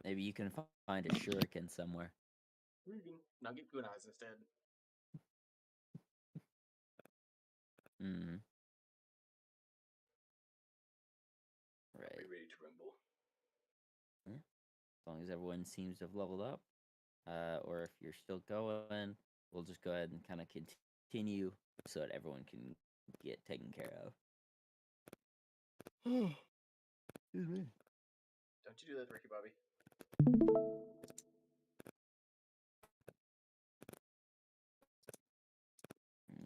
Maybe you can find a shuriken somewhere. Now get good eyes instead. Hmm. Are Right. we ready to rumble? Yeah. As long as everyone seems to have leveled up, or if you're still going, we'll just go ahead and kind of continue so that everyone can get taken care of. Excuse me. Don't you do that, Ricky Bobby.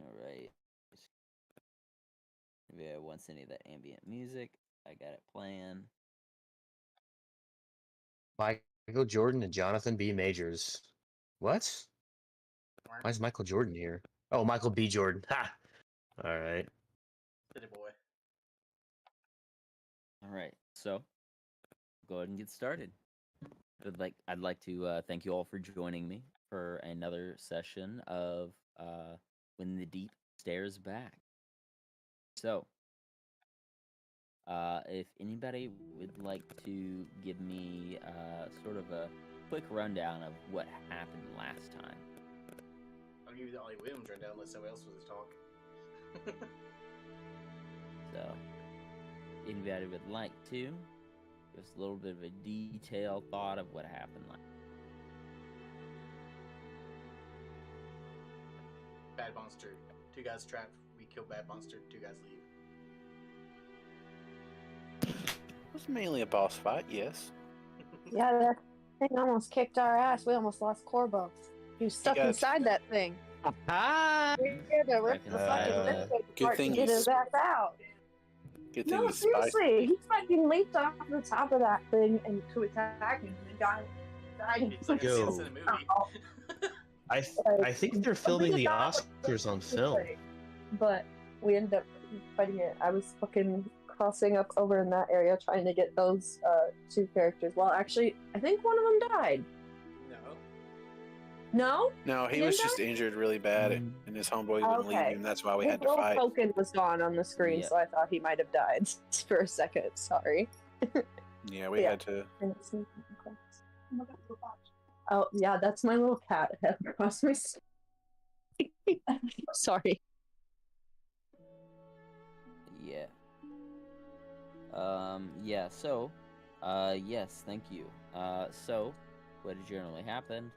All right. If I want any of that ambient music, I got it playing. Michael Jordan and Jonathan B. Majors. What? Why is Michael Jordan here? Oh, Michael B. Jordan. Ha! All right. City boy. All right. So, go ahead and get started. I'd like to thank you all for joining me for another session of When the Deep Stares Back. So, if anybody would like to give me sort of a quick rundown of what happened last time. I'll give you the Ollie Williams rundown unless somebody else wants to talk. So, anybody would like to give us a little bit of a detailed thought of what happened last. Bad monster. 2 guys trapped. We kill bad monster. 2 guys leave. It was mainly a boss fight, yes. Yeah, that thing almost kicked our ass. We almost lost Corbo. He was stuck got- inside that thing. Ah! We had to rip the fucking ribcage Good apart to thing get you his ass out. Good thing No, you spied. seriously, he fucking leaped off the top of that thing and to attack me. The guy died. It's like a Yo. scene in a movie. I think they're filming the Oscars on film. But we ended up fighting it. I was fucking crossing up over in that area trying to get those 2 characters. Well, actually, I think one of them died. No. No? No, he He was didn't just injured really bad, and his homeboy wouldn't leave Okay. him. That's why we His had to little fight. token was gone on the screen, Yeah. so I thought he might have died for a second. Sorry. Yeah, we Yeah. had to. Oh, yeah, that's my little cat head across my Sorry. Yeah. Yeah, so, yes, thank you. So, what had generally happened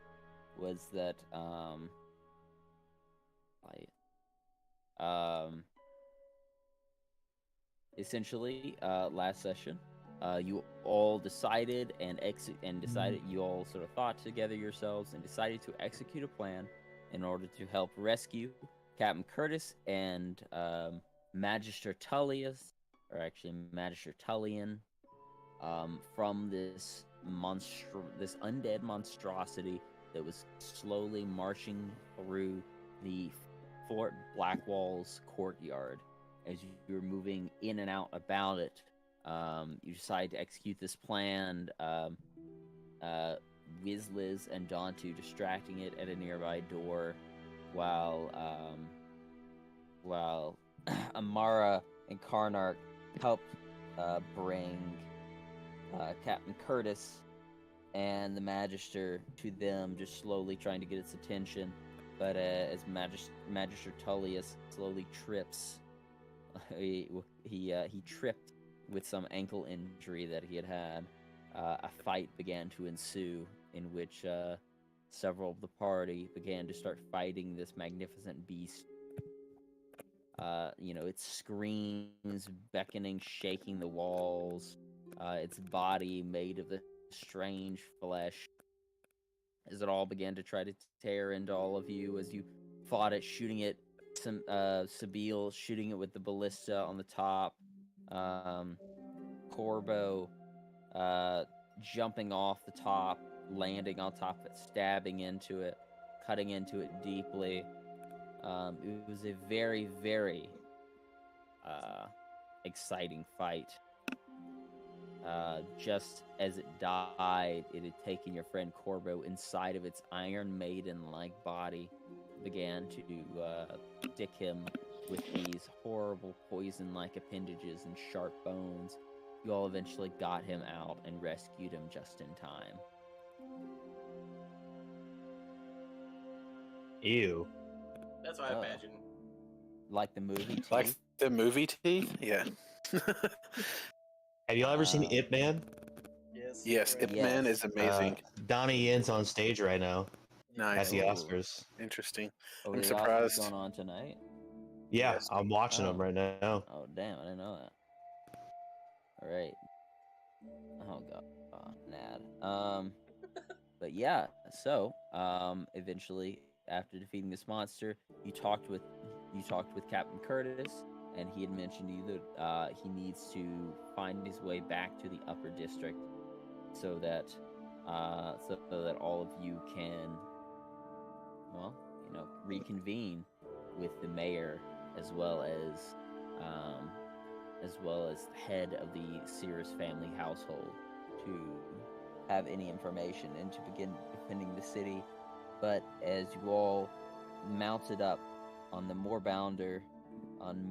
was that, essentially, last session, you all decided you all sort of thought together yourselves and decided to execute a plan in order to help rescue Captain Curtis and, Magister Tullius, or actually Magister Tullian, from this undead monstrosity that was slowly marching through the Fort Blackwall's courtyard. As you were moving in and out about it, you decide to execute this plan. Wizliz and Dantu distracting it at a nearby door, while Amara and Karnark helped bring Captain Curtis and the Magister to them, just slowly trying to get its attention. But as Magister Tullius slowly trips, he tripped with some ankle injury that he had. A fight began to ensue, in which several of the party began to start fighting this magnificent beast. It screams, beckoning, shaking the walls. Its body made of the strange flesh. As it all began to try to tear into all of you, as you fought it, shooting it, Sabine shooting it with the ballista on the top. Corbo jumping off the top, landing on top of it, stabbing into it, cutting into it deeply. It was a very, very exciting fight. Just as it died, it had taken your friend Corbo inside of its Iron Maiden-like body, began to stick him with these horrible poison-like appendages and sharp bones, you all eventually got him out and rescued him just in time. Ew. That's what I imagine. Like the movie Teeth. Like the movie Teeth? Yeah. Have y'all ever seen Um, Ip Man? Yes. yes, correct. Ip Man Yes. is amazing. Donnie Yen's on stage right now Yeah. at Nice. the Ooh. Oscars. Interesting. Oh, I'm the Oscars surprised. going on tonight? Yeah, Yes. I'm watching them Oh. right now. Oh, damn, I didn't know that. Alright. Oh, God. Nad. But yeah, so, eventually, after defeating this monster, you talked with Captain Curtis, and he had mentioned to you that he needs to find his way back to the upper district so that all of you can, well, reconvene with the mayor as well as the head of the Sears family household to have any information and to begin defending the city. But as you all mounted up on the Moorbounder, on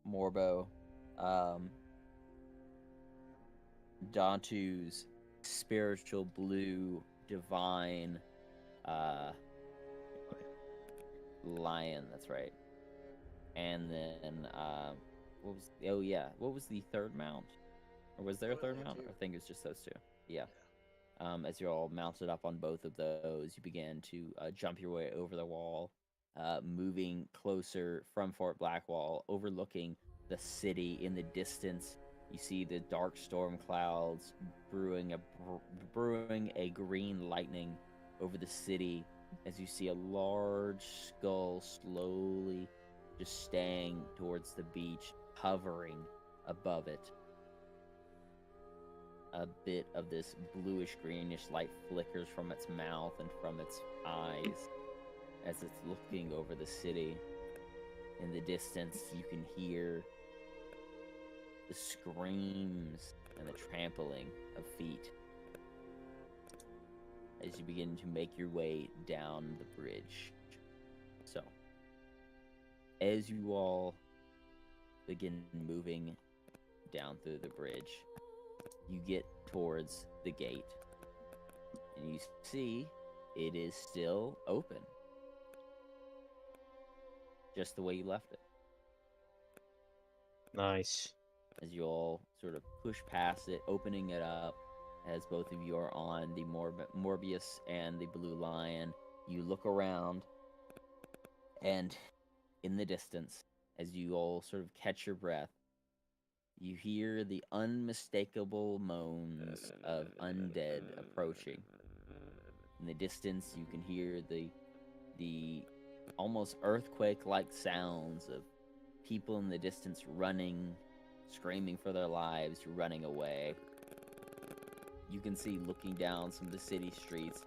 Morbo, Dantu's spiritual blue divine lion, that's right. And then what was the third mount? Or was there a third mount? I think it was just those two. Yeah. As you're all mounted up on both of those, you begin to jump your way over the wall, moving closer from Fort Blackwall, overlooking the city in the distance. You see the dark storm clouds brewing a green lightning over the city as you see a large skull slowly just staying towards the beach, hovering above it. A bit of this bluish greenish light flickers from its mouth and from its eyes as it's looking over the city. In the distance, you can hear the screams and the trampling of feet as you begin to make your way down the bridge. So, as you all begin moving down through the bridge, you get towards the gate, and you see it is still open, just the way you left it. Nice. As you all sort of push past it, opening it up, as both of you are on the Morbius and the Blue Lion, you look around, and in the distance, as you all sort of catch your breath, you hear the unmistakable moans of undead approaching. In the distance, you can hear the almost earthquake-like sounds of people in the distance running, screaming for their lives, running away. You can see, looking down some of the city streets,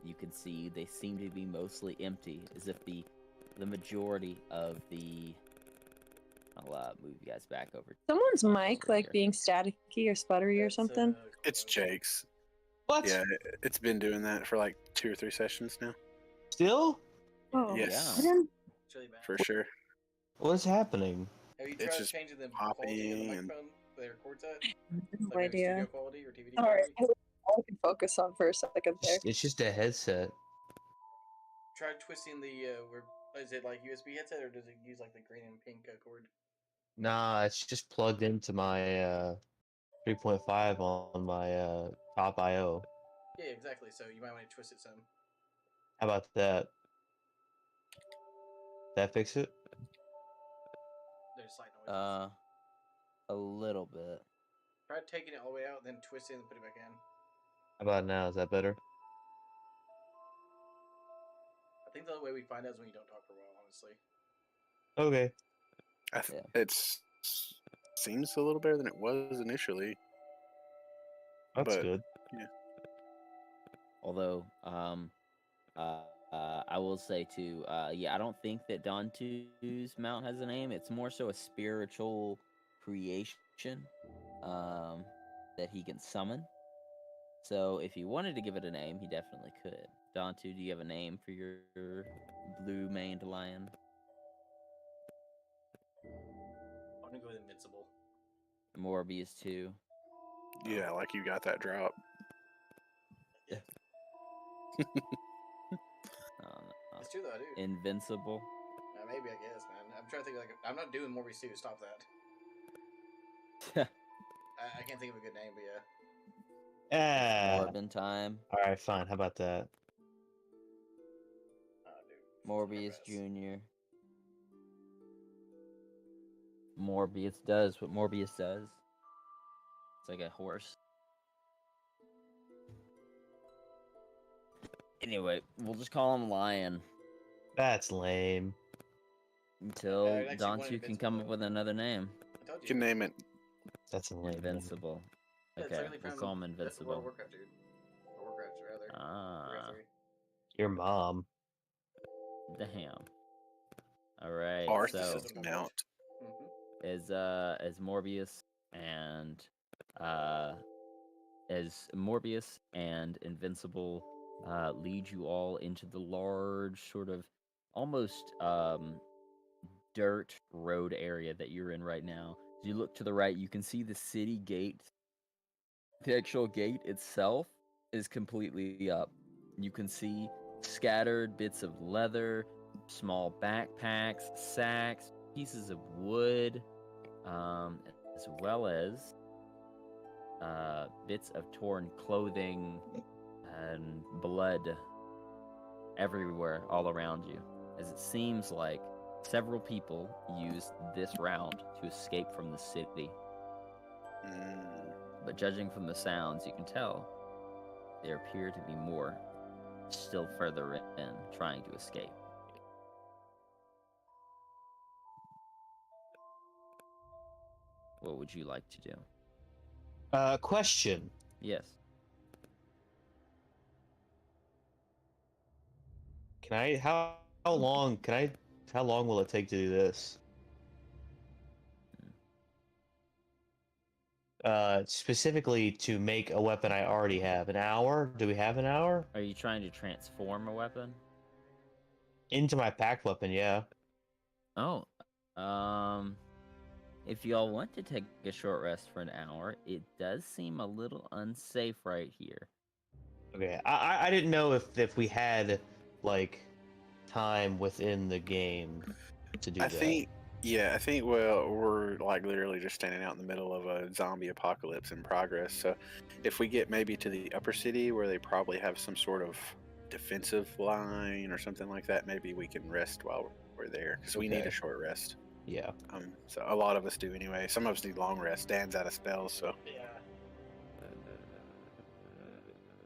you can see they seem to be mostly empty, as if the majority of the... I'll move you guys back over. Someone's mic over like here. being staticky or sputtery or That's, something. It's Jake's. What? Yeah, it's been doing that for like 2 or 3 sessions now. Still? Oh, Yes. I didn't- It's really bad. For sure. What's happening? Have you It's tried just changing the quality of the popping and- microphone that it records at? no Like maybe idea. studio quality or DVD Alright, quality? all I can focus on for a second there. It's just a headset. Try twisting the is it like USB headset or does it use like the green and pink cord? Nah, it's just plugged into my 3.5 on my top IO. Yeah, exactly. So you might want to twist it some. How about that? That fix it? There's slight noises. A little bit. Try taking it all the way out, then twist it and put it back in. How about now? Is that better? I think the only way we find out is when you don't talk for a while, honestly. Okay. It's seems a little better than it was initially. That's But- good. Although, I will say too, yeah, I don't think that Dantu's mount has a name. It's more so a spiritual creation that he can summon. So if he wanted to give it a name, he definitely could. Dantu, do you have a name for your blue-maned lion? I'm gonna go with Invincible. Morbius 2. Yeah, like you got that drop. It's true though, dude. Invincible. Maybe, I guess, man. I'm trying to think, like, I'm not doing Morbius 2. Stop that. I can't think of a good name, but yeah. Morbin time. All right, fine. How about that? Dude. Morbius Progress. Jr. Morbius does what Morbius does. It's like a horse. Anyway, we'll just call him Lion That's lame. until I actually wanted Dontu can come up Invincible. with another name. I told You can name it. That's a lame. name. Invincible. Yeah, it's Okay, literally we'll from call him World of Invincible. Warcraft, dude. Or Warcraft, rather. Ah, Warcraft 3. Your mom. damn. All right, Arth so is an out. as Morbius and Invincible lead you all into the large sort of almost dirt road area that you're in right now. As you look to the right, you can see the city gate. The actual gate itself is completely up. You can see scattered bits of leather, small backpacks, sacks, pieces of wood, as well as bits of torn clothing and blood everywhere all around you, as it seems like several people used this round to escape from the city. But judging from the sounds, you can tell there appear to be more still further in trying to escape. What would you like to do? Question. Yes. Can I? How long can I? How long will it take to do this? Specifically to make a weapon I already have. An hour? Do we have an hour? Are you trying to transform a weapon? Into my pack weapon, yeah. Oh, if y'all want to take a short rest for an hour, it does seem a little unsafe right here. Okay, I didn't know if we had like time within the game to do I that. think, well, we're like literally just standing out in the middle of a zombie apocalypse in progress. So if we get maybe to the upper city where they probably have some sort of defensive line or something like that, maybe we can rest while we're there because we need Okay. a short rest. Yeah. So a lot of us do anyway. Some of us need long rest. Dan's out of spells, so. Yeah.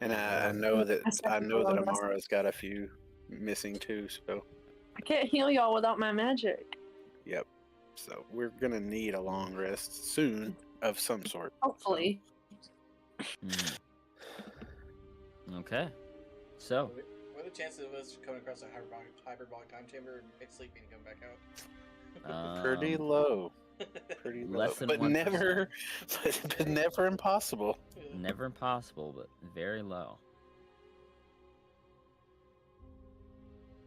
And I know that long rest. Amara's got a few missing too. So I can't heal y'all without my magic. yep. So we're gonna need a long rest soon of some sort. Hopefully. Okay. So, What are the chances of us coming across a hyperbolic time chamber and get sleeping and come back out? Pretty low. Pretty low. less than But 1%. but never impossible. Never impossible, but very low.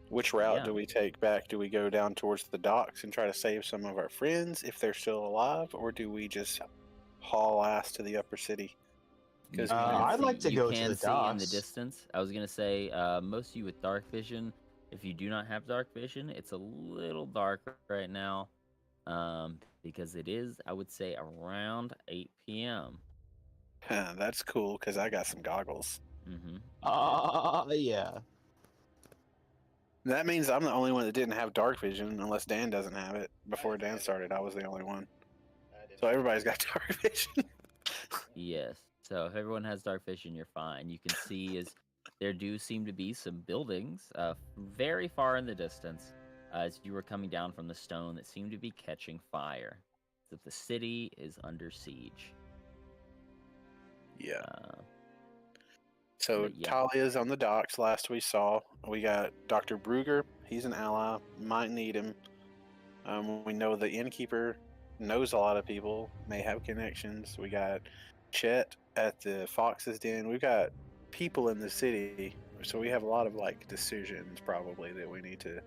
Which route Yeah. do we take back? Do we go down towards the docks and try to save some of our friends if they're still alive, or do we just haul ass to the upper city? Because You can I'd see- like to you go to can the see in the docks. distance. I was gonna say, most of you with dark vision, if you do not have dark vision, it's a little dark right now, because it is, I would say, around 8 p.m. that's cool because I got some goggles. Yeah. That means I'm the only one that didn't have dark vision, unless Dan doesn't have it. Before Dan started, I was the only one. I did. So everybody's got dark vision. Yes. So if everyone has dark vision, you're fine. You can see is there do seem to be some buildings very far in the distance as you were coming down from the stone that seem to be catching fire. As if the city is under siege. Yeah. Uh, So But yeah. Talia's on the docks. Last we saw, we got Dr. Brugger. He's an ally. Might need him. We know the innkeeper knows a lot of people. May have connections. We got Chet at the Fox's Den. We've got people in the city, so we have a lot of like decisions probably that we need to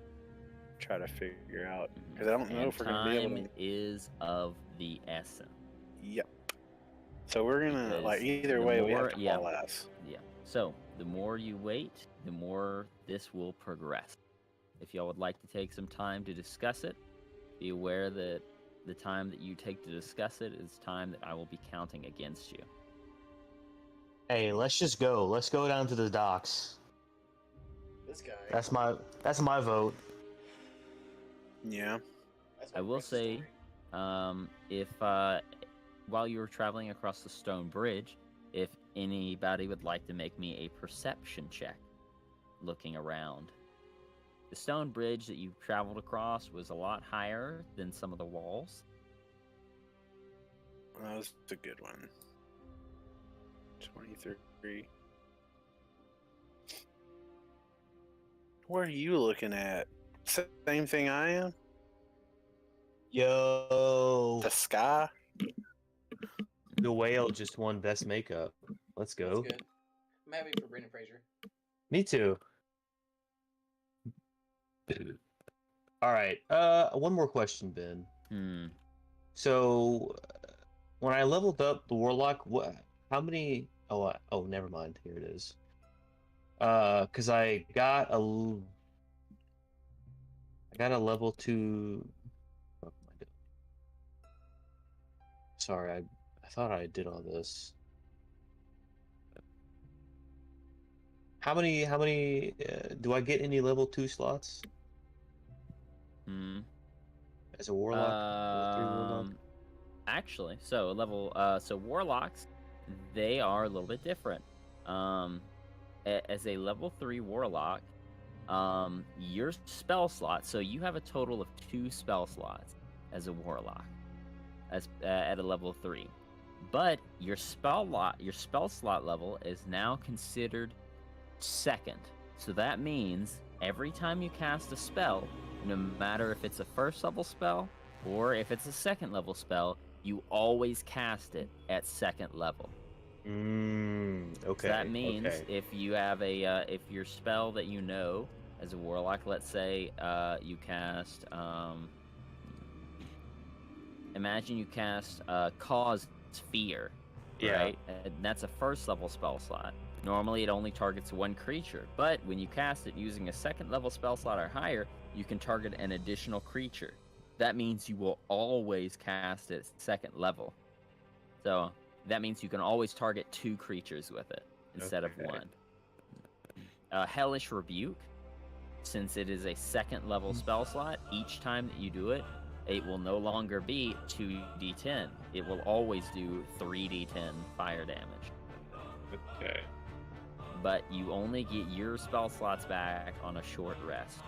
try to figure out. Because I don't know and if we're gonna be able time to. is of the essence. Yep. So we're gonna like Because either the way we more- have to yeah. haul ass. Yeah. So the more you wait, the more this will progress. If y'all would like to take some time to discuss it, be aware that the time that you take to discuss it is time that I will be counting against you. Hey, let's just go. Let's go down to the docks. This guy. That's my vote. Yeah. That's I my will Brexit say, story. if while you were traveling across the stone bridge, if anybody would like to make me a perception check, looking around. The stone bridge that you traveled across was a lot higher than some of the walls. That was a good one. 23. What are you looking at? Same thing I am? Yo, The sky? the whale just won best makeup. Let's go. That's good. I'm happy for Brendan Fraser. Me too. All right. One more question, Ben. Hmm. So, when I leveled up the warlock, what? How many? Oh, never mind. Here it is. Cause I got a level 2. What am I doing? Sorry, I thought I did all this. How many? Do I get any level 2 slots Hmm. as a warlock? Level 3 warlock. Actually, so warlocks, they are a little bit different. As a level 3 warlock, your spell slot. So you have a total of 2 spell slots as a warlock, as at a level 3. But your spell slot level is now considered second. So that means every time you cast a spell, no matter if it's a first level spell or if it's a second level spell, you always cast it at second level. Okay. So that means okay. if you have if your spell that you know as a warlock, let's say you cast, imagine you cast Cause Fear, Yeah. right? And that's a first level spell slot. Normally it only targets one creature, but when you cast it using a second level spell slot or higher, you can target an additional creature. That means you will always cast it second level. So that means you can always target 2 creatures with it instead of Okay. 1. Hellish Rebuke, since it is a second level spell slot, each time that you do it, it will no longer be 2d10. It will always do 3d10 fire damage. Okay. But you only get your spell slots back on a short rest.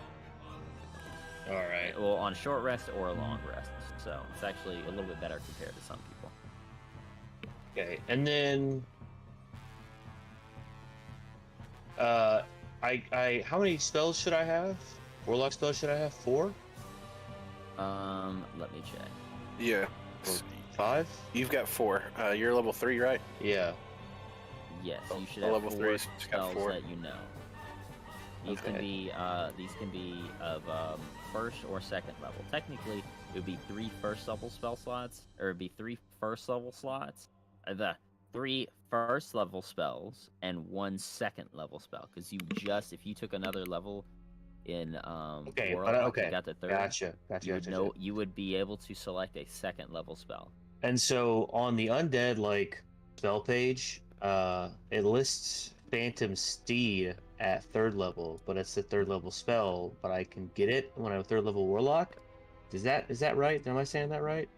All right. Well, on a short rest or a long rest. So it's actually a little bit better compared to some people. Okay. And then, I how many spells should I have? Warlock spells should I have? 4? Let me check. Yeah. Or 5? You've got 4. You're level 3, right? Yeah. Yes, you should A have level 4 3's got spells 4. that you know. These can be of first or second level. Technically, it would be 3 first level spell slots, or it'd be 3 first level slots. The 3 first level spells and 1 second level spell. Because if you took another level in Okay, Warlock, but okay. you got the 3rd. Gotcha. You would be able to select a second level spell. And so on the undead like spell page, it lists Phantom Steed at 3rd level, but it's a 3rd level spell, but I can get it when I'm a 3rd level warlock. Is that right? Am I saying that right?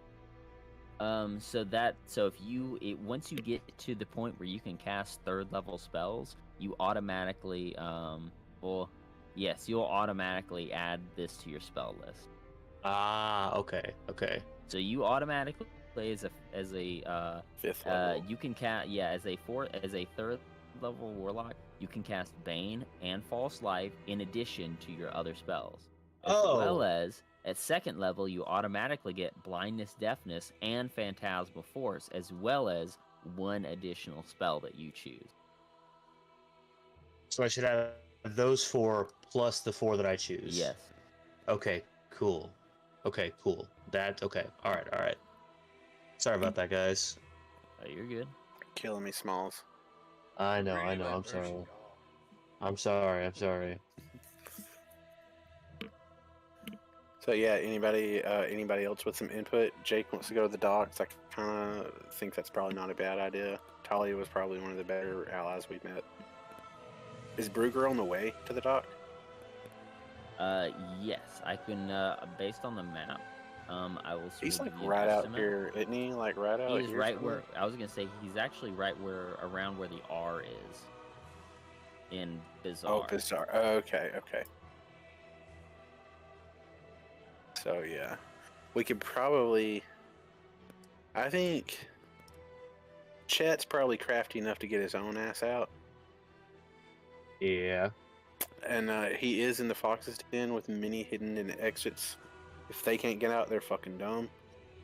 Once you get to the point where you can cast 3rd level spells, you automatically you'll automatically add this to your spell list. Ah, okay. So you automatically as a 5th level. you can cast as a 3rd level warlock, you can cast Bane and False Life in addition to your other spells. As well as at 2nd level, you automatically get Blindness, Deafness, and Phantasmal Force, as well as 1 additional spell that you choose. So I should have those 4 plus the 4 that I choose. Yes. Okay, cool. All right. Sorry about that, guys. Oh, you're good. Killing me, Smalls. I know. Bring that I'm version, sorry. y'all. I'm sorry. So yeah, anybody else with some input? Jake wants to go to the docks. I kind of think that's probably not a bad idea. Talia was probably one of the better allies we've met. Is Brugger on the way to the dock? Yes, I can. Based on the map, I will. He's sort like of give you right an out estimate. here, isn't he? Like right out He here. is right somewhere? where I was gonna say. He's actually right where around where the R is. In Bizarre. Oh, bizarre. Okay. So yeah, we could probably. I think Chet's probably crafty enough to get his own ass out, Yeah. and he is in the Fox's Den with many hidden in exits. If they can't get out, they're fucking dumb.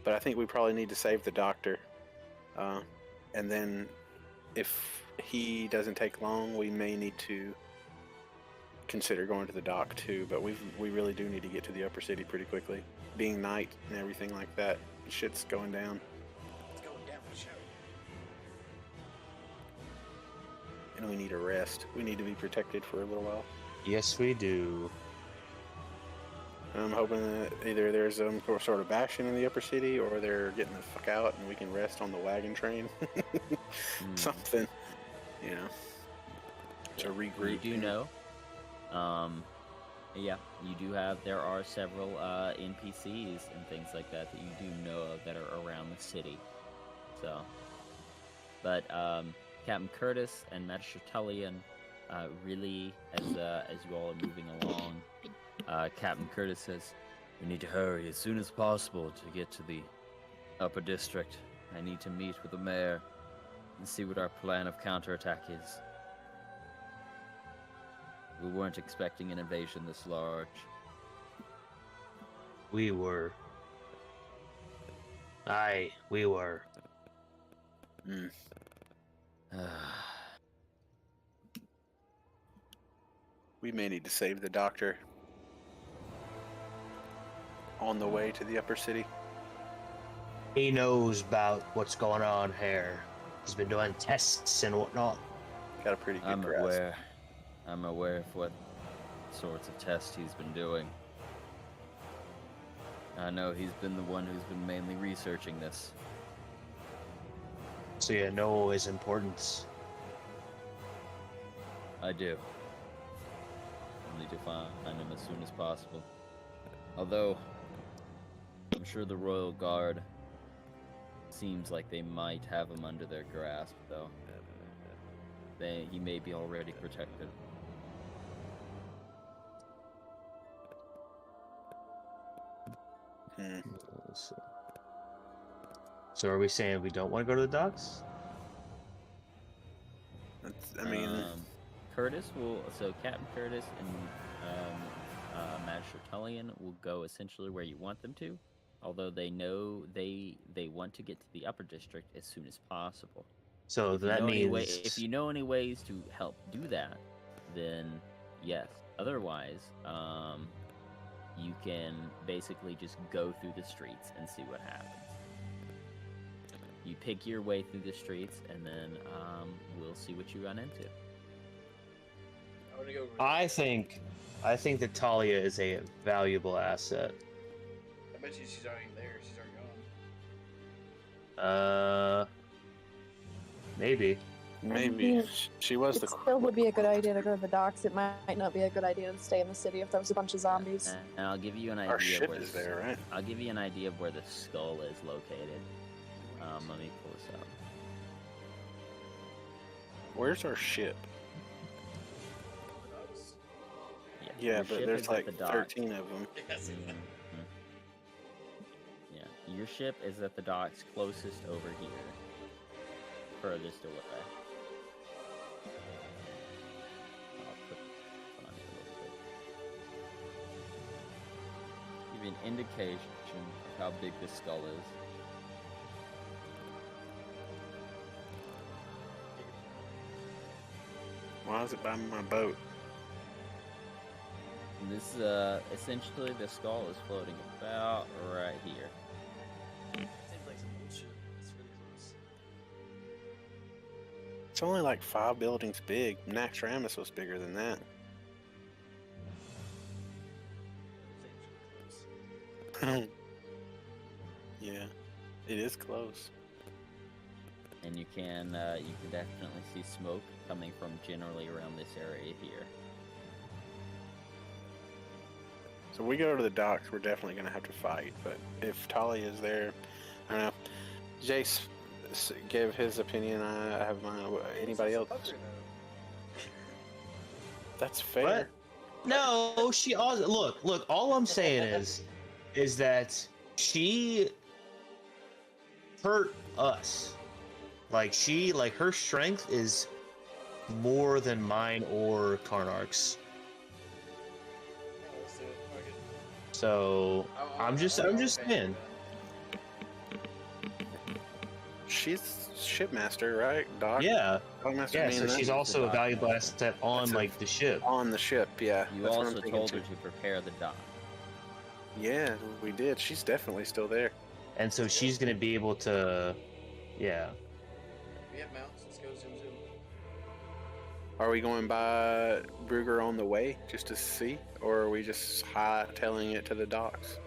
But I think we probably need to save the doctor, and then if he doesn't take long, we may need to consider going to the dock too. But we really do need to get to the upper city pretty quickly. Being night and everything like that, shit's going down. It's going down for sure. And we need a rest. We need to be protected for a little while. Yes, we do. And I'm hoping that either there's some sort of bastion in the upper city, or they're getting the fuck out and we can rest on the wagon train. Something, you know, to regroup. You do know. Yeah, you do have. There are several NPCs and things like that that you do know of that are around the city. So, but Captain Curtis and Master Tullian, really, as you all are moving along, Captain Curtis says, "We need to hurry as soon as possible to get to the upper district. I need to meet with the mayor and see what our plan of counterattack is. We weren't expecting an invasion this large." We were. Aye, we were. Mm. We may need to save the doctor on the way to the upper city. He knows about what's going on here. He's been doing tests and whatnot. Got a pretty good I'm grasp. aware. I'm aware of what sorts of tests he's been doing. I know he's been the one who's been mainly researching this. So you know his importance. I do. I need to find him as soon as possible. Although, I'm sure the Royal Guard seems like they might have him under their grasp, though. He may be already protected. Hmm. So are we saying we don't want to go to the docks? I mean, Curtis will. So Captain Curtis and Master Tullian will go essentially where you want them to, although they know they want to get to the upper district as soon as possible. So If you that know any means if you know any ways to help do that, then yes. Otherwise, you can basically just go through the streets and see what happens. You pick your way through the streets, and then we'll see what you run into. I'm gonna go. I think that Talia is a valuable asset. I bet you she's already there. She's already gone. Maybe. maybe she was It the. still would be a good idea to go to the docks. It might not be a good idea to stay in the city if there was a bunch of zombies. And I'll give you an idea. Our ship where is the- there, right? I'll give you an idea of where the skull is located. Let me pull this up. Where's our ship? Yeah, Yeah, your but ship there's is at like the docks. 13 of them. Yes. Mhm. Yeah, your ship is at the docks closest over here, furthest away. I'll put on it a little bit. Give you an indication of how big this skull is. Why is it by my boat? And this essentially the skull is floating about right here. Seems like some bullshit. It's only like 5 buildings big. Naxxramas was bigger than that. Yeah, it is close. And you can definitely see smoke coming from generally around this area here. So we go to the docks, we're definitely going to have to fight. But if Tali is there, I don't know. Jace gave his opinion. I have mine. Anybody else? That's fair. What? No, she also look. All I'm saying is that she hurt us. Like her strength is more than mine or Karnark's. So I'm just saying. She's shipmaster, right? Doc? Yeah. Dockmaster Yeah, means so that? she's also a valuable asset on That's like the ship. On the ship, yeah. You That's what I'm also thinking told her too. to prepare the dock. Yeah, we did. She's definitely still there. And so she's gonna be able to, yeah. We have mounts. Let's go zoom zoom. Are we going by Brugger on the way just to see, or are we just high-tailing it to the docks?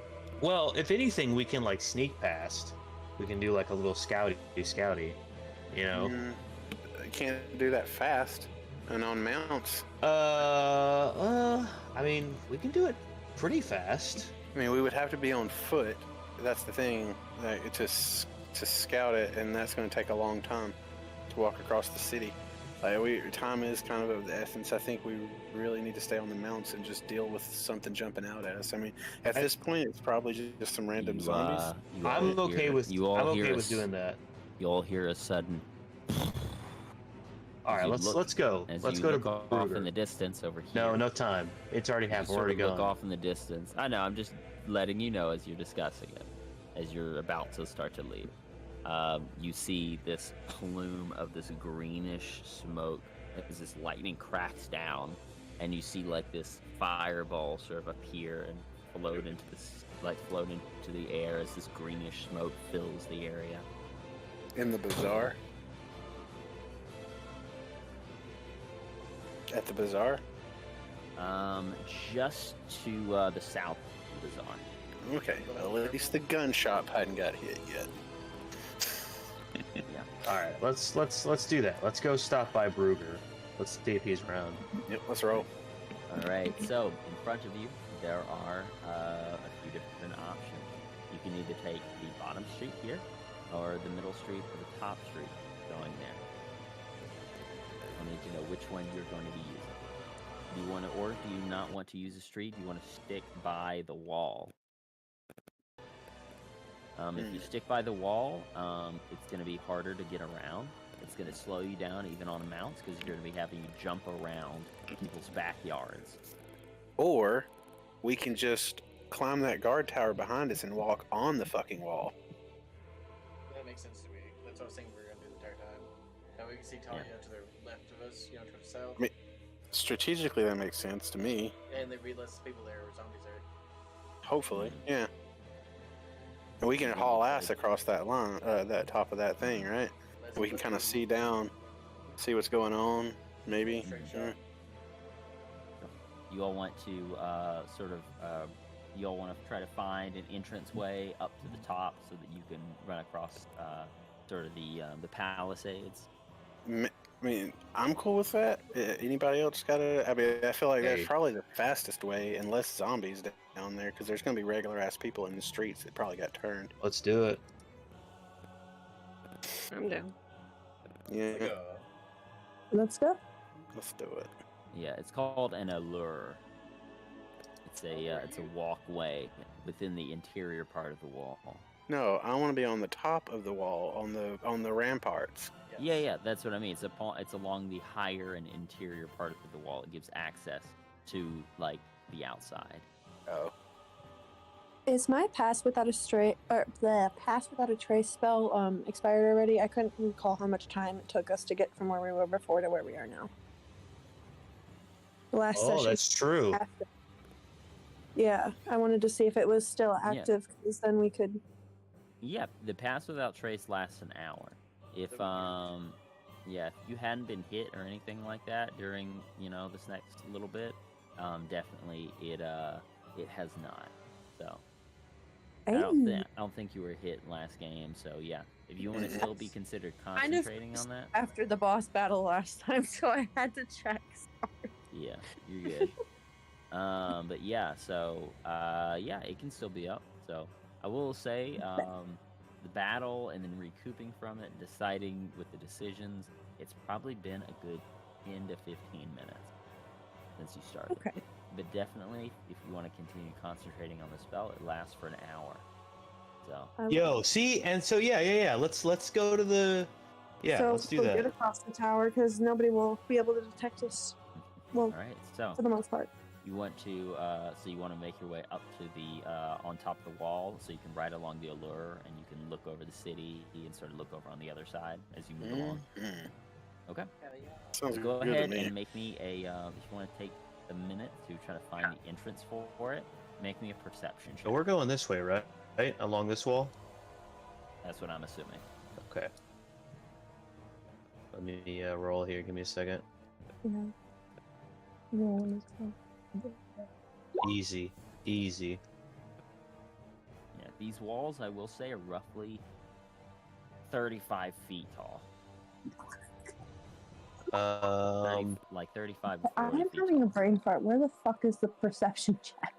Well, if anything, we can like sneak past. We can do like a little scouty, you know. I can't do that fast and on mounts. I mean, we can do it pretty fast. I mean, we would have to be on foot. That's the thing, to scout it, and that's going to take a long time to walk across the city. Time is kind of the essence. I think we really need to stay on the mounts and just deal with something jumping out at us. I mean, at this point, it's probably just some random zombies. I'm okay with doing that. You all hear a sudden. All right, you let's look- go. As Let's you go to look off in Brugger. the distance over here. No time. It's already You happened. We're sort already of look gone. off in the distance. I know. I'm just letting you know as you're discussing it, as you're about to start to leave. You see this plume of this greenish smoke as this lightning cracks down, and you see like this fireball sort of appear and float into the air as this greenish smoke fills the area. In the bazaar? At the bazaar? Just to the south of the bazaar. Okay, well, at least the gun shop hadn't got hit yet. Yeah. All right, let's do that. Let's go stop by Brugger. Let's see if he's around. Yep, let's roll. All right. So in front of you, there are a few different options. You can either take the bottom street here, or the middle street, or the top street going there. I need to know which one you're going to be using. Do you want to, or do you not want to use the street? Do you want to stick by the wall? If you stick by the wall, it's going to be harder to get around. It's going to slow you down even on mounts because you're going to be having to jump around people's backyards. Or we can just climb that guard tower behind us and walk on the fucking wall. That makes sense to me. That's what I was thinking we were gonna do the entire time. Now we can see Talia to the left of us, to the south. I mean, strategically, that makes sense to me. And there'd be less people there or zombies there. Hopefully, yeah. And we can haul ass across that line, that top of that thing, right? We can kind of see down, see what's going on, maybe. Straight Yeah. shot. You all want to you all want to try to find an entranceway up to the top so that you can run across sort of the palisades. I mean, I'm cool with that. Anybody else got it? I mean, I feel like that's Hey. probably the fastest way, and less zombies down there, because there's going to be regular ass people in the streets that probably got turned. Let's do it. I'm down. Yeah, Like, Let's go. let's do it. Yeah, it's called an allure. It's a walkway within the interior part of the wall. No, I want to be on the top of the wall, on the ramparts. yes. Yeah, that's what I mean. It's along the higher and interior part of the wall. It gives access to like the outside. Oh, Is my pass without a trace spell expired already? I couldn't recall how much time it took us to get from where we were before to where we are now. The last Oh, session. that's true. Active. Yeah, I wanted to see if it was still active, because then we could. Yep, the pass without trace lasts an hour. If yeah, if you hadn't been hit or anything like that during, this next little bit, definitely it has not. So I don't think you were hit last game. So yeah, if you want to still be considered I just concentrating on that, after the boss battle last time, so I had to check. Sorry. yeah, you're good. But yeah, so yeah, it can still be up. So I will say, the battle and then recouping from it, deciding with the decisions, it's probably been a good 10 to 15 minutes since you started. Okay. But definitely, if you want to continue concentrating on the spell, it lasts for an hour. So Yo, see, and so yeah. Let's go to the. Yeah, so let's do we'll that. get across the tower because nobody will be able to detect us. Well, all right, so for the most part. you want to make your way up to the on top of the wall, so you can ride along the allure, and you can look over the city and sort of look over on the other side as you move along. Okay. Hell yeah. Sounds So go good ahead to me. and make me a. If you want to take a minute to try to find the entrance for it, make me a perception check. So we're going this way, right? Right along this wall. That's what I'm assuming. Okay. Let me roll here. Give me a second. Yeah. Rolling as well. Easy. Yeah, these walls, I will say, are roughly 35 feet tall. 35 to 40 I'm feet having a tall. brain fart. Where the fuck is the perception check?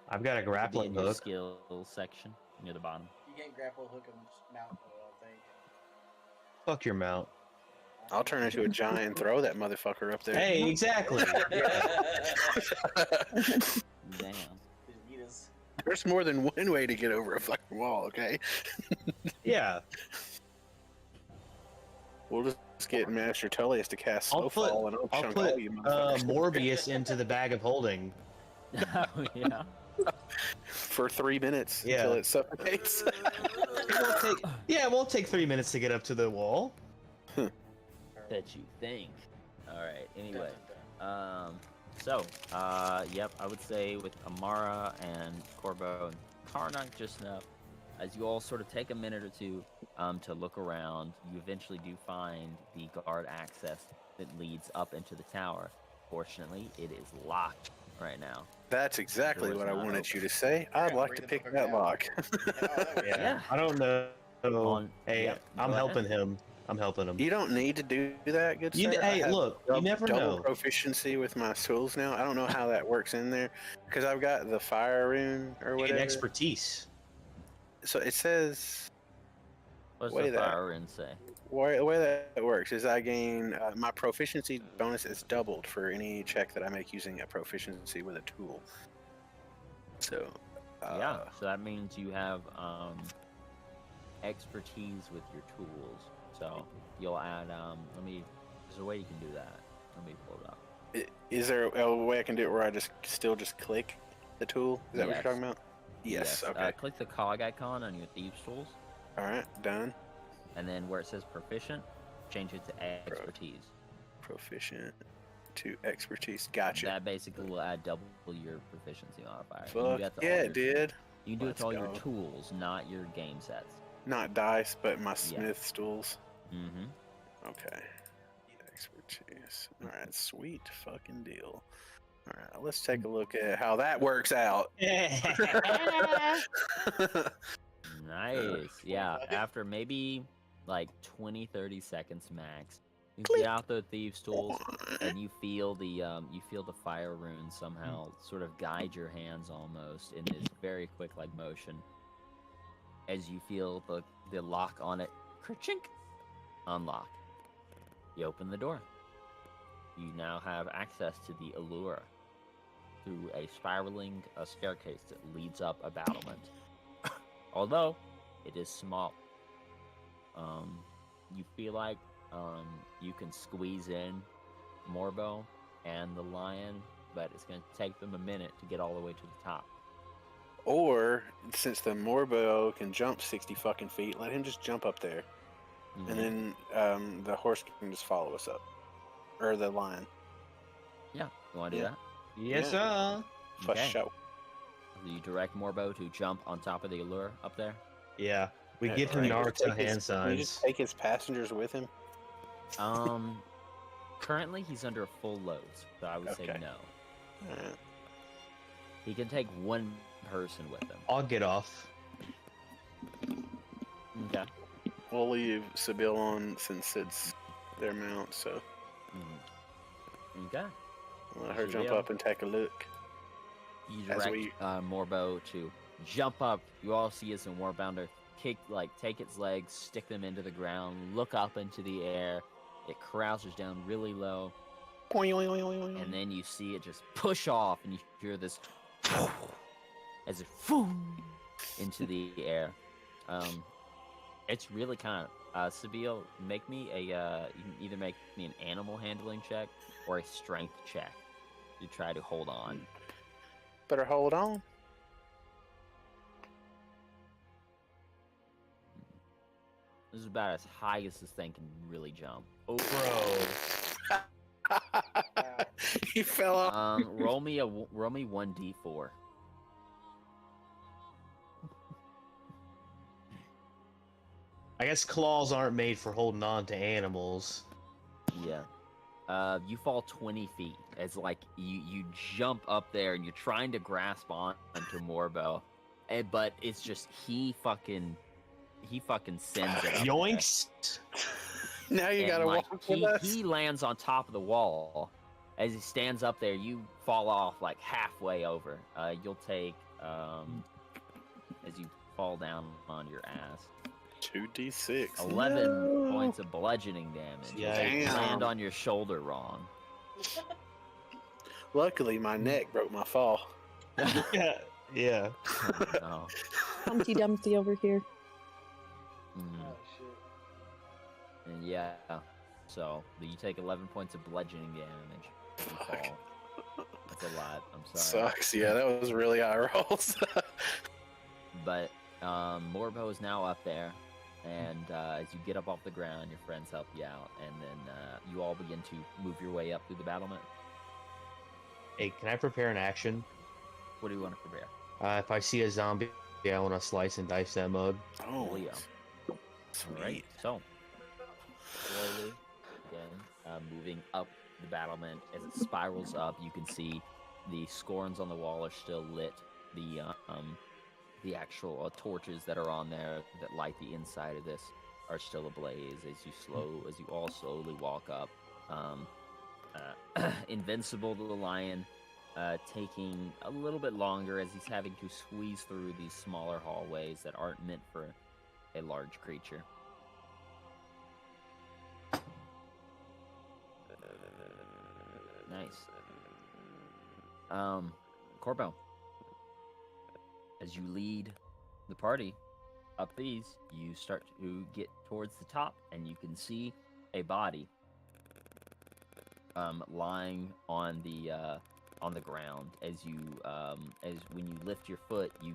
I've got a It'll be grappling in your hook. skills section near the bottom. You can't grapple hook and mount, though, I don't think. Fuck your mount. I'll turn into a giant and throw that motherfucker up there. Hey, exactly. Damn. Vegeta's. There's more than one way to get over a fucking wall, okay? Yeah. We'll just get Master Tullius to cast I'll put- Snowfall and I'll I'll chunk put all you motherfuckers Morbius into the bag of holding. Oh, yeah. for 3 minutes Yeah. until it suffocates. It won't take 3 minutes to get up to the wall. Bet you think. All right. Anyway, Dun, yep, I would say with Amara and Corbo and Karnak just now, as you all sort of take a minute or two to look around, you eventually do find the guard access that leads up into the tower. Fortunately, it is locked right now. That's exactly Door's what I not wanted open. you to say. I'd Yeah, like bring to the pick fucker that down. lock. Yeah. I don't know. Hey, Yep, I'm go helping ahead. him. I'm helping him. You don't need to do that, good sir. I Hey, have look, you never double know. proficiency with my tools now. I don't know how that works in there because I've got the fire rune or You whatever. get expertise. So it says What's Way the there. fire in say? the way that works is I gain my proficiency bonus is doubled for any check that I make using a proficiency with a tool. So Yeah, so that means you have expertise with your tools. So you'll add there's a way you can do that. Let me pull it up. Is there a way I can do it where I just click the tool? Is that what Yes. you're talking about? Yes. Okay. Click the cog icon on your thieves tools, All right. Done. and then where it says proficient, change it to expertise. Proficient to expertise. Gotcha. That basically will add double your proficiency modifier. You can Fuck do that to all yeah, your- it did. You can do it Let's to all your go. tools, not your game sets. Not dice, but my smith's tools. Mm-hmm. Okay. Expertise. All right. Sweet fucking deal. All right. Let's take a look at how that works out. Nice. Yeah, fuck it. after maybe like 20-30 seconds max, you get out the thieves tools and you feel the fire rune somehow sort of guide your hands almost in this very quick like motion as you feel the lock on it ka-chink, unlock. You open the door. You now have access to the allure through a spiraling staircase that leads up a battlement. Although it is small, you feel like you can squeeze in Morbo and the lion, but it's going to take them a minute to get all the way to the top. Or since the Morbo can jump 60 fucking feet, let him just jump up there, Mhm. and then the horse can just follow us up, or the lion. Yeah, you want to do Yeah. that? Yes, Yeah. sir. For Okay. sure. You direct Morbo to jump on top of the allure up there. Yeah. We Yeah, give him can you Naruto just take his- hand Can you just signs. take his passengers with him? Currently he's under a full load, so I would say Okay. no. Alright. He can take one person with him. I'll get off. Okay. We'll leave Sibyl on since it's their mount, so Okay. I'll let her jump Sibyl. up and take a look. You As direct we- Morbo to jump up. You all see as a Warbounder take its legs, stick them into the ground, look up into the air. It crouches down really low, and then you see it just push off, and you hear this as it into the air. It's really kind of Sibyl, make me a you can either make me an animal handling check or a strength check to try to hold on. Better hold on. This is about as high as this thing can really jump. Oh, Bro. He fell off. roll me 1d4. I guess claws aren't made for holding on to animals. Yeah. You fall 20 feet as like you jump up there and you're trying to grasp on to Morbo, but it's just he fucking sends it. Up there. Yoinks! Now you And, gotta like, walk with us. he lands on top of the wall. As he stands up there, you fall off like halfway over. You'll take as you fall down on your ass 2d6. 11 points of bludgeoning damage. Yeah, as you damn. land on your shoulder wrong. Luckily, my neck broke my fall. Yeah. Yeah. No. Humpty Dumpty over here. Mhm. Oh shit. And yeah, so you take 11 points of bludgeoning damage. As you Fuck. fall. That's a lot. I'm sorry. Sucks. Yeah, that was really high rolls. But Morbo is now up there, and as you get up off the ground, your friends help you out, and then you all begin to move your way up through the battlement. Hey, can I prepare an action? What do you want to prepare? If I see a zombie, I want to slice and dice that mode. Oh, yeah. sweet. All right, so slowly, again, moving up the battlement as it spirals up, you can see the scorns on the wall are still lit. The actual torches that are on there that light the inside of this are still ablaze as you all slowly walk up. Invincible to the lion, taking a little bit longer as he's having to squeeze through these smaller hallways that aren't meant for a large creature. Nice. Corbo, as you lead the party up these, you start to get towards the top, and you can see a body lying on the ground. As when you lift your foot, you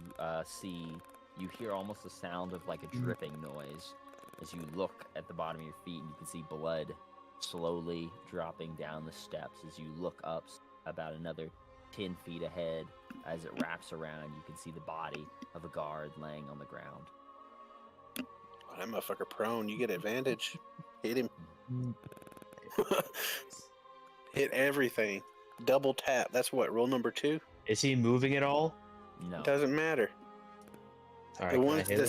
hear almost the sound of like a dripping noise. As you look at the bottom of your feet, and you can see blood slowly dropping down the steps. As you look up about another 10 feet ahead, as it wraps around, you can see the body of a guard laying on the ground. Oh, that motherfucker prone. You get advantage. Hit him. Hit everything. Double tap. That's what, rule number 2? Is he moving at all? No. Doesn't matter. All right, The can I one, hit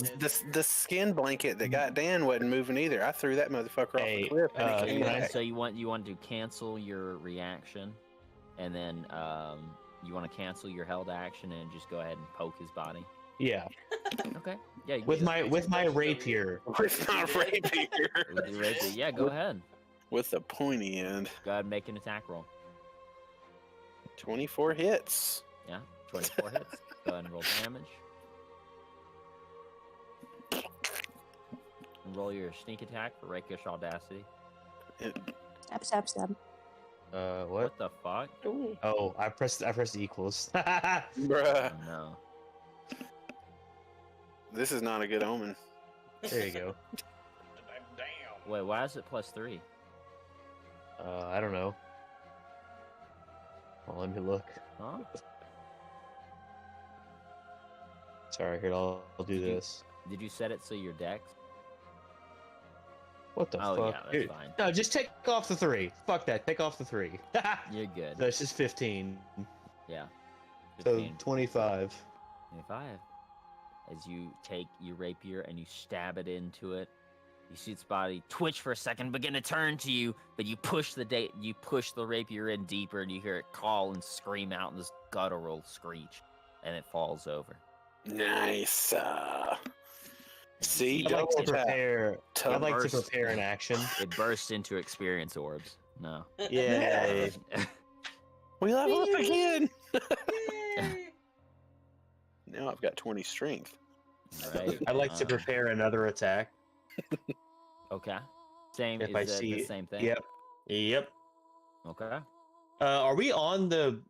him? the skin blanket that got Dan wasn't moving either. I threw that motherfucker Hey, off the cliff and uh, he came can I- back. So you want to cancel your reaction, and then you want to cancel your held action and just go ahead and poke his body. Yeah, Okay. Yeah. You can with do my rapier. With my rapier. that. With your rapier. Yeah. Go ahead. With the pointy end. Go ahead and make an attack roll. 24 hits. Yeah. 24 hits. Go ahead and roll damage. And roll your sneak attack for rakish audacity. Stab, stab, stab. What? What the fuck? Ooh. Oh, I pressed equals. Oh, Bruh. no. This is not a good omen. There you go. Damn. Wait, why is it +3? I don't know. Well, let me look. Huh? Sorry, here I'll do Did you- this. Did you set it so your dex? What the Oh, fuck? yeah, that's fine. No, just take off the 3. Fuck that. Take off the 3. You're good. This is 15. Yeah. So 15. 25. 25. As you take your rapier and you stab it into it, you see its body twitch for a second, begin to turn to you, but you push the rapier in deeper, and you hear it call and scream out in this guttural screech, and it falls over. Nice. See, I'd like to double tap. prepare. I'd like to Burst. prepare an action. It bursts into experience orbs. No. Yay! We level up Yay. again. Yay! Now I've got 20 strength. Right. I'd like to prepare another attack. Okay. Same. If Is I that see the same thing? Yep. Yep. Okay. Are we on the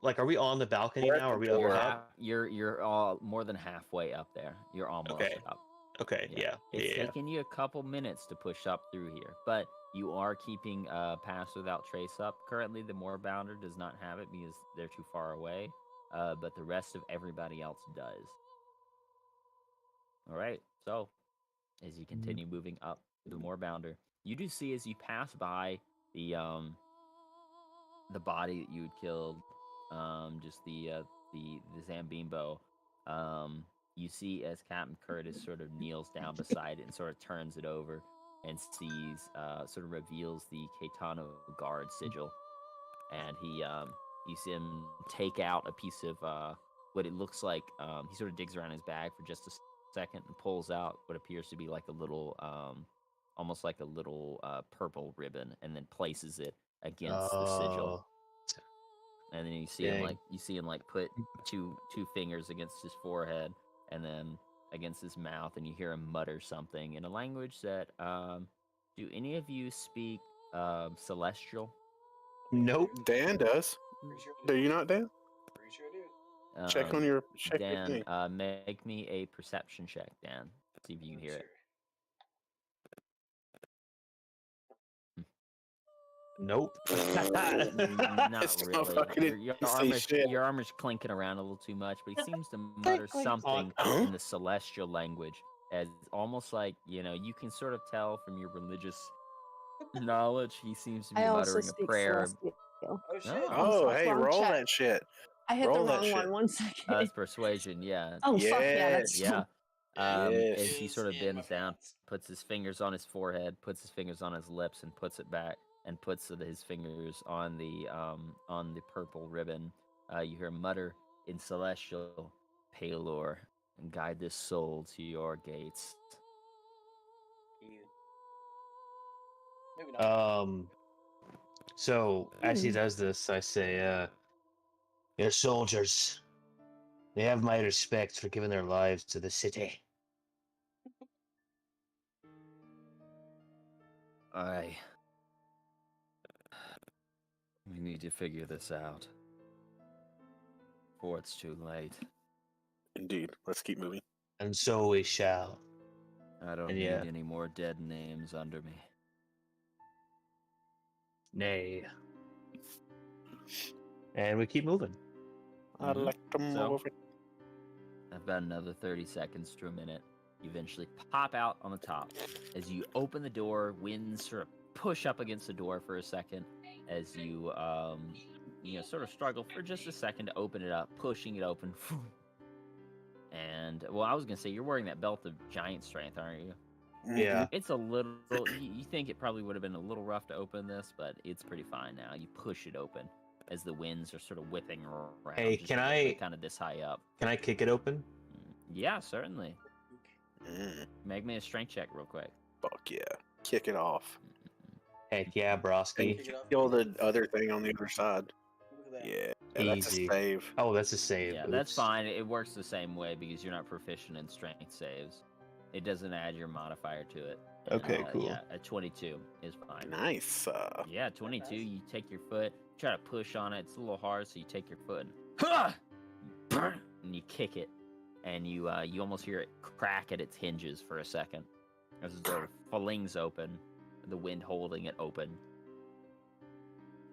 balcony now? Or are we over up? You're all more than halfway up there. You're almost Okay. up. Okay. Yeah. It's Yeah. taken you a couple minutes to push up through here, but you are keeping Pass Without Trace up. Currently, the Moorbounder does not have it because they're too far away, but the rest of everybody else does. All right, so as you continue moving up the Moorbounder, you do see as you pass by the body that you had killed, just the Zambimbo. You see as Captain Curtis sort of kneels down beside it and sort of turns it over and sees, sort of reveals the Caetano Guard sigil, and you see him take out a piece of what it looks like. He sort of digs around his bag for just a second and pulls out what appears to be like a little, almost like a little purple ribbon, and then places it against the sigil. And then you see him put two fingers against his forehead and then against his mouth, and you hear him mutter something in a language that do any of you speak Celestial? Nope. Dan does. Pretty sure I Do you not, Dan? Pretty sure I do. Check on your check with Dan, me. make me a perception check, Dan. See if you can hear it. Nope. Not It's really. not fucking Your insane shit. armor's clinking around a little too much, but he seems to mutter something Huh? in the celestial language, as almost like, you can sort of tell from your religious knowledge. He seems to be I also muttering a speak prayer. Celestial. Oh shit. Oh. Oh, fuck, hey, wrong roll check. that shit. I hit Roll the that wrong shit. one. One second. That's persuasion, yeah. Oh fuck yeah, Yeah. that's Yeah. As Yes. he sort of Is in my bends down, pants. puts his fingers on his forehead, puts his fingers on his lips, and puts it back, and puts his fingers on the purple ribbon. You hear him mutter in celestial, Palor, and guide this soul to your gates. You. Maybe not. So as he does this, I say, "Your soldiers, they have my respect for giving their lives to the city." We need to figure this out before it's too late. Indeed. Let's keep moving. And so we shall. I don't And need yeah. any more dead names under me. Nay. And we keep moving. I'd Mhm. like to move So- over. About another 30 seconds to a minute. You eventually pop out on the top. As you open the door, winds sort of push up against the door for a second as you, sort of struggle for just a second to open it up, pushing it open. And, well, I was going to say, you're wearing that belt of giant strength, aren't you? Yeah. It's a little, you think it probably would have been a little rough to open this, but it's pretty fine now. You push it open as the winds are sort of whipping around. Hey, just can a little I- bit, kind of this high up? Can I kick it open? Yeah, certainly. Mm, Make me a strength check real quick. fuck yeah. Kick it off. Heck yeah, broski. Kick it off. Kill the other thing on the other side. Look at that. Yeah. That's a Easy. save. Oh, that's a save. Yeah, that's Oops. fine. It works the same way because you're not proficient in strength saves. It doesn't add your modifier to it. Okay, cool. Yeah, a 22 is fine. Nice. Yeah, 22. You take your foot, try to push on it. It's a little hard, so you take your foot and you kick it, and you almost hear it crack at its hinges for a second as the door flings open, the wind holding it open.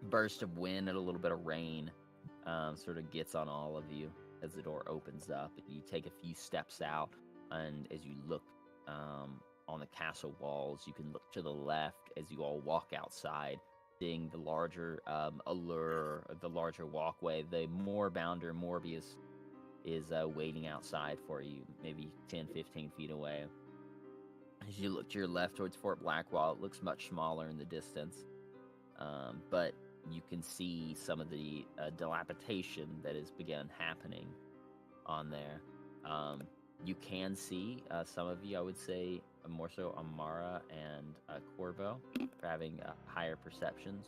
Burst of wind and a little bit of rain sort of gets on all of you as the door opens up. You take a few steps out, and as you look on the castle walls. You can look to the left as you all walk outside, seeing the larger allure, the larger walkway. The Moorbounder Morbius is waiting outside for you, maybe 10, 15 feet away. As you look to your left towards Fort Blackwall, it looks much smaller in the distance, but you can see some of the dilapidation that has begun happening on there. You can see some of you, I would say, more so Amara and Corvo, for having higher perceptions.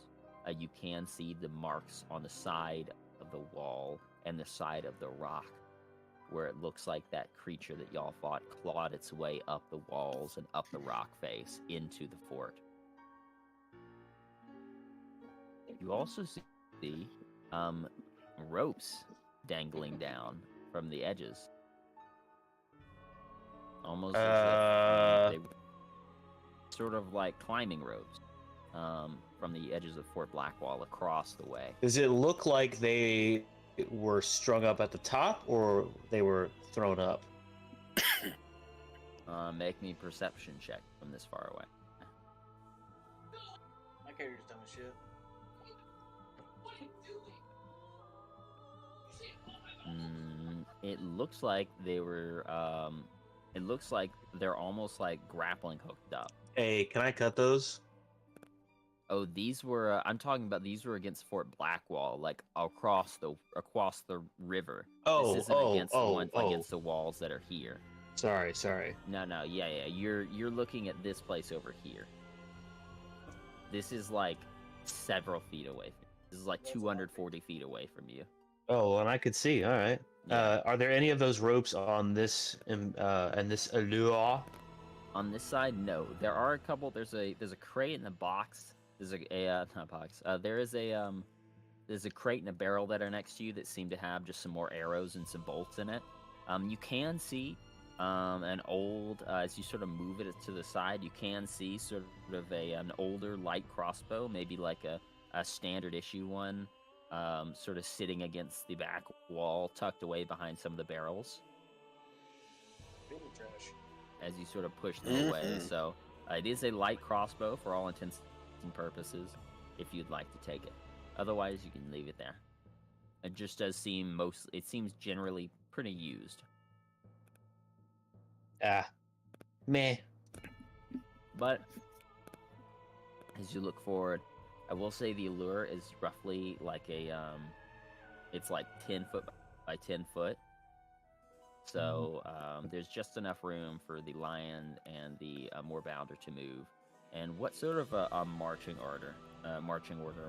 You can see the marks on the side of the wall and the side of the rock, where it looks like that creature that y'all fought clawed its way up the walls and up the rock face into the fort. You also see ropes dangling down from the edges, almost as if they were sort of like climbing ropes from the edges of Fort Blackwall across the way. Does it look like they were strung up at the top, or they were thrown up? Make me perception check from this far away. My character's dumb as shit. It looks like they were. It looks like they're almost like grappling hooked up. Hey, can I cut those? Oh, these were. I'm talking about. These were against Fort Blackwall, like across the river. Oh, this isn't against the ones against the walls that are here. Sorry. No, yeah. You're looking at this place over here. This is like several feet away. This is like 240 feet away from you. Oh, and I could see. All right. Yeah. Are there any of those ropes on this and this allure? On this side, no. There are a couple. There's a crate in the box. There's not box. There's a crate and a barrel that are next to you that seem to have just some more arrows and some bolts in it. You can see an old as you sort of move it to the side. You can see sort of an older light crossbow, maybe like a standard issue one. Sort of sitting against the back wall, tucked away behind some of the barrels. Really trash. As you sort of push them away. So it is a light crossbow for all intents and purposes, if you'd like to take it. Otherwise, you can leave it there. It just does seem it seems generally pretty used. Meh. But as you look forward, I will say the allure is roughly like it's like 10 foot by 10 foot. So there's just enough room for the lion and the Moorbounder to move. And what sort of a marching order are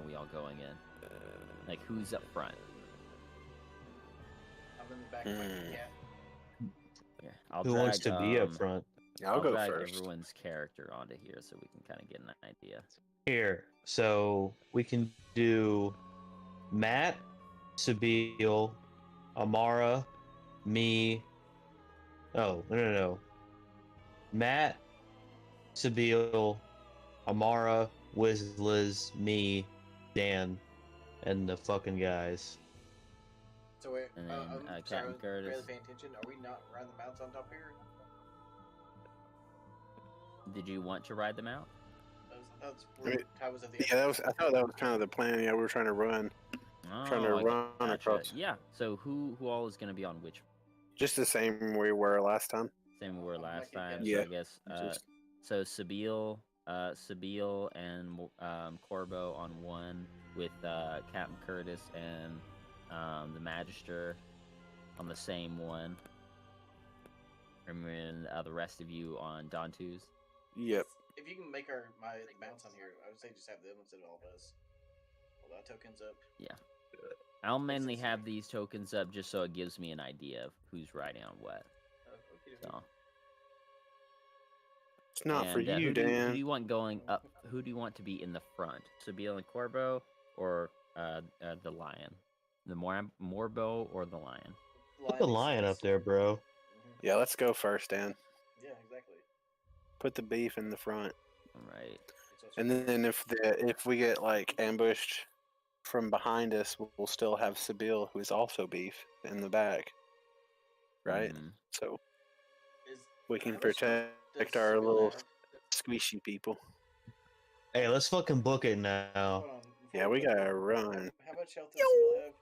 we all going in? Like, who's up front? I'm in the back of my cat. Yeah, I'll Who wants to be up front? I'll go drag first. everyone's character onto here so we can kind of get an idea. Here, so we can do Matt, Sabile, Amara, me. Oh, no. Matt, Sabile, Amara, Wizliz, me, Dan, and the fucking guys. So wait, And then, I'm Captain sorry, I was Curtis. barely paying attention. Are we not riding the mounts on top here? Did you want to ride them out? That's I mean, Ty was at the Yeah, I thought that was kind of the plan. Yeah, we were trying to run, trying to Oh, I run gotcha. across. Yeah. So who all is going to be on which? Just the same we were last time. Same we were last Like it time. goes. So Yeah. I guess. Just- So Sabile and Corbo on one, with Captain Curtis and the Magister on the same one, and then the rest of you on Dantu's. Yep. If you can make my mounts on here, I would say just have them instead of all of us. Well, that token's up. I'll mainly have these tokens up just so it gives me an idea of who's riding on what. Okay. So. It's not for And, you, who Dan. do you want going up? Who do you want to be in the front? Sabile and Corbo, or the lion? The Morbo or the lion? Put the lion up there, bro. Yeah, let's go first, Dan. Yeah, exactly. Put the beef in the front, All right. and then if we get like ambushed from behind us, we'll still have Sabile, who is also beef, in the back, right? Mhm. So Is we can ambush protect Picked That's our super little bad. squishy people. Hey, let's fucking book it now. Hold on. Yeah, we gotta run. How much health does Sybil have?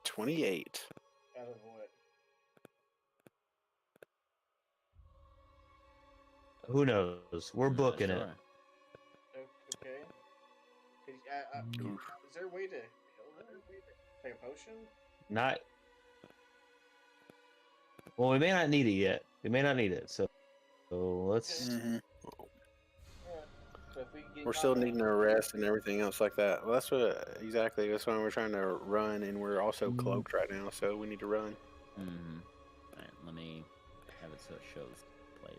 28. Out of what? Who knows? We're booking it. Sure. Okay. Oof. Is there a way to heal them? Like a potion? Not. Well, we may not need it yet. We may not need it. So let's. Mhm. Alright. So if we can get We're still combat- needing a rest and everything else like that. Well, that's what exactly. That's why we're trying to run, and we're also cloaked right now, so we need to run. Mm-hmm. Alright, let me have it so it shows play.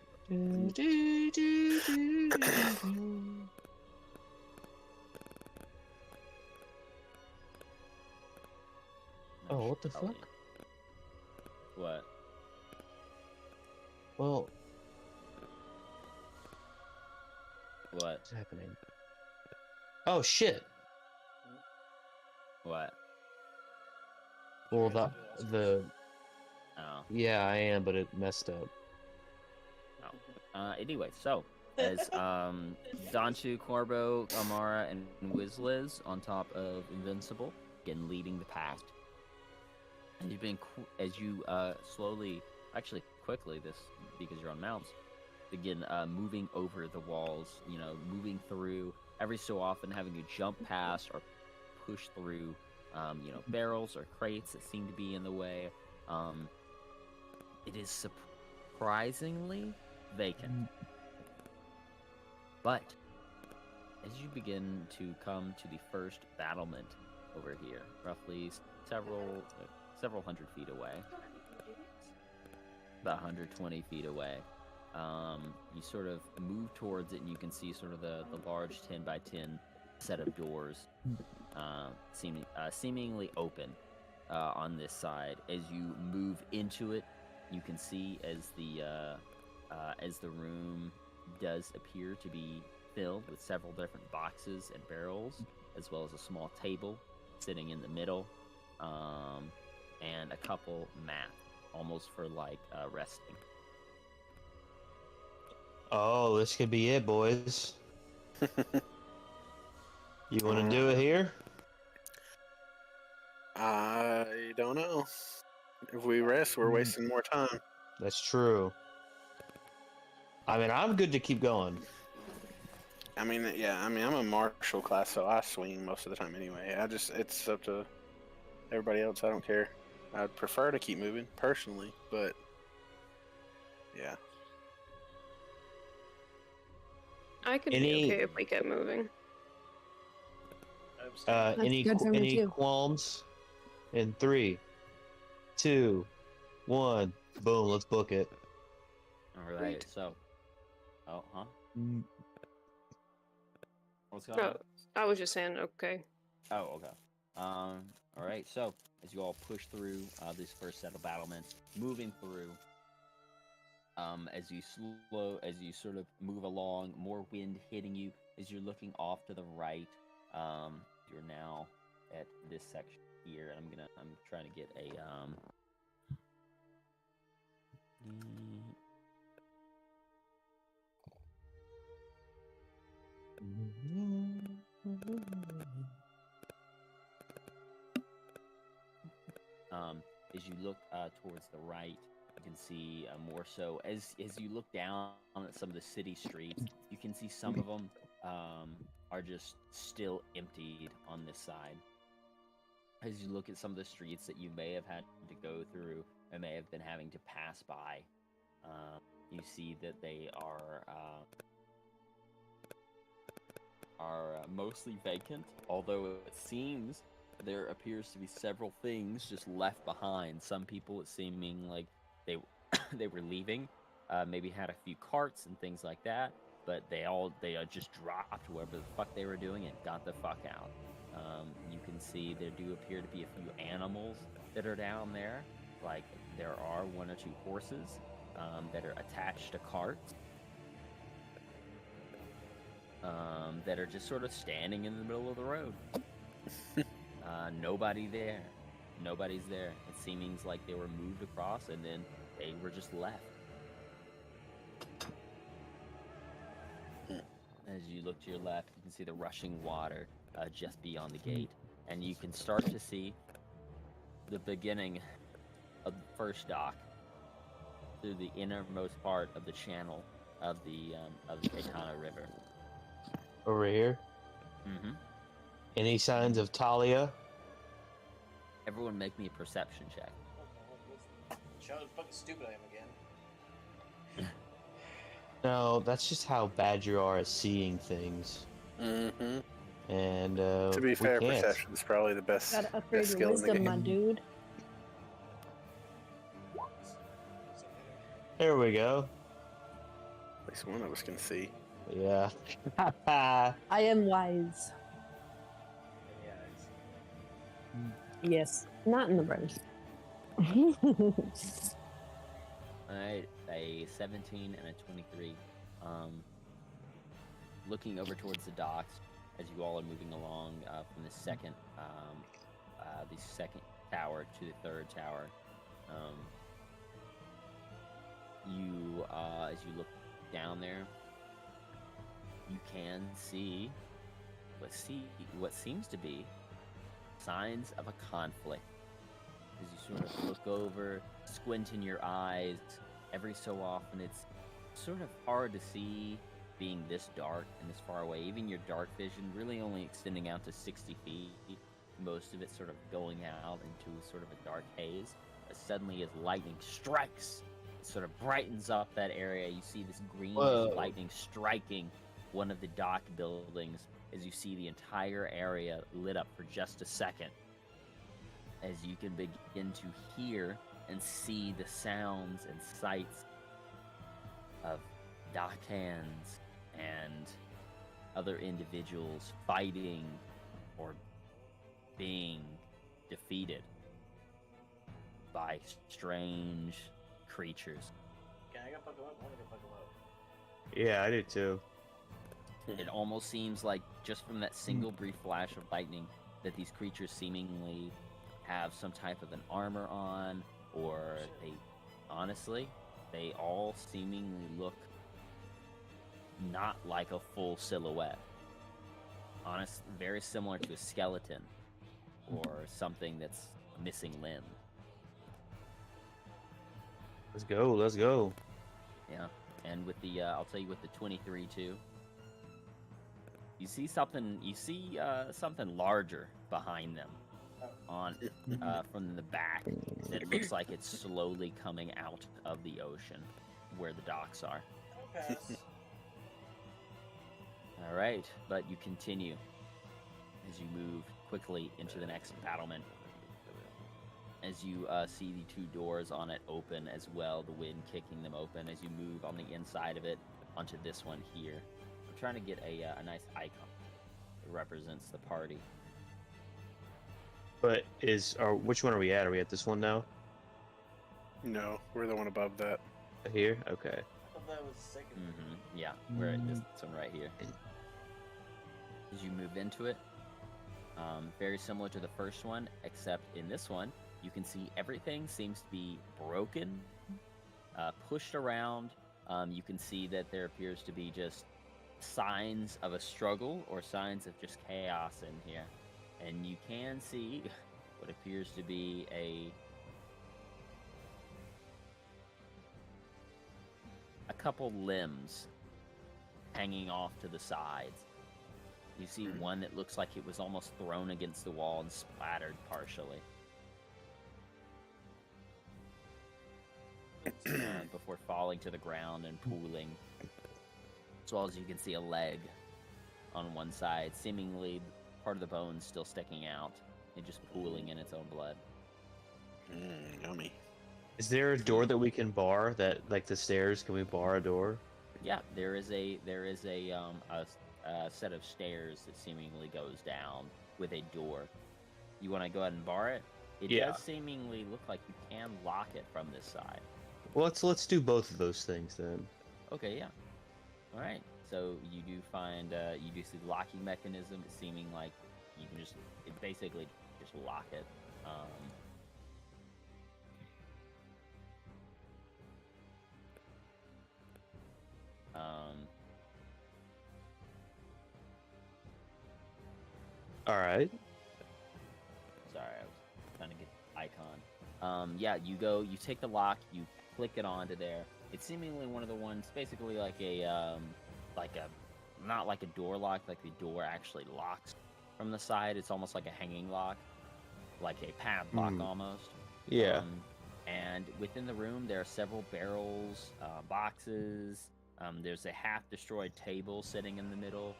Oh, what the fuck? What? Well, What? what's happening? Oh shit! What? Well, the Oh. yeah, I am, but it messed up. Anyway, so as Danchu, Corbo, Amara, and Wizliz on top of Invincible, again leading the pack. And you've been as you slowly, actually quickly, this because you're on mounts, begin moving over the walls. You know, moving through every so often, having to jump past or push through, you know, barrels or crates that seem to be in the way. It is surprisingly vacant. But as you begin to come to the first battlement over here, roughly several hundred feet away, about 120 feet away, you sort of move towards it, and you can see sort of the large 10 by 10 set of doors, seemingly open on this side. As you move into it, you can see as the room does appear to be filled with several different boxes and barrels, as well as a small table sitting in the middle, and a couple mats, almost for like resting. Oh, this could be it, boys. You want to do it here? I don't know. If we rest, we're wasting more time. That's true. I mean, I'm good to keep going. I mean, yeah. I mean, I'm a martial class, so I swing most of the time anyway. It's up to everybody else. I don't care. I'd prefer to keep moving personally, but yeah. I could Any- be okay if we kept moving. That's Any good for me, any too. qualms? In 3, 2, 1, boom. Let's book it. All right, so, huh? What's going No, on? I was just saying okay. Oh, okay. All right. So as you all push through this first set of battlements, moving through, as you sort of move along, more wind hitting you as you're looking off to the right. You're now at this section here. I'm trying to get a as you look towards the right, you can see more so as you look down at some of the city streets, you can see some of them are just still emptied on this side. As you look at some of the streets that you may have had to go through and may have been having to pass by, you see that they are mostly vacant, although it seems there appears to be several things just left behind. Some people, it's seeming like they they were leaving, maybe had a few carts and things like that, but they just dropped whatever the fuck they were doing and got the fuck out. You can see there do appear to be a few animals that are down there. Like there are 1 or 2 horses that are attached to carts. That are just sort of standing in the middle of the road. Nobody's there. It seems like they were moved across and then they were just left. As you look to your left, you can see the rushing water just beyond the gate, and you can start to see the beginning of the first dock through the innermost part of the channel of the Caetano River. Over here. Mm-hmm. Any signs of Talia? Everyone, make me a perception check. Show how fucking stupid I am again. No, that's just how bad you are at seeing things. Mm-hmm. And To be we fair, can't. perception is probably the best, Gotta upgrade best your skill in the wisdom, game. my dude. There we go. At least one of us can see. Yeah. I am wise. Yeah, it's- Yes, not in the brain. Alright, a 17 and a 23. Looking over towards the docks as you all are moving along from the second tower to the third tower. You, as you look down there, you can see what seems to be signs of a conflict. As you sort of look over, squint in your eyes, every so often it's sort of hard to see being this dark and this far away. Even your dark vision really only extending out to 60 feet, most of it sort of going out into sort of a dark haze. But suddenly as lightning strikes, it sort of brightens up that area. You see this greenish Whoa. lightning striking one of the dock buildings as you see the entire area lit up for just a second. As you can begin to hear and see the sounds and sights of dock hands and other individuals fighting or being defeated by strange creatures. Can I go fuck him up? I want to go fuck him up. Yeah, I did too. It almost seems like just from that single brief flash of lightning that these creatures seemingly have some type of an armor on, or they all seemingly look not like a full silhouette. Very similar to a skeleton or something that's a missing limb. Let's go. Let's go. Yeah, and with the I'll tell you with the 23 too. You see something. You see something larger behind them, on from the back. That looks like it's slowly coming out of the ocean, where the docks are. I'll pass. All right, but you continue as you move quickly into the next battlement. As you see the two doors on it open as well, the wind kicking them open as you move on the inside of it onto this one here. I'm trying to get a nice icon that represents the party. But which one are we at? Are we at this one now? No, we're the one above that. Here? Okay. I thought that was second. Mm-hmm. Yeah, we're at this one right here. As you move into it, very similar to the first one, except in this one, you can see everything seems to be broken, pushed around. You can see that there appears to be just signs of a struggle or signs of just chaos in here. And you can see what appears to be a couple limbs hanging off to the sides. You see one that looks like it was almost thrown against the wall and splattered partially. Before falling to the ground and pooling. As well as you can see a leg on one side, seemingly part of the bone still sticking out and just pooling in its own blood. Yummy. Is there a door that we can bar? That like the stairs? Can we bar a door? Yeah, there is a set of stairs that seemingly goes down with a door. You want to go ahead and bar it? It Yeah. does seemingly look like you can lock it from this side. Well, let's do both of those things then. Okay, yeah. All right. So you do find you do see the locking mechanism. It's seeming like you can basically just lock it. All right. Sorry, I was trying to get the icon. Yeah, you take the lock, you click it onto there. It's seemingly one of the ones, basically like not like a door lock, like the door actually locks from the side. It's almost like a hanging lock, like a padlock almost. Yeah. And within the room, there are several barrels, boxes. There's a half-destroyed table sitting in the middle.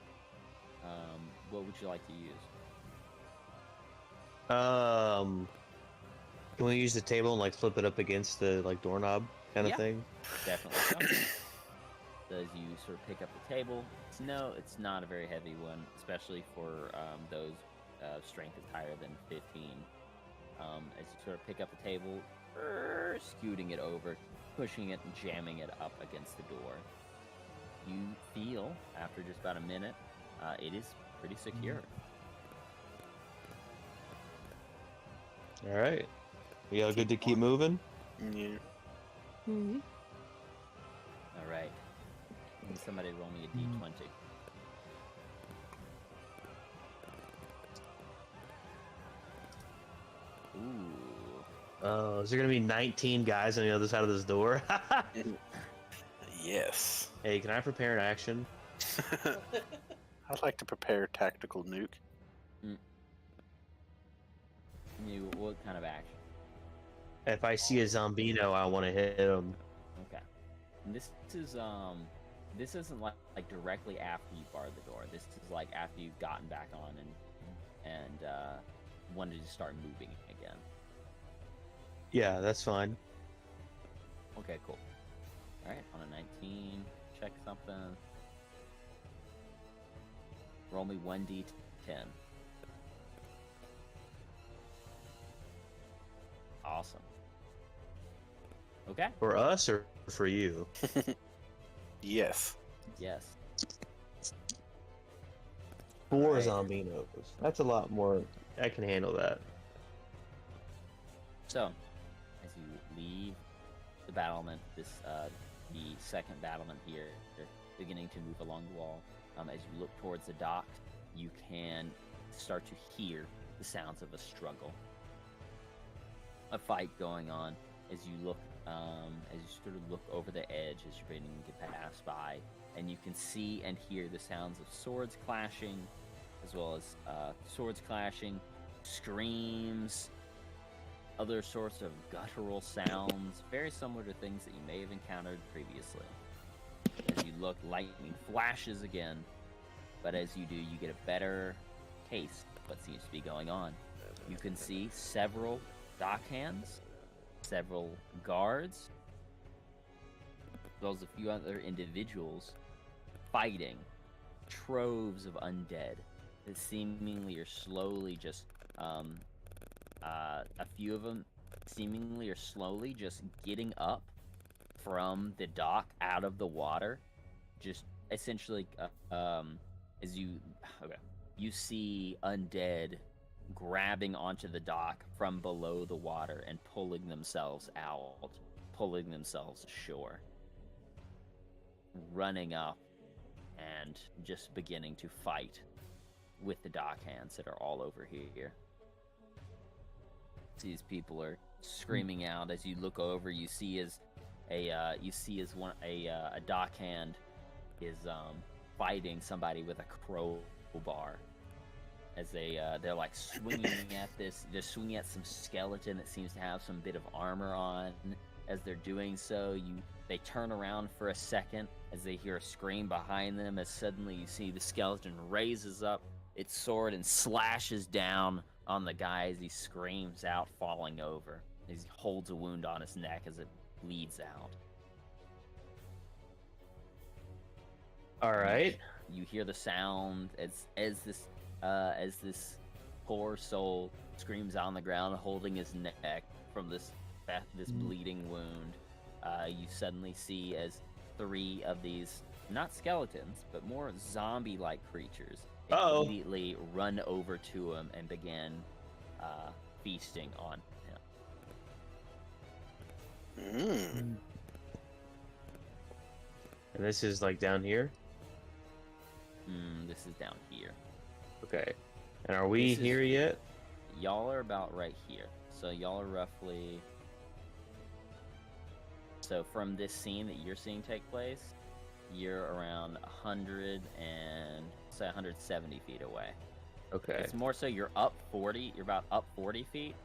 What would you like to use? Can we use the table and like flip it up against the like doorknob kind of Yeah. thing? Definitely so. So as you sort of pick up the table, it's not a very heavy one, especially for those strength is higher than 15. As you sort of pick up the table, scooting it over, pushing it and jamming it up against the door, you feel after just about a minute, it is pretty secure. All right. We all good to keep moving? Yeah. Mhm. All right. Can somebody roll me a d20? Ooh. Is there gonna be 19 guys on the other side of this door? Yes. Hey, can I prepare an action? I'd like to prepare tactical nuke. What kind of action? If I see a zombino, I want to hit him. Okay. And this isn't like directly after you barred the door. This is like after you've gotten back on and wanted to start moving again. Yeah, that's fine. Okay, cool. All right, on a 19, check something. Roll me 1d10. Awesome. Okay. For us or for you? Yes. Yes. 4 Alright. zombinos. That's a lot more. I can handle that. So, as you leave the battlement, the second battlement here, you're beginning to move along the wall. As you look towards the dock, you can start to hear the sounds of a struggle, a fight going on. As you look, as you sort of look over the edge, as you're beginning to pass by, and you can see and hear the sounds of swords clashing, as well as swords clashing, screams, other sorts of guttural sounds, very similar to things that you may have encountered previously. As you look, lightning flashes again, but as you do, you get a better taste of what seems to be going on. You can see several dockhands, several guards, as well as a few other individuals fighting troves of undead that seemingly are slowly just a few of them seemingly are slowly just getting up from the dock out of the water, just essentially as you see undead grabbing onto the dock from below the water and pulling themselves out, pulling themselves ashore, running up and just beginning to fight with the dockhands that are all over here. These people are screaming out. As you look over, you see as a dockhand is fighting somebody with a crowbar. As they're like swinging at this, they're swinging at some skeleton that seems to have some bit of armor on. As they're doing so, they turn around for a second as they hear a scream behind them. As suddenly you see the skeleton raises up its sword and slashes down on the guy as he screams out, falling over. As he holds a wound on his neck as it bleeds out. All right. You hear the sound as this poor soul screams on the ground, holding his neck from this bleeding wound. You suddenly see as 3 of these, not skeletons, but more zombie-like creatures, immediately run over to him and begin feasting on him. And this is like down here? This is down here. Okay. And are we This is- here yet? Y'all are about right here. So y'all are roughly. So from this scene that you're seeing take place, you're around 170 feet away. Okay. It's more so you're up 40. You're about up 40 feet,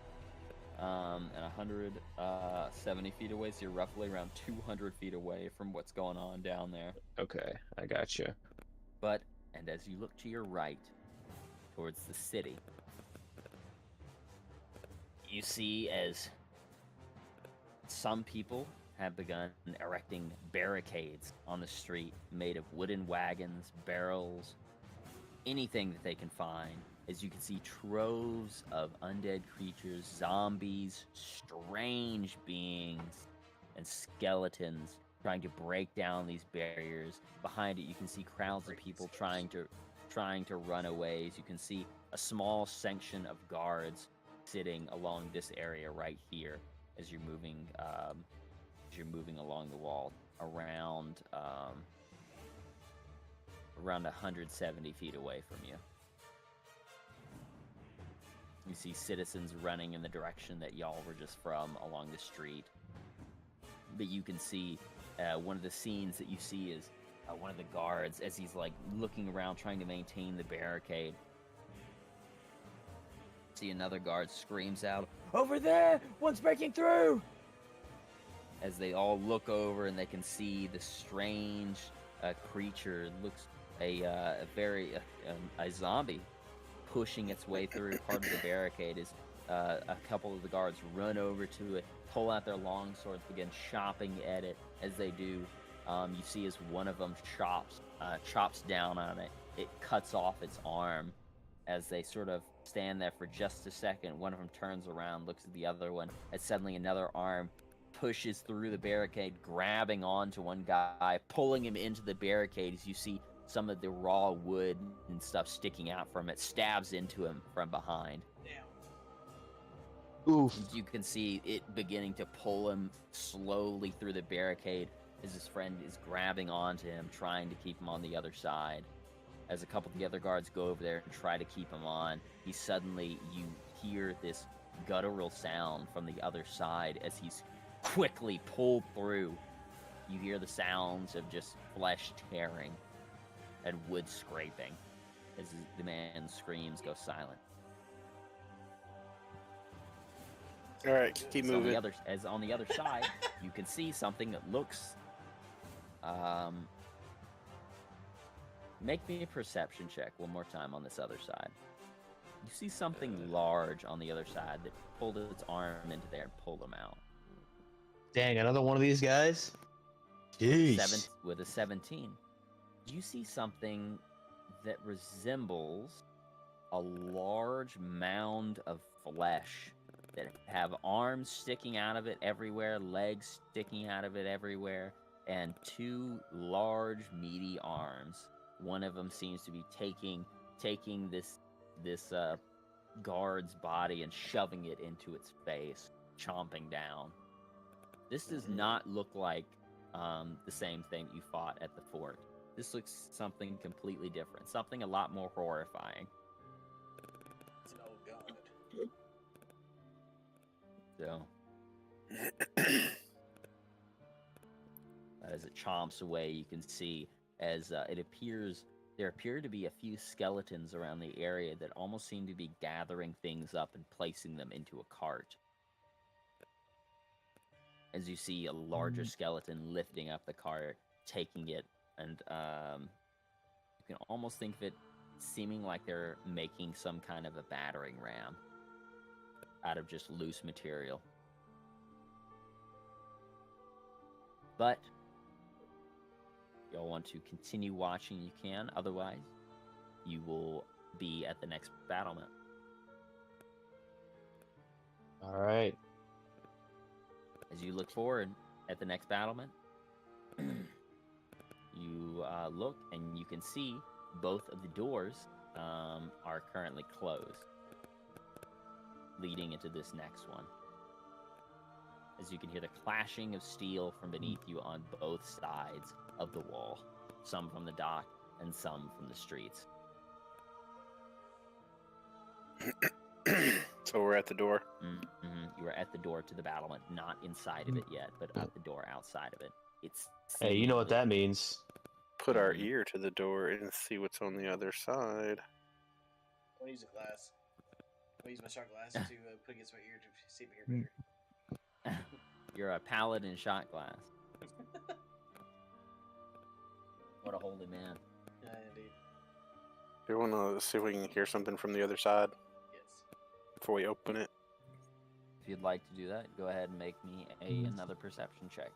and 170 feet away. So you're roughly around 200 feet away from what's going on down there. Okay, I gotcha. And as you look to your right, towards the city, you see as some people have begun erecting barricades on the street made of wooden wagons, barrels, anything that they can find. As you can see troves of undead creatures, zombies, strange beings, and skeletons trying to break down these barriers. Behind it, you can see crowds of people trying to run away. As you can see a small section of guards sitting along this area right here as you're moving along the wall around 170 feet away from you. You see citizens running in the direction that y'all were just from along the street. But you can see one of the scenes that you see is one of the guards as he's like looking around trying to maintain the barricade. See another guard screams out, "Over there! One's breaking through!" As they all look over and they can see the strange creature. Looks a zombie pushing its way through part of the barricade. As a couple of the guards run over to it, pull out their long swords, begin chopping at it. As they do, you see as one of them chops down on it. It cuts off its arm. As they sort of stand there for just a second, one of them turns around, looks at the other one, and suddenly another arm pushes through the barricade, grabbing onto one guy, pulling him into the barricade. As you see some of the raw wood and stuff sticking out from it, stabs into him from behind. Damn. Oof. You can see it beginning to pull him slowly through the barricade as his friend is grabbing onto him, trying to keep him on the other side. As a couple of the other guards go over there and try to keep him on, you hear this guttural sound from the other side as he's quickly pulled through. You hear the sounds of just flesh tearing and wood scraping as the man's screams go silent. All right, keep As on moving. on the other side, you can see something that looks. Make me a perception check one more time on this other side. You see something large on the other side that pulled its arm into there and pulled him out. Dang, another one of these guys? Jeez. With a 17. You see something that resembles a large mound of flesh that have arms sticking out of it everywhere, legs sticking out of it everywhere, and two large meaty arms. One of them seems to be taking this guard's body and shoving it into its face, chomping down. This does not look like the same thing you fought at the fort. This looks something completely different, something a lot more horrifying. It's an old god. So, as it chomps away, you can see as there appear to be a few skeletons around the area that almost seem to be gathering things up and placing them into a cart. As you see a larger skeleton lifting up the cart, taking it, and you can almost think of it seeming like they're making some kind of a battering ram out of just loose material. But y'all want to continue watching, you can. Otherwise, you will be at the next battlement. All right. As you look forward at the next battlement, you look and you can see both of the doors are currently closed, leading into this next one. As you can hear the clashing of steel from beneath you on both sides of the wall, some from the dock and some from the streets. So we're at the door. Mm-hmm. You are at the door to the battlement, not inside of it yet, but at the door outside of it. It's Hey, you know what seemingly- that means? Put our Mhm. ear to the door and see what's on the other side. I'm gonna use a glass. I'm gonna use my shot glass to put against my ear to see if I hear better. You're a paladin shot glass. What a holy man. Yeah, indeed. Do you want to see if we can hear something from the other side Yes. before we open it? If you'd like to do that, go ahead and make me another perception check.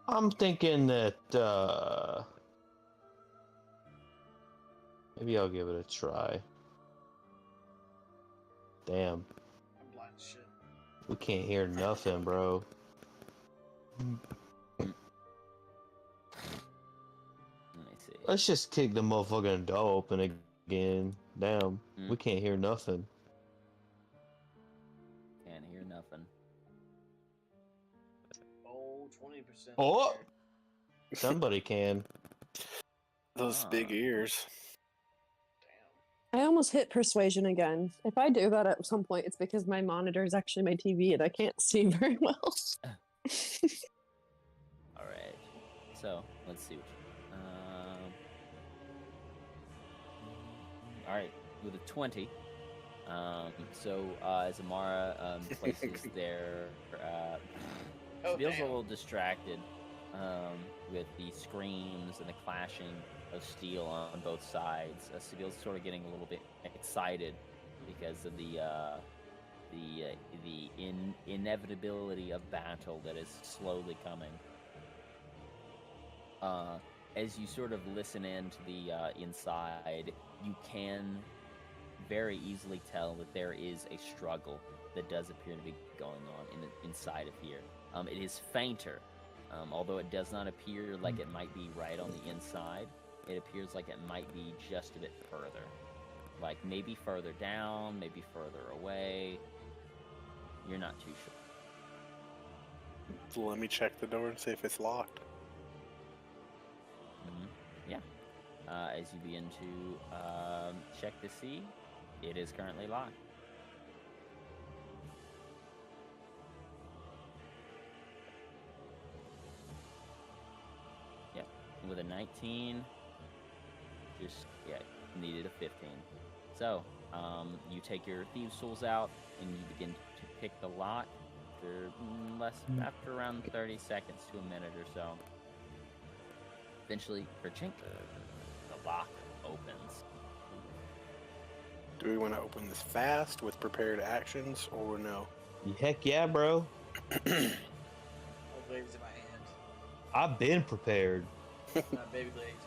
I'm thinking that maybe I'll give it a try. Damn, I'm blind as shit. we can't hear nothing, bro. Let me see. Let's just kick the motherfucking door open again. Damn, we can't hear nothing. Can't hear nothing. Oh, 20%. Oh! Somebody can. Those big Ah. ears. I almost hit persuasion again. If I do that at some point, it's because my monitor is actually my TV and I can't see very well. All right. So let's see. All right, with a 20. As Amara places their Oh, feels a damn. little distracted with the screams and the clashing of steel on both sides. Sabile's sort of getting a little bit excited because of the inevitability of battle that is slowly coming. As you sort of listen in to the inside, you can very easily tell that there is a struggle that does appear to be going on inside of here. It is fainter, although it does not appear like it might be right on the inside. It appears like it might be just a bit further. Like maybe further down, maybe further away. You're not too sure. So let me check the door and see if it's locked. Yeah. As you begin to check to see, it is currently locked. Yep. With a 19, needed a 15. So, you take your thieves' tools out and you begin to pick the lock after around 30 seconds to a minute or so. Eventually, kerchink, the lock opens. Do we want to open this fast with prepared actions or no? Heck yeah, bro. My blade is in my hand. I've been prepared. My baby blade is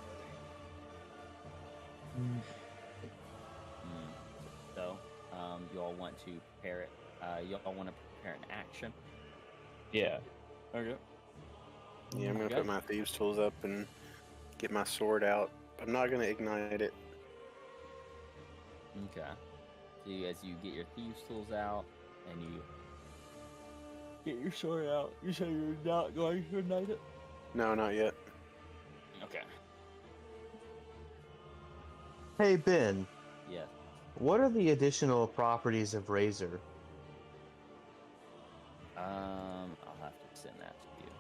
in So, you all want to prepare it. You all want to prepare an action. Yeah. Okay. Yeah, I'm gonna Okay. put my thieves' tools up and get my sword out. I'm not gonna ignite it. Okay. So, as you get your thieves' tools out and you get your sword out, you say you're not going to ignite it? No, not yet. Okay. Hey, Ben. Yes. What are the additional properties of Razor? I'll have to send that to you.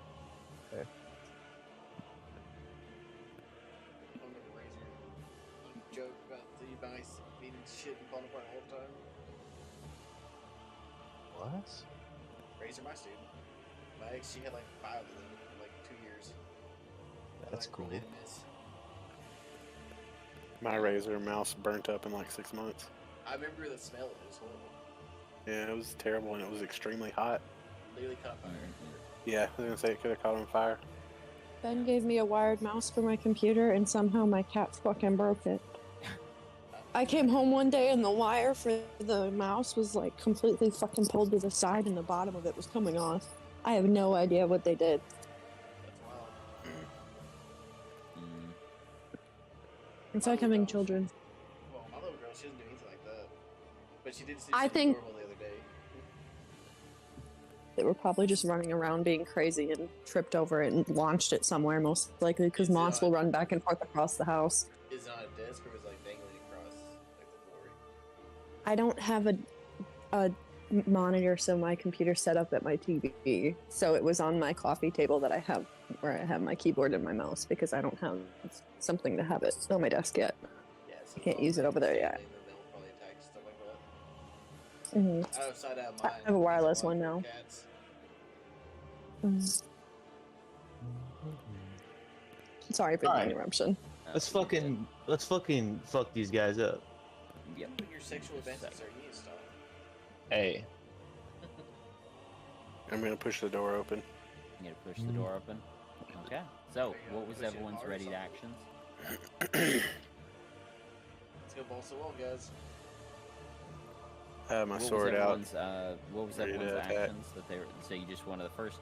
I'm gonna razor. You joke about the mice being shit and falling apart all the time. What? Razor mice, dude. My ex, she had like 5 of them in like 2 years. That's Like, cool. really hit and miss. My razor mouse burnt up in like 6 months. I remember the smell. It was horrible. Yeah, it was terrible and it was extremely hot. Literally caught fire. Yeah, I was gonna say it could have caught on fire. Ben gave me a wired mouse for my computer, and somehow my cat fucking broke it. I came home one day and the wire for the mouse was like completely fucking pulled to the side and the bottom of it was coming off. I have no idea what they did. That's wild. It's like having children. Well, my little girl, she doesn't do anything like that. But she did see I something think- normal the other day. They were probably just running around being crazy and tripped over it and launched it somewhere, most likely, because Is it moths on- will run back and forth across the house. Is it on a desk or is it like dangling across like the floor? I don't have a monitor, so my computer's set up at my TV. So it was on my coffee table that I have, where I have my keyboard and my mouse, because I don't have something to have it on my desk yet. Yeah, so Can't use it over there yet. Then they'll probably attack stuff like that. Hmm Outside out I mine. have a wireless there's one now. Cats. Sorry for the Alright. interruption. Let's fucking fuck these guys up. Yep. What your sexual advances are you, Star? Hey, I'm gonna push the door open. You gonna push the door open? Okay. So, what was Push it everyone's hard or ready to something. actions? Let's go balls to wall, guys. I have my What was sword out. everyone's, what was Ready to everyone's attack. actions that they were? So you just wanted the first,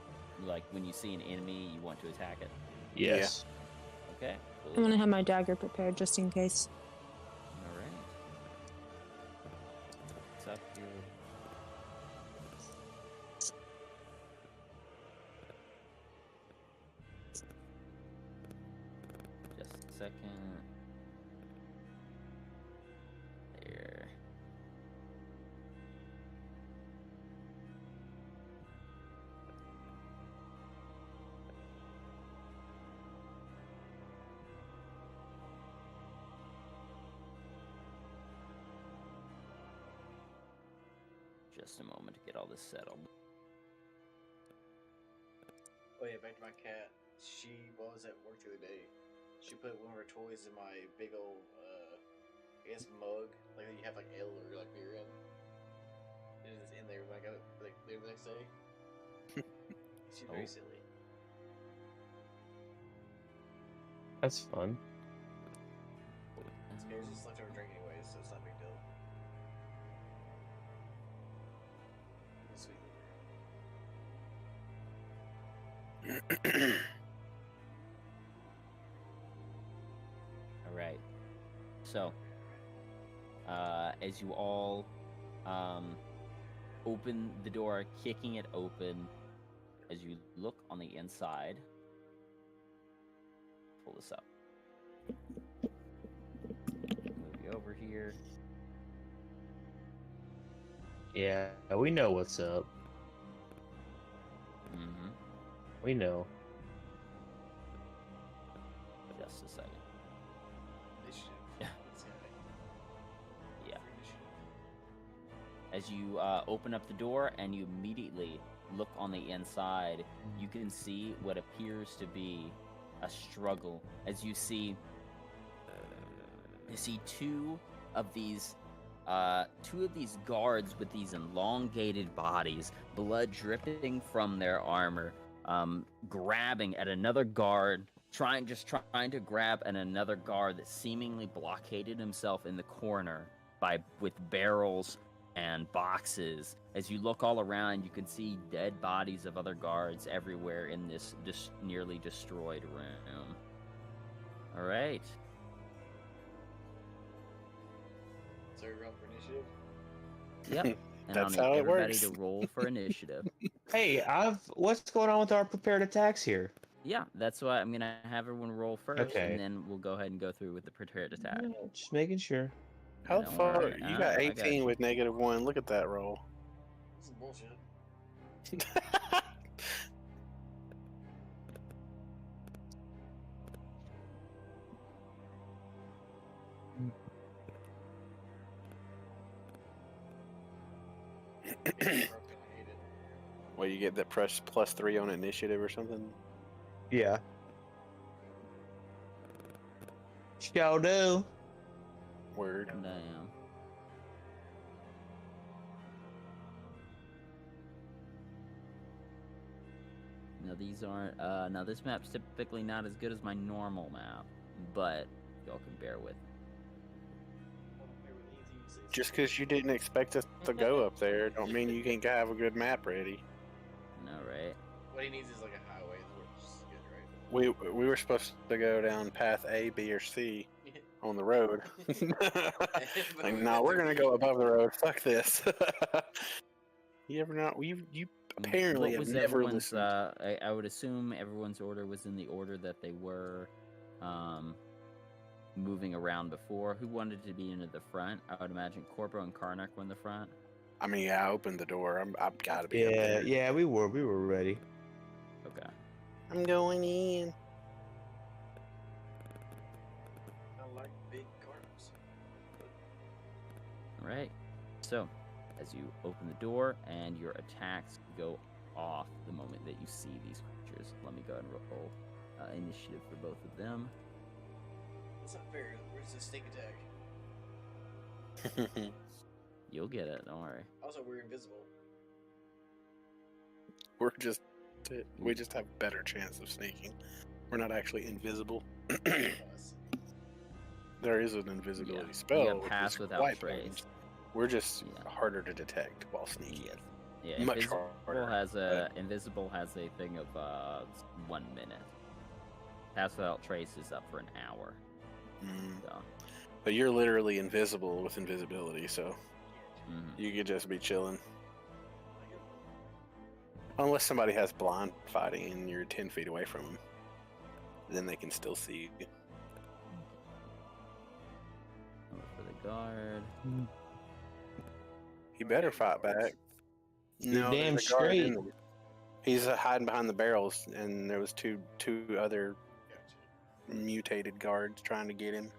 like when you see an enemy, you want to attack it. yes. Okay. I'm Cool. gonna have my dagger prepared just in case. All right. What's up here? Just a second. There. Just a moment to get all this settled. Oh yeah, back to my cat. She was at work the other day. She put one of her toys in my big old, I guess mug, like that you have like ale or like beer in. It is in there when I got it like the next day. She's very Oh. silly. That's fun. It was just leftover drink anyways, so it's not a big deal. Sweet. All right. So, as you all open the door, kicking it open, as you look on the inside, pull this up. Move you over here. Yeah, we know what's up. Mm-hmm. We know. Just a second. Initiative. Yeah. It's gonna be Yeah. for initiative. As you open up the door and you immediately look on the inside, you can see what appears to be a struggle. As you see two of these guards with these elongated bodies, blood dripping from their armor, grabbing at another guard, trying to grab at another guard that seemingly blockaded himself in the corner with barrels and boxes. As you look all around, you can see dead bodies of other guards everywhere in this nearly destroyed room. All right. So we're going for initiative? Yep. And That's I'll how need it everybody works. to roll for initiative. Hey, what's going on with our prepared attacks here? Yeah, that's why I'm gonna have everyone roll first, Okay. and then we'll go ahead and go through with the prepared attack. Yeah, just making sure. How Don't far? worry, You got I got 18 you. with -1. Look at that roll. This is bullshit. Broken, I hate it. Well, you get that +3 on initiative or something. Yeah. Shall do. Word. Damn. Now these aren't. Now this map's typically not as good as my normal map, but y'all can bear with. Just because you didn't expect us to go up there, don't mean you can't have a good map ready. No, right? What he needs is like a highway, which is good, right? We were supposed to go down path A, B, or C on the road. Like, no, we're gonna go above the road. Fuck this. You ever know? You apparently what have was never everyone's? listened. I would assume everyone's order was in the order that they were, moving around before. Who wanted to be into the front? I would imagine Corpo and Karnak were in the front. I mean, yeah, I opened the door. I've got to be up Yeah, there. yeah, we were ready. Okay. I'm going in. I like big cars. All right. So, as you open the door and your attacks go off the moment that you see these creatures, let me go ahead and roll initiative for both of them. That's not fair. Where's the sneak attack? You'll get it. Don't worry. Also, we're invisible. We just have better chance of sneaking. We're not actually invisible. Us. There is an invisibility Yeah, spell. you got which pass is without quite trace. potent. We're just Yeah. harder to detect while sneaking. Yes. Yeah, Much invisible harder, has a thing of 1 minute. Pass without trace is up for an hour. Mm. So, But you're literally invisible with invisibility, so mhm. you could just be chilling. Unless somebody has blind fighting and you're 10 feet away from them. Then they can still see you. Over for the guard. He better fight back. You're damn there's a guard in straight. there. He's hiding behind the barrels, and there was two other Gotcha. mutated guards trying to get him.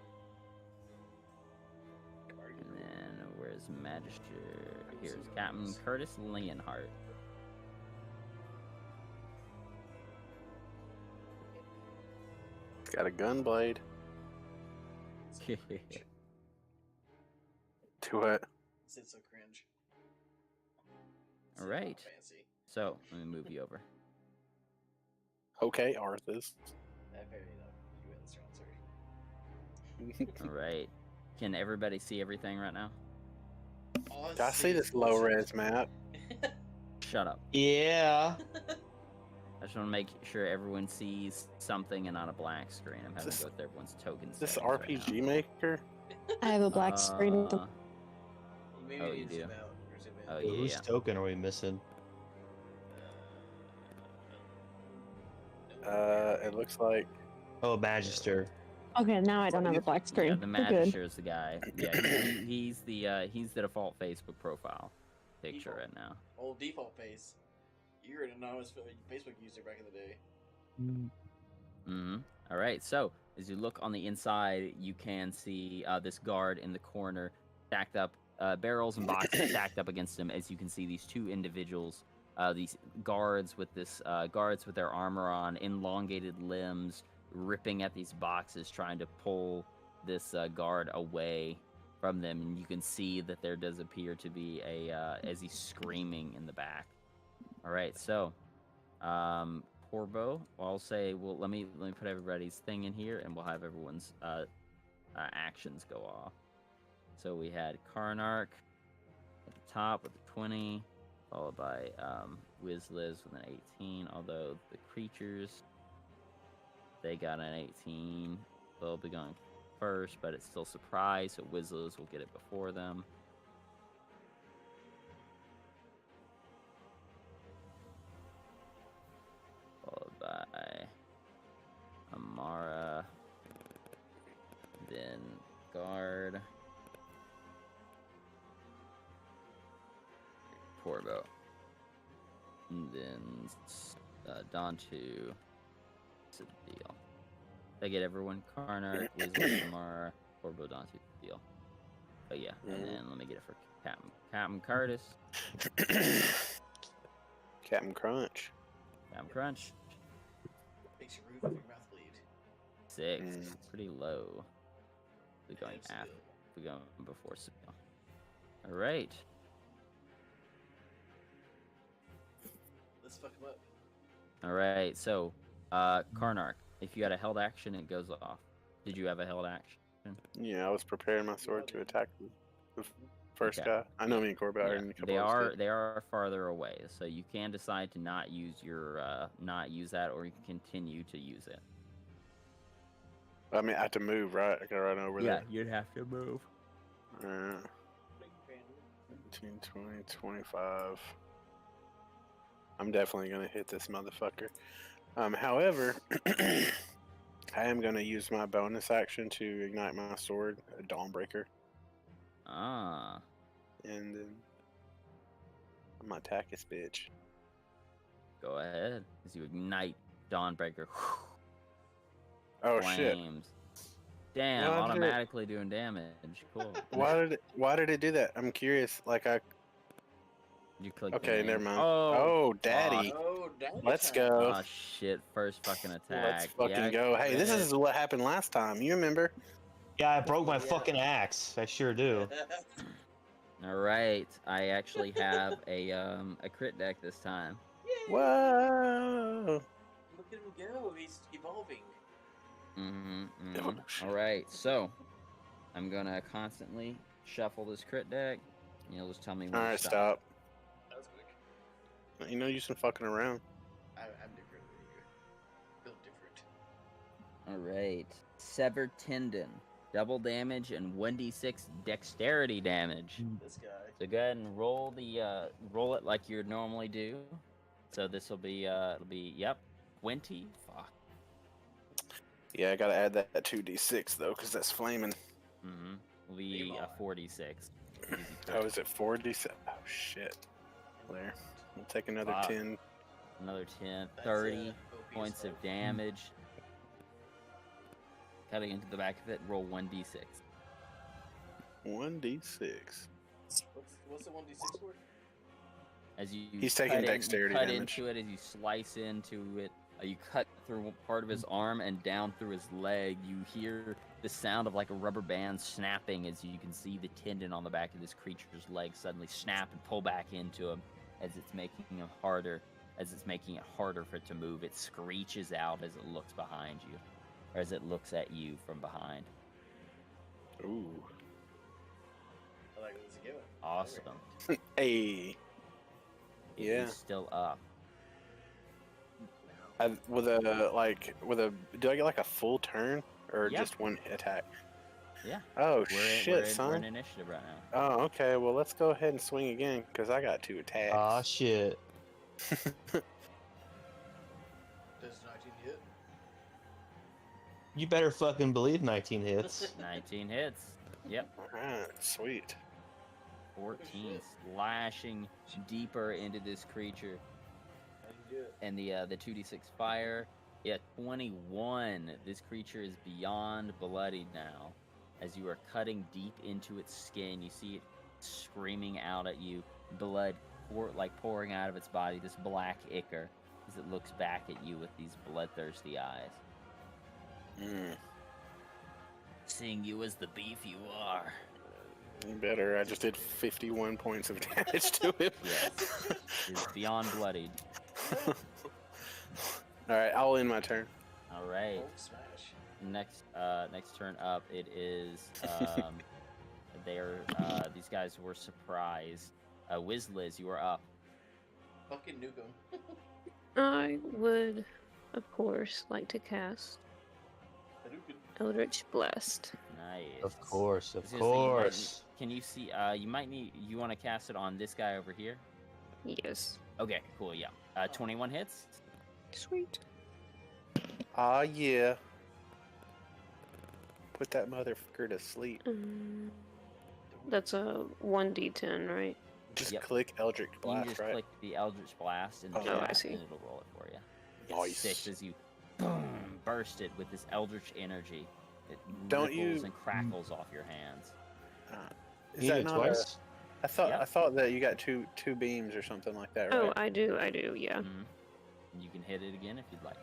And then where's Magister? Here's Captain Curtis Leonhardt. He's got a gun blade. To what? It's so cringe. All right. Fancy. So let me move you over. Okay, Arthas. Fair enough. You win this round, sorry. All right. Can everybody see everything right now? All I see this low res map. Shut up. Yeah. I just want to make sure everyone sees something and not a black screen. I'm having to go through everyone's tokens. This RPG Maker? I have a black screen. With the... Oh, you do? Oh, Wait, yeah, whose yeah. token are we missing? It looks like Oh, Magister. Okay, now I don't have a black screen. Yeah, the We're good. Magister is the guy. Yeah, he's the default Facebook profile picture Default. right now. Old default face. You're an anonymous Facebook user back in the day. Mm-hmm. All right. So as you look on the inside, you can see this guard in the corner, stacked up barrels and boxes stacked up against him. As you can see, these two individuals, these guards with their armor on, elongated limbs, ripping at these boxes, trying to pull this guard away from them. And you can see that there does appear to be as he's screaming in the back. All right. So. Corbo, I'll say, well, let me put everybody's thing in here, and we'll have everyone's actions go off. So we had Karnark at the top with a 20, followed by Wizliz with an 18. Although the creatures, they got an 18. They'll be going first, but it's still surprise, so Wizliz will get it before them. Followed by Amara, then Guard, Corbo, and then Dontu, Deal. They get everyone. Karnar, Wizard, Amara, Corbo, Dontu, Deal. But yeah, and then let me get it for Captain Curtis. Captain Crunch. Captain Crunch. Makes your roof of your mouth bleed. 6. Pretty low. We're going Seville. after. We're going before Seville. All right. Let's fuck him up. All right. So, Karnark, if you had a held action, it goes off. Did you have a held action? Yeah, I was preparing my sword to attack the first Okay. guy. I know me and Corbett are Yeah, in a couple they of are steps. they are farther away, so you can decide to not use your not use that, or you can continue to use it. I mean, I have to move, right? I gotta run over there. you'd have to move. 15, 20, 25. I'm definitely gonna hit this motherfucker. However, I am gonna use my bonus action to ignite my sword, a Dawnbreaker, Ah. and then I'm gonna attack this bitch. Go ahead. As you ignite Dawnbreaker. Oh shit! Flames. Damn, Why did it- automatically doing damage. Cool. Why did it do that? I'm curious. Like I. You click Okay, the never name. mind. Oh, Daddy. Oh, daddy Let's time. go. oh shit! First fucking attack. Let's fucking Yeah, go. Hey, this ahead. is what happened last time. You remember? Yeah, I broke my Yeah. fucking axe. I sure do. All right. I actually have a crit deck this time. Yay! Whoa! Look at him go. He's evolving. Mm-hmm. Oh, shit. All right. So I'm gonna constantly shuffle this crit deck. You'll just tell me when All to right, stop. stop. That was quick. You know, you some fucking around. I'm different than you. Built different. All right. Severed tendon, double damage, and 1d6 dexterity damage. This guy. So go ahead and roll roll it like you normally do. So this will be it'll be 20. Fuck. Yeah, I gotta add that 2d6 though, because that's flaming. Mm-hmm. Will be Come a on. 46. Easy Oh, crit. is it 4d6? Oh shit. There. We'll take another Fuck. 10. Another 10, That's, 30 OP as points of fuck. damage. Cutting into the back of it, roll 1d6. 1d6. What's the 1d6 for? As you He's taking cut dexterity you cut damage. into it, as you slice into it, you cut through part of his arm and down through his leg. You hear the sound of like a rubber band snapping as you can see the tendon on the back of this creature's leg suddenly snap and pull back into him as it's making him harder. As it's making it harder for it to move, it screeches out as it looks behind you, or as it looks at you from behind. Ooh. I like this given. Awesome. Hey. It Yeah. is still up. With a do I get like a full turn or Yeah. just one attack? Yeah. Oh We're shit, in son. initiative right now. Oh, okay. Well, let's go ahead and swing again because I got 2 attacks. Aw, shit. Does 19 hit? You better fucking believe 19 hits. 19 hits. Yep. Alright, sweet. 14 slashing deeper into this creature, How do you do it? and the 2d6 fire. Yeah, 21. This creature is beyond bloodied now. As you are cutting deep into its skin, you see it screaming out at you, blood pouring out of its body. This black ichor, as it looks back at you with these bloodthirsty eyes, Mm. seeing you as the beef you are. You better. I just did 51 points of damage to him. Yes. Is beyond bloodied. Alright, I'll end my turn. All right. Hulk smash. Next turn up, it is these guys were surprised. Wizliz, you are up. Fucking nuke him. I would, of course, like to cast Hadouken. Eldritch Blast. Nice. Of course, I of was gonna say, course. Can you see? You might need. You want to cast it on this guy over here? Yes. Okay, cool. Yeah. 21 hits. Sweet. Ah, yeah. Put that motherfucker to sleep. That's a 1d10, right? Just Yep. click Eldritch You Blast, can just right? click the Eldritch Blast and Oh, I chat, see. and it'll roll it for you. Nice. 6 as you boom, burst it with this Eldritch energy. It Don't ripples you- and crackles off your hands. Is You that did it not twice? I thought Yep. I thought that you got two beams or something like that, right? Oh, I do, yeah. Mhm. You can hit it again if you'd like.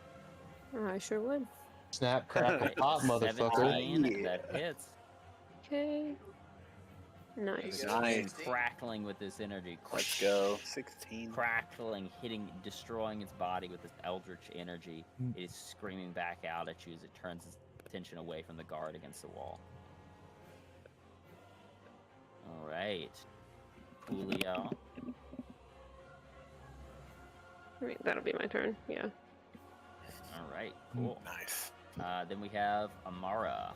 I sure would. Snap, crackle, Alright, pop, motherfucker. 17, Yeah. that hits. Okay. Nice. It's Nice. crackling with this energy. Let's go. 16. Crackling, destroying its body with this eldritch energy. Mm. It is screaming back out at you as it turns its attention away from the guard against the wall. All right, Julio. Right, that'll be my turn. Yeah. All right, cool. Nice. Then we have Amara.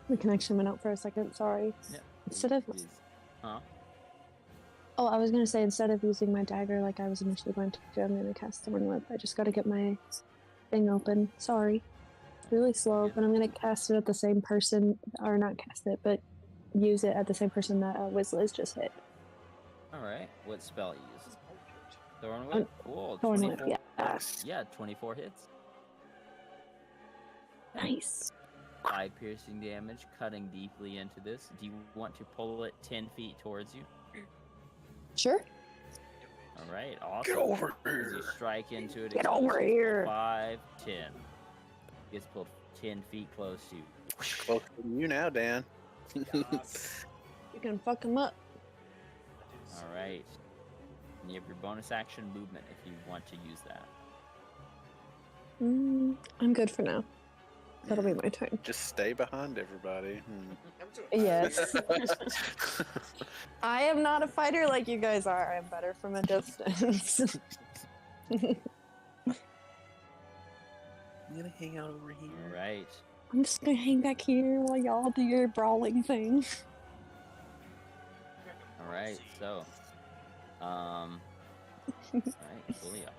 The connection went out for a second. Sorry. Yeah. Instead of Huh? Oh, I was gonna say instead of using my dagger like I was initially going to, I'm gonna cast Thorn Whip. I just gotta get my thing open. Sorry. Really slow, but I'm gonna cast it at the same person, or not cast it, but use it at the same person that Wizliz just hit. Alright. What spell you use? It's perfect. Thorn Whip? Cool. Thorn Whip, 24. yeah. Yeah, 24 hits. Nice. 5 piercing damage, cutting deeply into this. Do you want to pull it 10 feet towards you? Sure. Alright, awesome. Get over As you here. strike into it, Get it over goes here. 5, 10. Gets pulled 10 feet close to you. Closer to you now, Dan. Yes. You can fuck him up. Alright. And you have your bonus action movement if you want to use that. I'm good for now. That'll be my turn. Just stay behind everybody. I'm doing Yes. I am not a fighter like you guys are. I'm better from a distance. I'm gonna hang out over here. Alright. I'm just gonna hang back here while y'all do your brawling thing. Alright, so. Alright, fully up.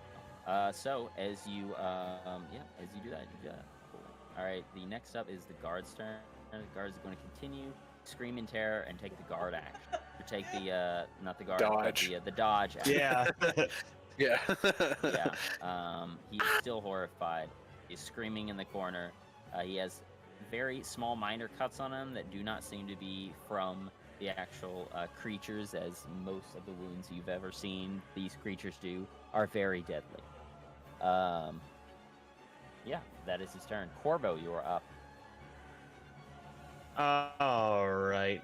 So, as you, as you do that, Cool. Alright, the next up is the guard's turn. The guard's going to continue, scream in terror, and take the guard action. Or take the, not the guard, Dodge. but the dodge action. Yeah. Yeah. Yeah. He's still horrified. He's screaming in the corner. He has very small minor cuts on him that do not seem to be from the actual creatures, as most of the wounds you've ever seen these creatures do are very deadly. Yeah, that is his turn. Corbo, you are up. All right.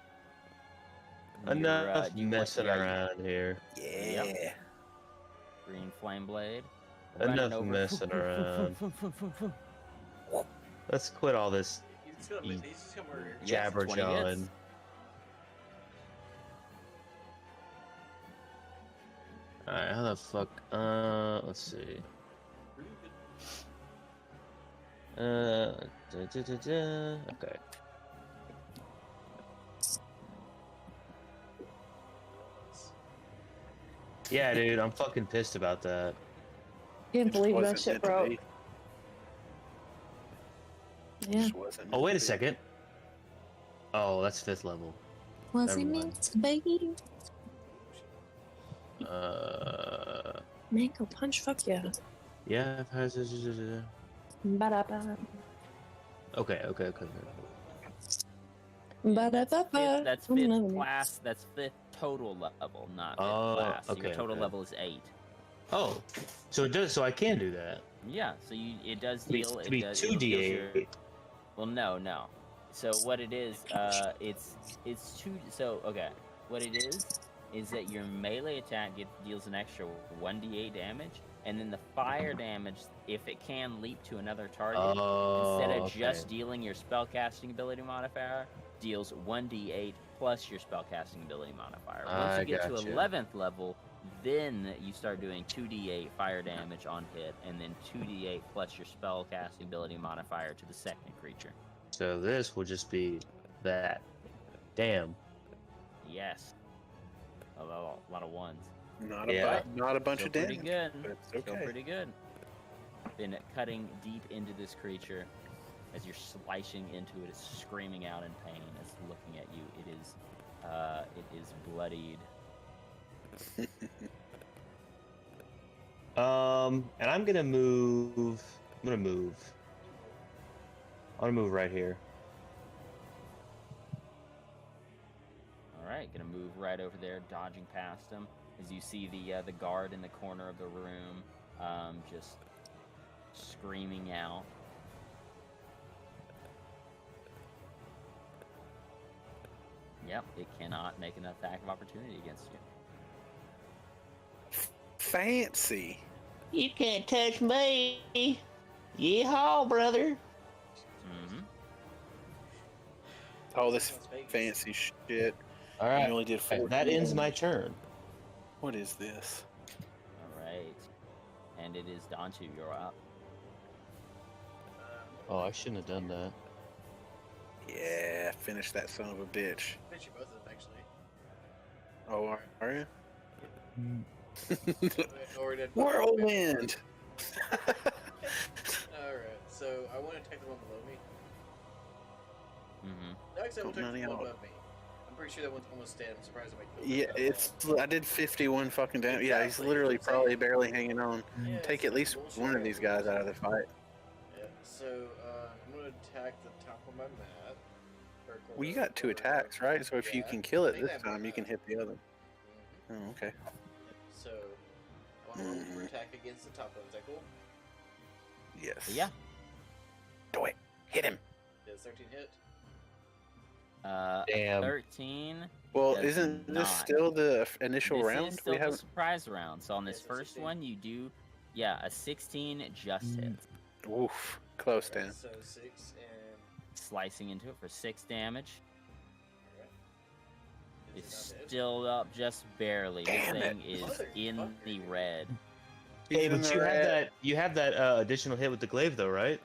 Enough do you want- messing yeah, you- around here. Yeah. Green Flame Blade. Enough Running over. messing around. Let's quit all this He's just gonna, He's- he's just gonna murder. Yes, jabber 20 hits. jawing. Alright, how the fuck? Let's see. Okay. Yeah, dude, I'm fucking pissed about that. Can't believe that Wasn't shit meant to broke. be. Yeah. Just wasn't Oh, meant wait to a be. second. Oh, that's 5th level. Was Never he mind. meant to be? Mango punch, fuck yeah. Yeah. Ba-da-ba. Okay. Ba-da-ba-ba. That's fifth class. That's 5th total level, not 5th Oh, class. Your okay, total okay. level is 8. Oh, so it does. So I can do that. Yeah, so it does To be, deal. to be it does, 2d8. Well, no. So what it is, it's two. So okay, what it is that your melee attack deals an extra 1d8 damage, and then the fire damage, if it can leap to another target, instead of just dealing your spellcasting ability modifier, deals 1d8 plus your spellcasting ability modifier. Once I you get gotcha. to 11th level, then you start doing 2d8 fire damage on hit, and then 2d8 plus your spellcasting ability modifier to the second creature. So this will just be that. Damn. Yes. A lot of ones. Not a Yeah. not a bunch Still of pretty damage. good. But it's Still okay. pretty good. Been cutting deep into this creature as you're slicing into it. It's screaming out in pain. It's looking at you. It is bloodied. And I'm gonna move. I'm gonna move right here. All right, gonna move right over there, dodging past him as you see the guard in the corner of the room, just screaming out. Yep, it cannot make an attack of opportunity against you. Fancy. You can't touch me. Yeehaw, brother. Mm-hmm. All this fancy shit. All You right. only did 4. That ends my turn. What is this? All right, and it is Dantu. You're up. Oh, I shouldn't have done that. Yeah, finish that son of a bitch. Bet you both of them actually. Oh, are you? Or did Whirlwind! Alright, so I want to attack the one below me. Mm-hmm. No, actually, I want to attack the Money one out. above me. I'm pretty sure that one's almost dead. I'm surprised I killed Yeah, it. it's. I did 51 fucking damage. Yeah, he's Exactly. literally That's what I'm probably saying. barely hanging on. Yeah, Take it's at least bullshit. one of these guys out of the fight. Yeah, so I'm going to attack the top of my map. Well, you got 2 attacks, right? So if you can kill it this time, you can hit the other. Mm-hmm. Oh, okay. So I want to roll for attack against the top one. Is that cool? Yes. Yeah. Do it. Hit him. Does 13 hit? Damn. 13. Well, Does isn't this not. still the initial This round? is still We the haven't. surprise round. So on this Yeah, so first 16. one, you do, yeah, a 16 just hits, Oof. Close, Alright, Dan. so 6 and. slicing into it for 6 damage. Alright. It's Is it not dead? still up just barely. Damn This it. thing is in Motherfucker, the dude. red. Hey, He's in but the you have red. that. You have that additional hit with the glaive, though, right?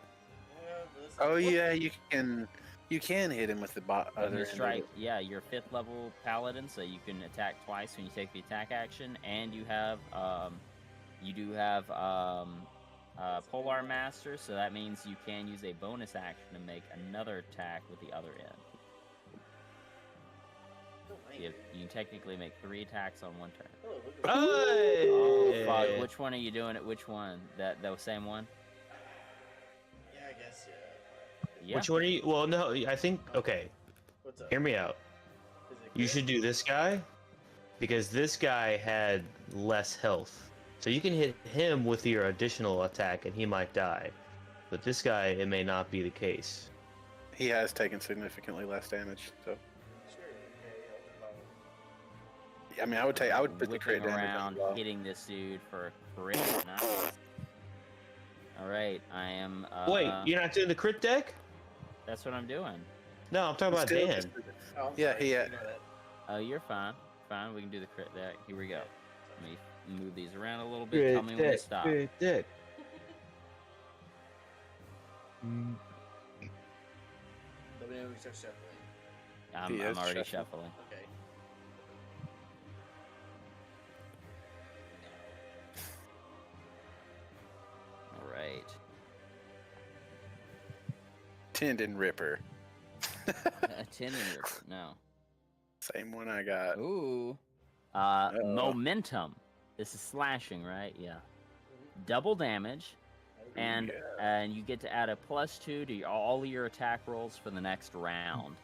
Yeah, but that's Oh what- yeah, you can. You can hit him with the other You end. of strike, it. yeah, you're 5th level paladin, so you can attack twice when you take the attack action, and you have, Polar Master, so that means you can use a bonus action to make another attack with the other end. No way, You, dude. you can technically make 3 attacks on one turn. Oh, look at Hey! Oh, fuck. Which one are you doing it? Which one? That the same one? Yeah, I guess, yeah. Yeah. Which one are you? Well, no, I think. Okay, What's up? hear me out. Is it You good? should do this guy because this guy had less health, so you can hit him with your additional attack, and he might die. But this guy, it may not be the case. He has taken significantly less damage. So Sure, okay, I'll follow. I mean, I would take. I would put the Whipping crit damage on around, as well. hitting this dude for a crit. Nice. All right, I am. Wait, you're not doing the crit deck? That's what I'm doing. No, I'm talking about Still- Dan. Oh, I'm Yeah, sorry, he, you know that. Oh, you're fine. Fine, we can do the crit deck. Here we go. Let me move these around a little bit. Tell me when to stop. Crit deck. Let me know when you start shuffling. I'm He is already shuffling. shuffling. Okay. All right. Tendon Ripper. A 10 No. Same one I got. Ooh. Uh-oh. Momentum. This is slashing, right? Yeah. Double damage, and Yeah. and you get to add a +2 to all of your attack rolls for the next round.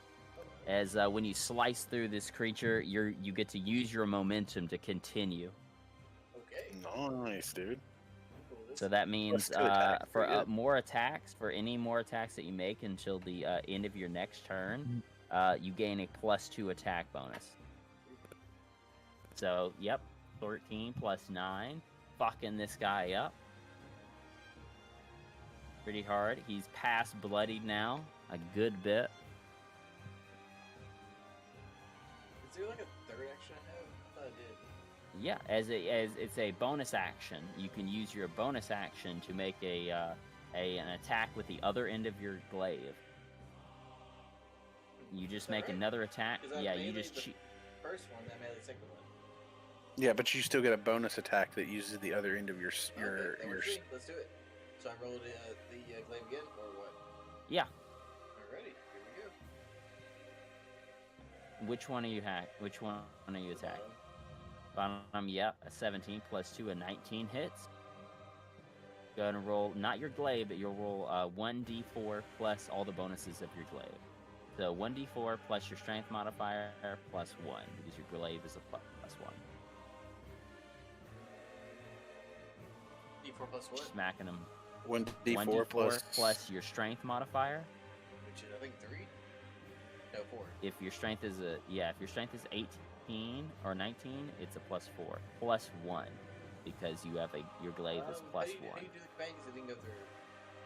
As when you slice through this creature, you get to use your momentum to continue. Okay. Nice, dude. Cool. This So that means +2 attack, for pretty good. more attacks, for any more attacks that you make until the end of your next turn, you gain a +2 attack bonus. So, yep, 13 plus 9, fucking this guy up pretty hard. He's past bloodied now, a good bit. Is there like a third action I have? I thought I did. Yeah, as it's a bonus action, you can use your bonus action to make an attack with the other end of your glaive. You just that make right? another attack. 'Cause I Yeah, you melee just the first one, then melee the second one. Yeah, but you still get a bonus attack that uses the other end of your Okay, that works for me. Let's do it. So I rolled the glaive again, or what? Yeah. Alrighty, here we go. Which one are you Which one are you attacking? Bottom, yep, a 17 plus 2, a 19 hits. Go ahead and roll, not your glaive, but you'll roll 1d4 plus all the bonuses of your glaive. So 1d4 plus your strength modifier plus 1, because your glaive is a plus 1. D4 plus what? Smacking them. 1d4 plus your strength modifier. Which is, I think, 3? No, 4. If your strength is if your strength is 18 or 19, it's a plus 4. Plus 1, because you have your glaive is plus how do you, 1. How do you do the command? 'Cause it didn't go through.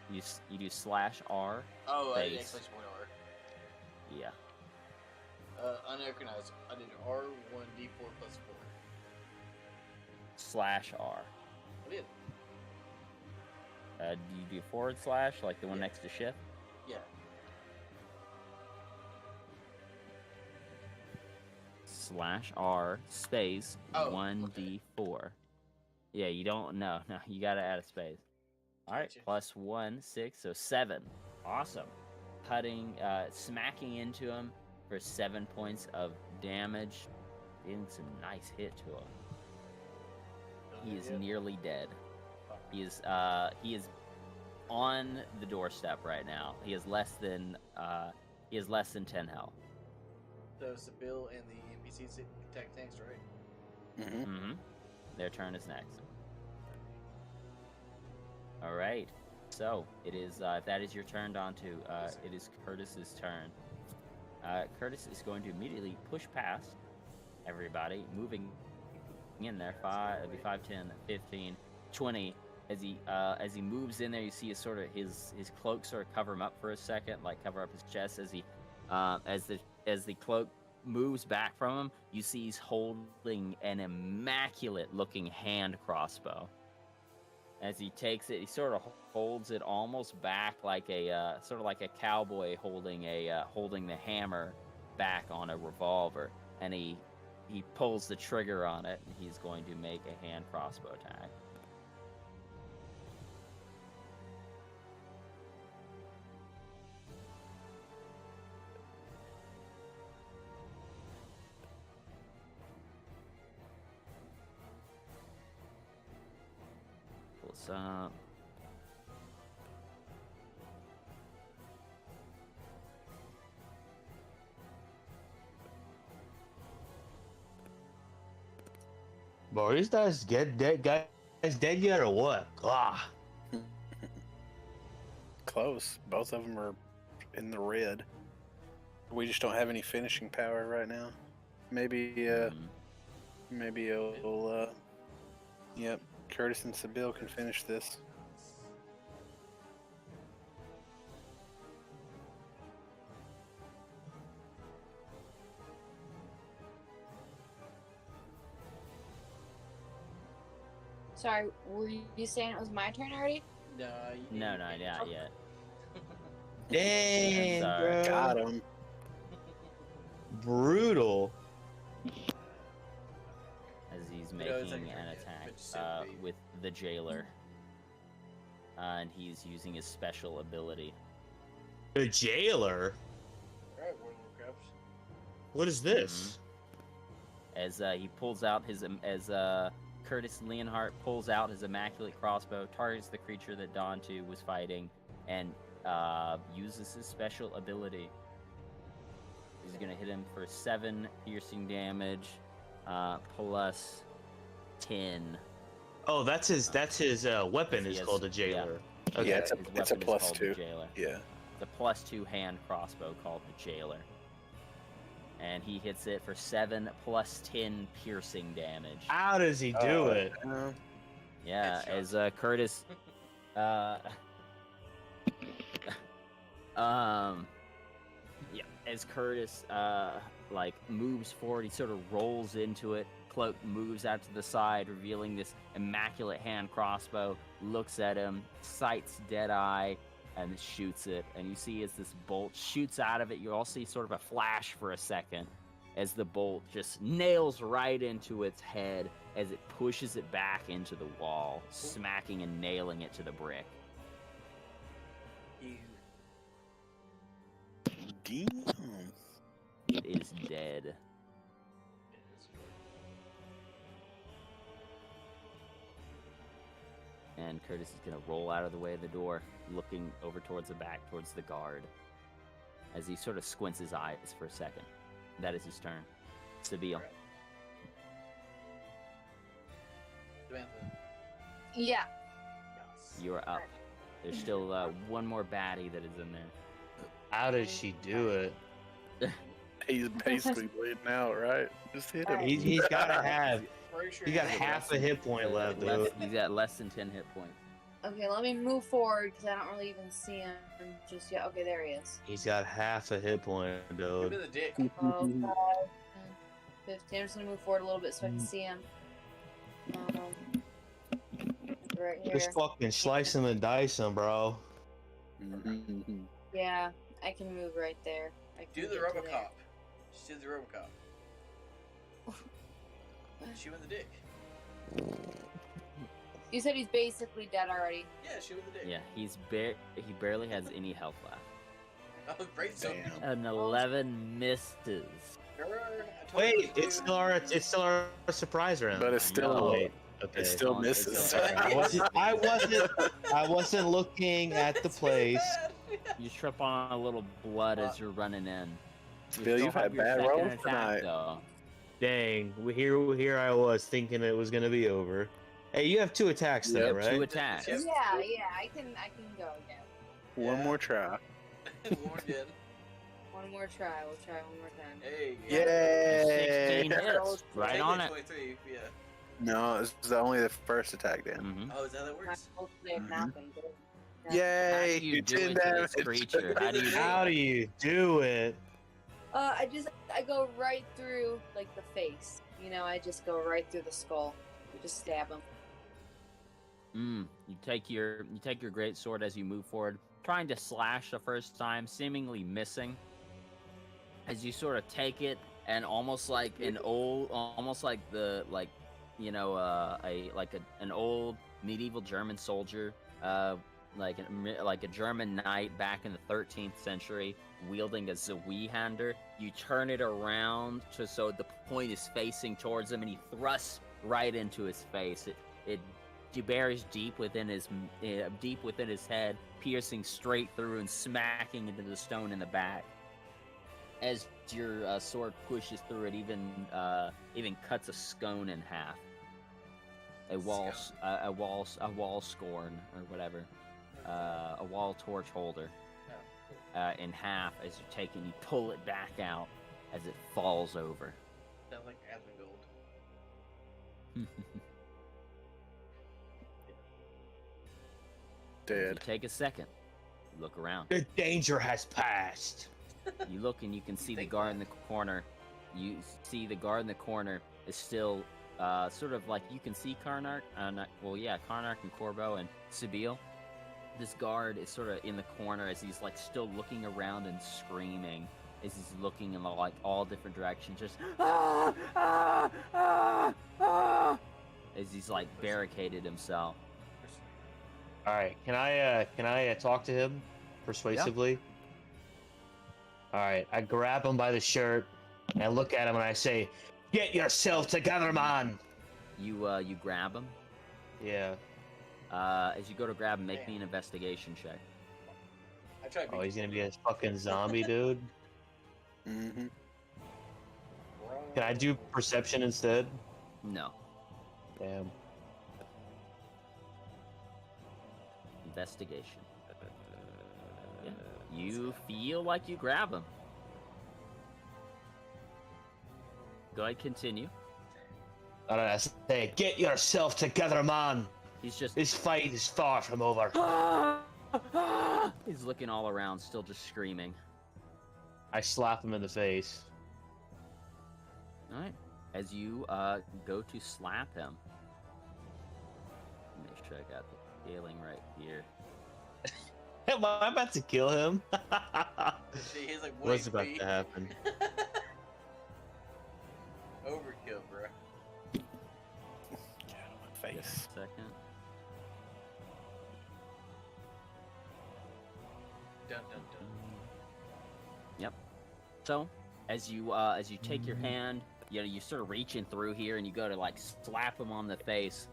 You do /R. Oh, I did Base. exclamation point R. Yeah. Unrecognized. I did R1D4 plus 4. /R. I did. Do you do / like the one Yeah. next to shift? Yeah. /R space Oh, 1d4. Yeah, you don't. No, you gotta add a space. All right, Gotcha. plus 1, 6, so 7. Awesome. Smacking into him for 7 points of damage. Getting some nice hit to him. He is nearly dead. He is on the doorstep right now. He has less than 10 health. So Sibyl and the NPCs attack next, right? Mm-hmm. Mm-hmm. Their turn is next. All right. So it is. If that is your turn, Dontu. It is Curtis's turn. Curtis is going to immediately push past everybody, moving in there. It'll be 5, 10, 15, 20. As he moves in there, you see his cloak sort of cover him up for a second, like cover up his chest. As the cloak moves back from him, you see he's holding an immaculate looking hand crossbow. As he takes it, he sort of holds it almost back like a sort of like a cowboy holding the hammer back on a revolver, and he pulls the trigger on it, and he's going to make a hand crossbow attack. Pull this up. Bro, these guys get dead. Guys dead yet or what? Ah. Close. Both of them are in the red. We just don't have any finishing power right now. Maybe it'll. Yep. Curtis and Sibyl can finish this. Sorry, were you saying it was my turn already? No, No, not yet. Dang, Sorry. bro. Got him. Brutal. As he's You know, it's making like an a attack bitch sympathy. with the jailer. And he's using his special ability. The jailer. Alright, World of Warcraft. What is this? As he pulls out Curtis Leonhardt pulls out his immaculate crossbow, targets the creature that Dontu was fighting, and uses his special ability. He's gonna hit him for 7 piercing damage, plus 10. Oh, that's his. That's his weapon. He is has- called the jailer. Okay. Yeah, His it's a weapon is plus called 2. The jailer. Yeah. It's a plus 2 hand crossbow called the jailer. And he hits it for 7 plus 10 piercing damage. How does he do it? Yeah, Headshot. as Curtis, as Curtis moves forward, he sort of rolls into it. Cloak moves out to the side, revealing this immaculate hand crossbow. Looks at him, sights Deadeye, and shoots it. And you see as this bolt shoots out of it, you all see sort of a flash for a second as the bolt just nails right into its head as it pushes it back into the wall, smacking and nailing it to the brick. You. Damn. It is dead. And Curtis is going to roll out of the way of the door, looking over towards the back, towards the guard, as he sort of squints his eyes for a second. That is his turn. Sibyl. Samantha. Yeah. Yes. You are up. There's still one more baddie that is in there. How does she do it? He's basically bleeding out, right? Just hit him. He's gotta have. Pretty sure He got he's half a hit point left, dude. He's got less than 10 hit points. Okay, let me move forward because I don't really even see him just yet. Okay, there he is. He's got half a hit point, Give dude. me the dick. 5, 10, 15. I'm just gonna move forward a little bit so I can see him. Right here. Just fucking slice him and dice him, bro. Yeah, I can move right there. I can Do the get to there. Robocop. Just do the Robocop. Shoot in the dick. You said he's basically dead already. Yeah, shoot in the dick. Yeah, he barely has any health left. Oh, great. So, Damn. An 11 misses. Wait, it's still our surprise round. But it's I still know. Wait, okay. it still It's misses. I wasn't looking at the place. You trip on a little blood as you're running in. You Bill, still you've have had your bad second rolls attack, tonight. though. Dang, here I was thinking it was gonna be over. Hey, you have 2 attacks though, Yep, right? 2 attacks. Yep. Yeah, I can go again. One more try. One again. One more try. We'll try one more time. Hey. Yay! 16 hits. Right on it. 23, yeah. No, it's only the first attack then. Mhm. Oh, is that how that works? Hopefully it Mhm. happened. How do Yay! you do 10 it to this damage. creature? How do you do How it? do you do it? I go right through like the face. You know, I just go right through the skull. You just stab him. You take your great sword as you move forward, trying to slash the first time, seemingly missing. As you sort of take it, and almost like an old medieval German soldier, like a German knight back in the 13th century, wielding a Zweihander. You turn it around so the point is facing towards him, and he thrusts right into his face. It buries deep within his head, piercing straight through and smacking into the stone in the back. As your sword pushes through it, even cuts a scone in half. A wall scorn or whatever, a wall torch holder, in half. As you take it, you pull it back out as it falls over. Sounds like Asmongold. You Dead. take a second, you look around. The danger has passed. You look and you can see the think guard that. in the corner. You see the guard in the corner is still sort of like you can see Karnak. Karnak and Corbo and Sibyl. This guard is sort of in the corner as he's like still looking around and screaming as he's looking in like all different directions, just as he's like barricaded himself. All right, can I talk to him persuasively? All right, I grab him by the shirt and I look at him and I say, "Get yourself together, man." You grab him. Yeah. As you go to grab him, make me an investigation check. I tried. Oh, he's gonna be a fucking zombie, dude. Mm-hmm. Can I do perception instead? No. Damn. Investigation. Yeah. You feel like you grab him. Go ahead, continue. All right, I say, "Get yourself together, man. He's just. This fight is far from over." He's looking all around, still just screaming. I slap him in the face. All right. As you go to slap him. Make sure I got the scaling right here. Am I about to kill him? He's like, What's about to happen? Overkill, bro. Get out of my Just face. a second. Dun dun dun. Yep. So, as you take your hand, you sort of reaching through here, and you go to like slap him on the face.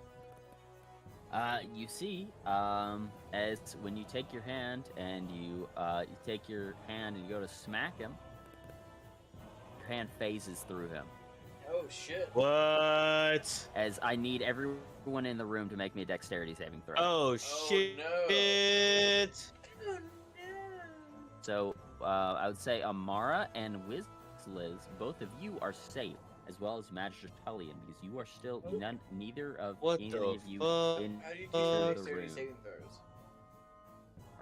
You see, as when you take your hand and you go to smack him, your hand phases through him. Oh shit. What? As I need everyone in the room to make me a dexterity saving throw. Oh Oh, shit! no. Oh no. So I would say Amara and Wizliz, both of you are safe, as well as Magister Tullian, because you are still neither of What any the of you fuck? in How do you the do dexterity room. saving throws?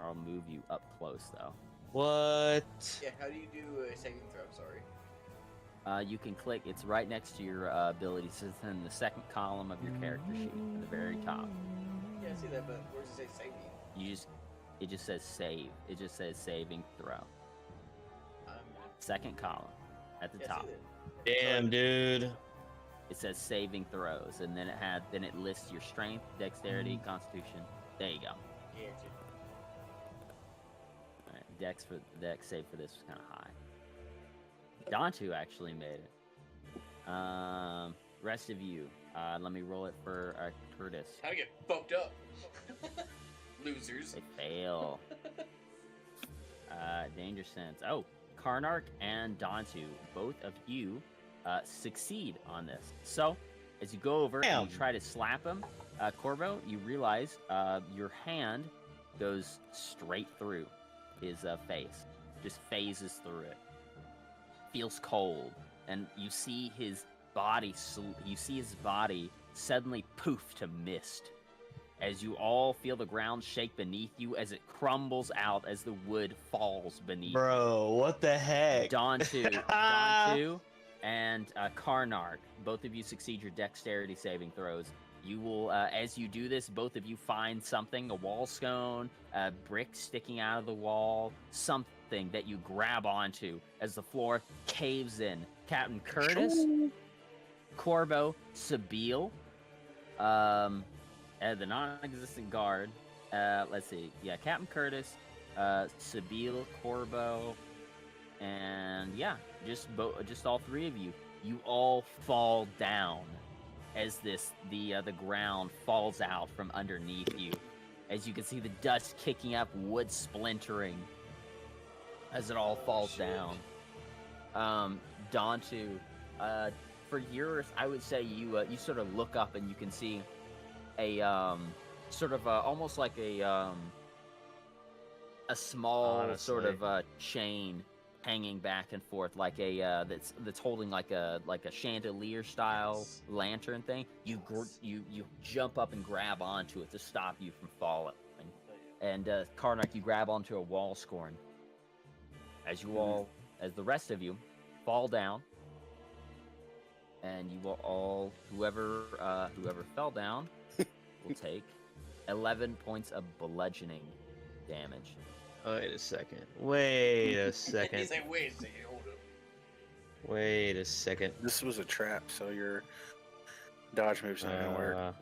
I'll move you up close though. What? Yeah, how do you do a saving throw? I'm sorry. You can click. It's right next to your abilities. It's in the second column of your character sheet, at the very top. Yeah, I see that, but where does it say saving? It just says save. It just says saving throw. Um, Second column, at the yeah, I top. see that. Damn, dude. it says saving throws, and then it lists your strength, dexterity, constitution. There you go. Yeah, All right, dex save for this was kind of high. Dantu actually made it. Rest of you, let me roll it for Curtis. Time to get fucked up. Losers. They fail. Danger sense. Oh, Karnark and Dantu, both of you succeed on this. So, as you go over and you try to slap him, Corvo, you realize your hand goes straight through his face, just phases through it. Feels cold, and you see his body. You see his body suddenly poof to mist, as you all feel the ground shake beneath you as it crumbles out as the wood falls beneath. Bro, what the heck? Dantu, and Karnark, both of you succeed your dexterity saving throws. You will, as you do this, both of you find something, a wall scone, a brick sticking out of the wall, something that you grab onto as the floor caves in. Captain Curtis, Corvo, Sabile, the non-existent guard. Let's see. Yeah, Captain Curtis, Sabile, Corvo, and yeah, just all three of you. You all fall down as the ground falls out from underneath you. As you can see the dust kicking up, wood splintering as it all falls down. Dantu, for yours, I would say you sort of look up and you can see a sort of almost like a small sort of chain hanging back and forth, like a that's holding like a chandelier style lantern thing. You jump up and grab onto it to stop you from falling. And Karnak, you grab onto a wall scorn. As you all, as the rest of you, fall down, and you will all, whoever fell down, will take 11 points of bludgeoning damage. Wait a second. Wait a second. He's like, wait a second, hold up. Wait a second. This was a trap, so your dodge move's not gonna work.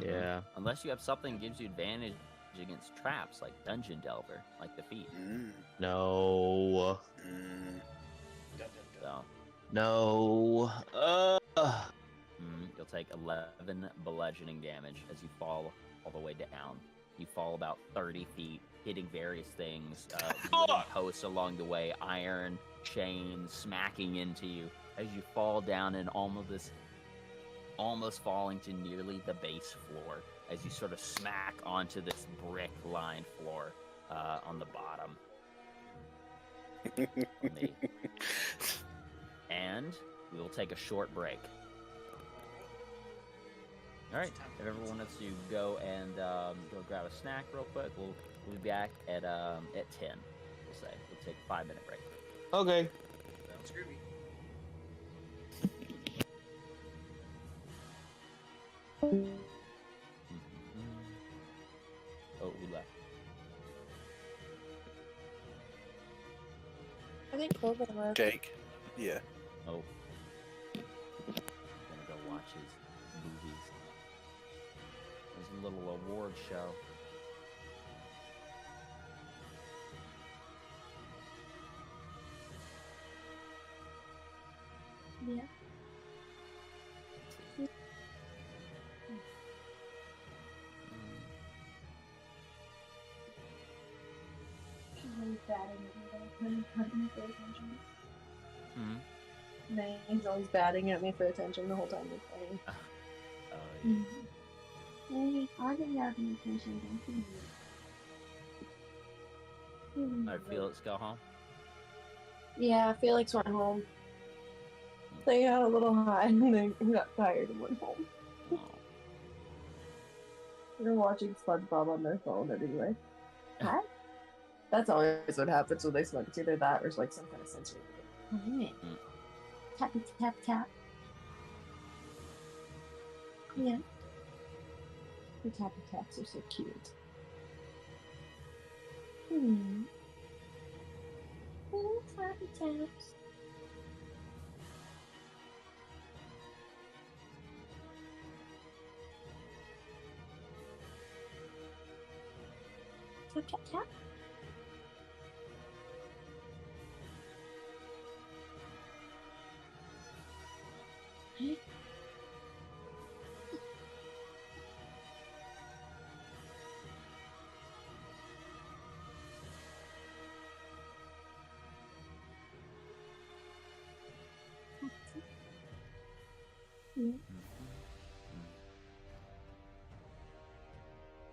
Yeah. Unless you have something that gives you advantage against traps, like Dungeon Delver, like the feat. No. Dun, dun, dun. So, No. you'll take 11 bludgeoning damage as you fall all the way down. You fall about 30 feet, hitting various things, wooden posts along the way, iron, chains smacking into you as you fall down and almost falling to nearly the base floor as you sort of smack onto this brick-lined floor on the bottom. And we will take a short break. All right, if everyone wants to go and go grab a snack real quick, we'll be back at 10. We'll say we'll take a 5-minute break. Okay. Sounds groovy. Oh, who left? I think Corvo left. Jake. Yeah. Oh, gonna go watch his movies. There's a little award show. Yeah. He's always batting at me for attention the whole time we're playing. Hey, I didn't have any attention. Alright, Felix, go home. Yeah, Felix went home. They got a little high and they got tired and went home. Oh. They're watching SpongeBob on their phone anyway. Hi? That's always what happens when they smoke. It's either that or it's like some kind of sensory. Tap, tap, tap. Yeah. The tappy taps are so cute. Little tappy taps. Tap, tap, tap. Okay.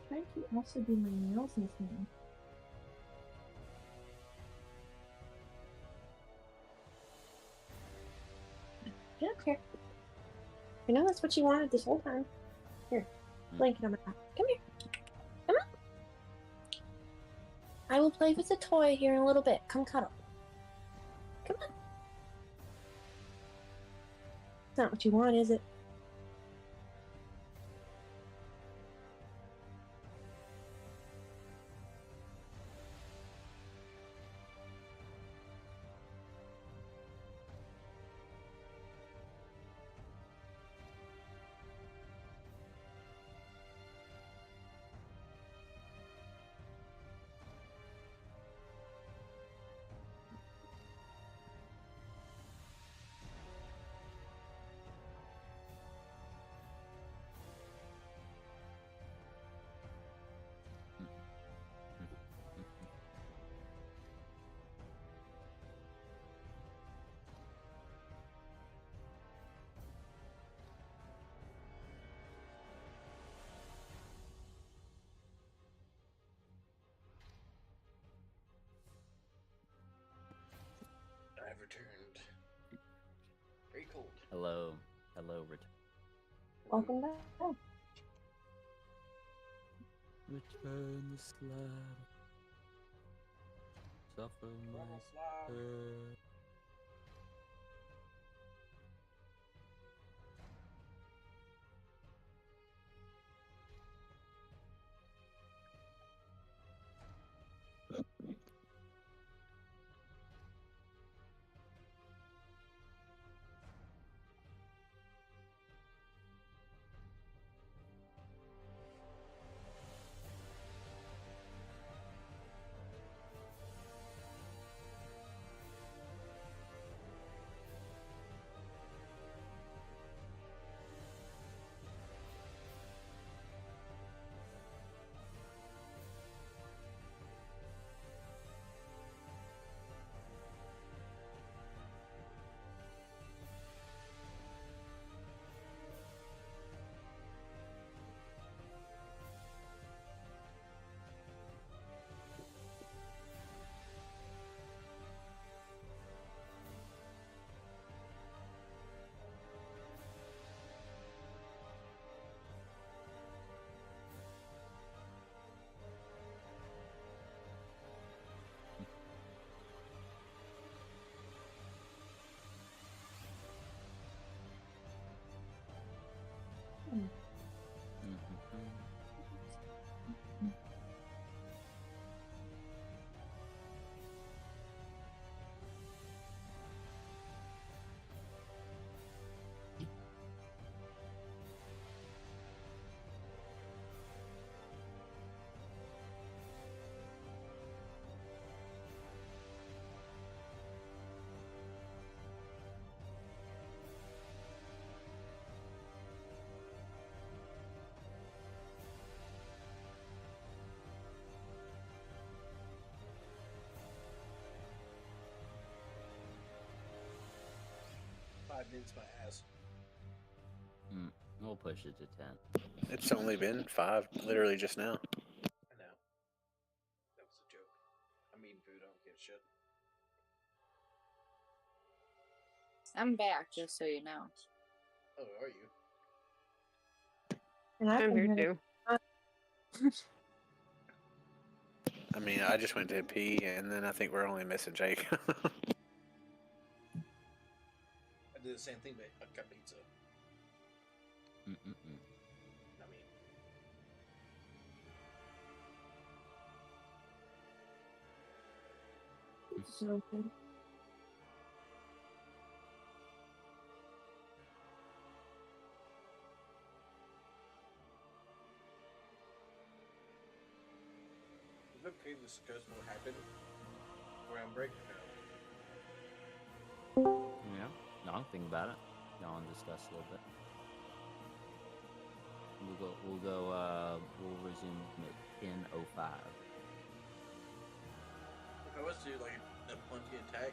Trying to also do my nails this morning. I don't care. I know that's what you wanted this whole time. Here, blanket on my lap. Come here. Come on. I will play with the toy here in a little bit. Come cuddle. Come on. It's not what you want, is it? I've returned. Very cold. Hello, return. Welcome back. Oh, Return the slab. Suffer my hurt. Minutes my ass. We'll push it to 10. It's only been 5, literally just now. I know. That was a joke. I'm eating food. I don't give a shit. I'm back, just so you know. Oh, are you? and I'm here gonna- too. I mean, I just went to pee, and then I think we're only missing Jake. I did the same thing, but I got pizza. Mm-mm-mm. I mean, So good. we've been discuss what happened around break? Yeah, y'all think about it. Y'all can discuss a little bit. We'll resume at 10:05. If I was to like a punchy attack,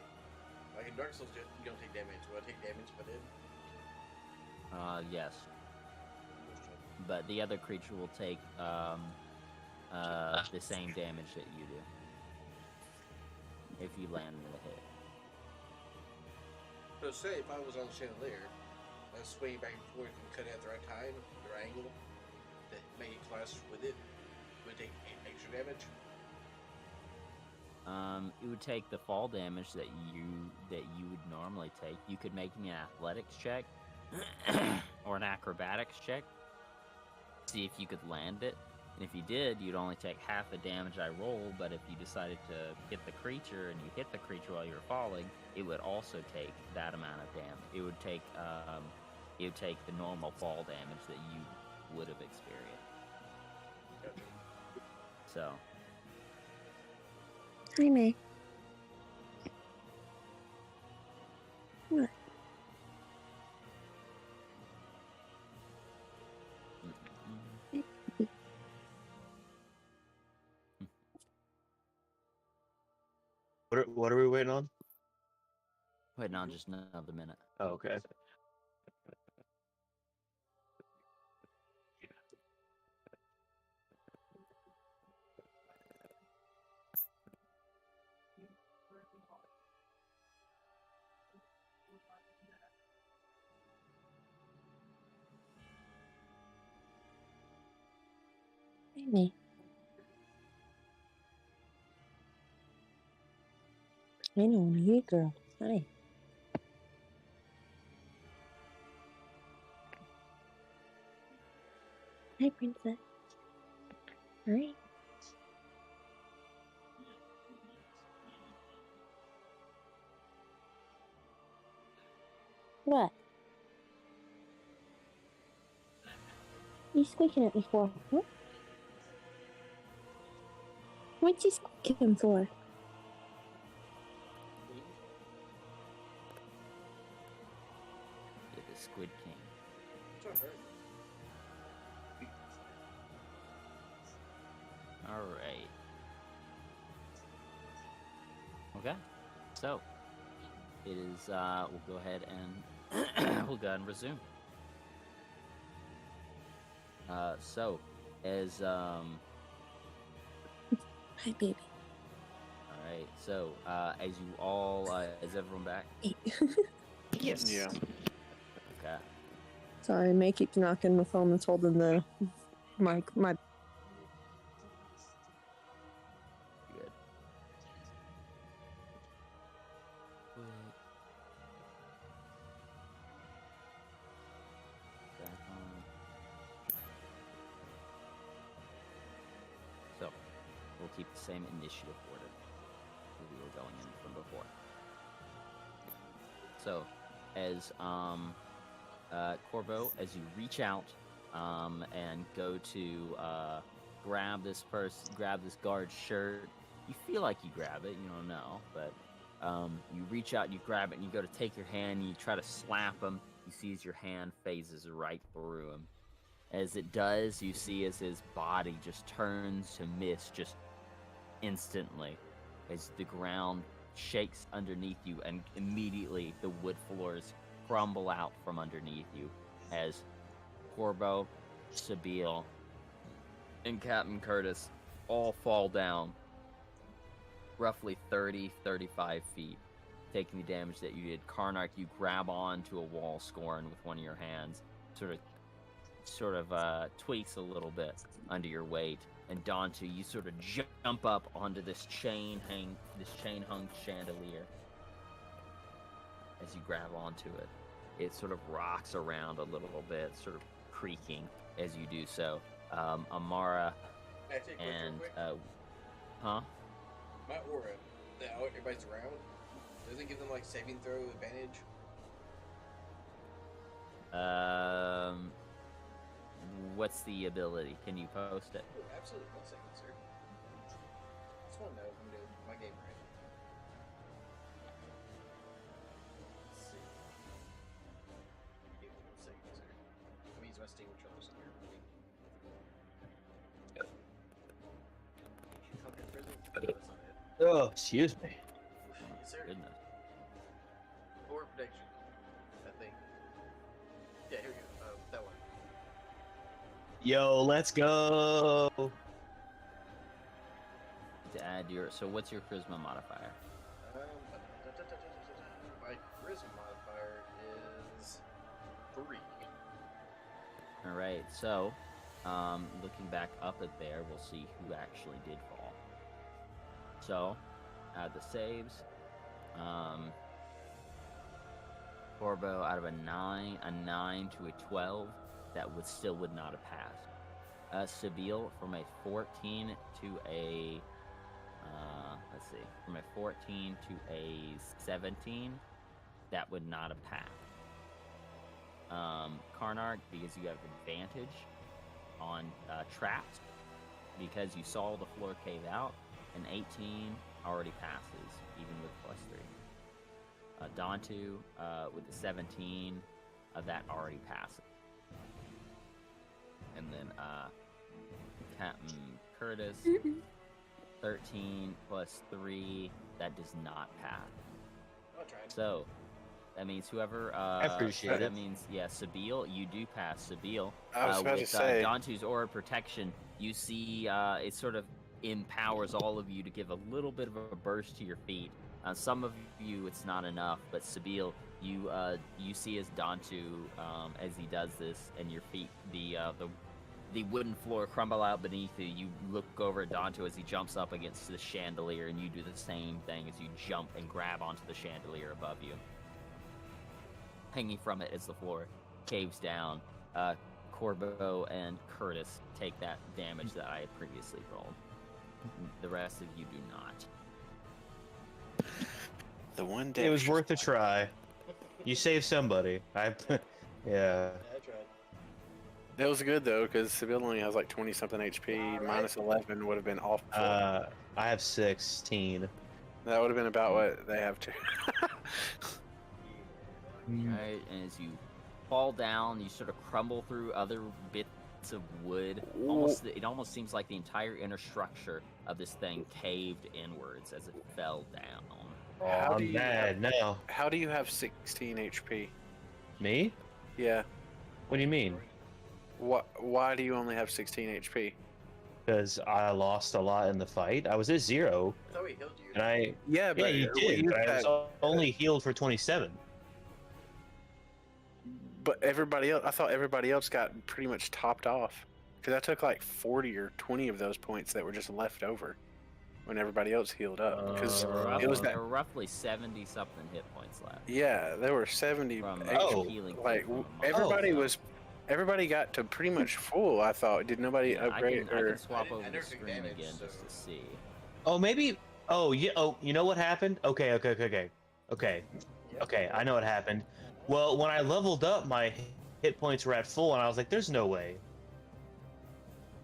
like in Dark Souls, you don't take damage. Will I take damage if I did? Yes, but the other creature will take the same damage that you do if you land in the hit. So say if I was on the chandelier, I was swinging back and forth and cut it at the right time, the right angle, that make it clash with it, would it take extra damage? It would take the fall damage that you would normally take. You could make me an athletics check or an acrobatics check. See if you could land it. And if you did, you'd only take half the damage I roll, but if you decided to hit the creature and you hit the creature while you were falling, it would also take that amount of damage. It would take the normal fall damage that you would have experienced. Gotcha. So Hi, May. What? What are we waiting on? waiting on just another minute. Oh, okay. Hi, May. I know you, girl. Hi. Hi, princess. Hi. What? You squeaking at me for? What? What's you squeaking for? You're the Squid King. It's alright. All right. Okay. So it is. We'll go ahead and resume. So as Hi, baby. all right. So as you all, is everyone back? Yes. Yeah. Okay. Sorry, May keeps knocking the phone that's holding the mic. My Good. Back on. So we'll keep the same initiative order that we were going in from before. So as Corvo, as you reach out and go to grab this guard's shirt, you feel like you grab it, you don't know, but you reach out, you grab it, and you go to take your hand, and you try to slap him. You see as your hand phases right through him. As it does, you see as his body just turns to mist just instantly, as the ground shakes underneath you, and immediately the wood floors crumble out from underneath you as Corvo, Sabine, and Captain Curtis all fall down roughly 30-35 feet, taking the damage that you did. Karnak, you grab onto a wall scoring with one of your hands, sort of tweaks a little bit under your weight, and Dantu, you sort of jump up onto this chain hung chandelier. As you grab onto it, it sort of rocks around a little bit, sort of creaking as you do so. Amara Can I take a quick, real and quick? huh? My aura, that everybody's around, doesn't it give them like saving throw advantage? What's the ability? Can you post it? Oh, absolutely. 1 second, sir. Just 1 That's not it. Oh, excuse me. Yes, sir. Goodness. Or protection, I think. Yeah, here we go. That one. Yo, let's go. To add your, so what's your charisma modifier? My charisma modifier is 3. All right, so looking back up at there, we'll see who actually did fall. So, add the saves. Corbo out of a 9 to a 12, that would not have passed. Sabine from a 14 to a let's see, from a 14 to a 17, that would not have passed. Karnark, because you have advantage on traps, because you saw the floor cave out, an 18 already passes, even with +3. Dantu with the 17, that already passes. And then Captain Curtis, 13 +3, that does not pass. I'll try it. So that means whoever I appreciate that it. means Sabine, you do pass Sabine. I was about to with say. Dantu's aura protection, you see it sort of empowers all of you to give a little bit of a burst to your feet. Some of you it's not enough, but Sabine, you see as Dantu as he does this, and your feet, the wooden floor crumble out beneath you. You look over at Dantu as he jumps up against the chandelier, and you do the same thing as you jump and grab onto the chandelier above you. Hanging from it as the floor caves down, Corbo and Curtis take that damage that I had previously rolled. The rest of you do not. The one day It was worth a try. You saved somebody. Yeah. Yeah, I tried. That was good though, because Sabine only has like 20 something HP. Alright. Minus 11 would have been awful. I have 16. That would have been about what they have to. Right, and as you fall down, you sort of crumble through other bits of wood. It almost seems like the entire inner structure of this thing caved inwards as it fell down. Oh, How do I'm you- mad now. How do you have 16 HP? Me? Yeah. What do you mean? Why do you only have 16 HP? Because I lost a lot in the fight. I was at 0, I thought we healed you. and I Yeah, yeah, you did. But I was only healed for 27. But everybody else, I thought everybody else got pretty much topped off. Because I took like 40 or 20 of those points that were just left over when everybody else healed up. Because it was There that. were roughly 70 something hit points left. Yeah, there were 70 From extra. healing Like from a month everybody ago. was, everybody got to pretty much full. I thought. Did nobody Yeah, upgrade I or? can swap I over the never took screen damage, again so- just to see. Oh, maybe. Oh, yeah. Oh, you know what happened? Okay. Okay, I know what happened. Well, when I leveled up, my hit points were at full, and I was like, "There's no way."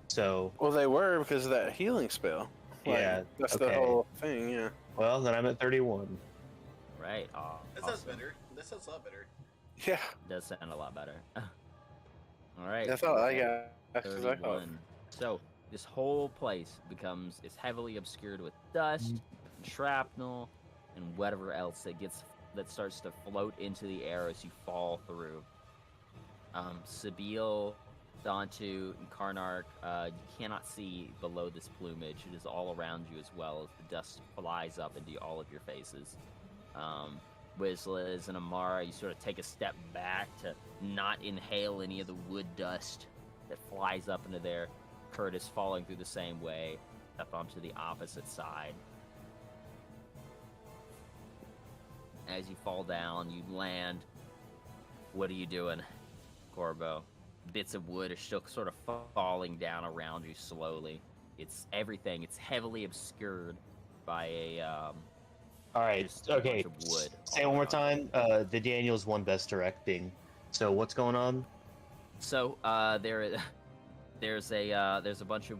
So, Well, they were because of that healing spell. Like, yeah. that's the okay. whole thing. Yeah. Well, then I'm at 31. Right. That sounds awesome. better. That sounds a lot better. Yeah. Does sound a lot better. All right. That's all I okay, got. That's what I thought. 31. So this whole place is heavily obscured with dust, and shrapnel, and whatever else that starts to float into the air as you fall through. Sabine, Dantu, and Karnark, you cannot see below this plumage. It is all around you as well as the dust flies up into all of your faces. Wizliz and Amara, you sort of take a step back to not inhale any of the wood dust that flies up into there. Curtis falling through the same way, up onto the opposite side. As you fall down, you land. What are you doing, Corbo? Bits of wood are still sort of falling down around you slowly. It's everything. It's heavily obscured by a All right. just a Okay. bunch of wood Say it all one more around. time. The Daniels won best directing. So what's going on? So there's a bunch of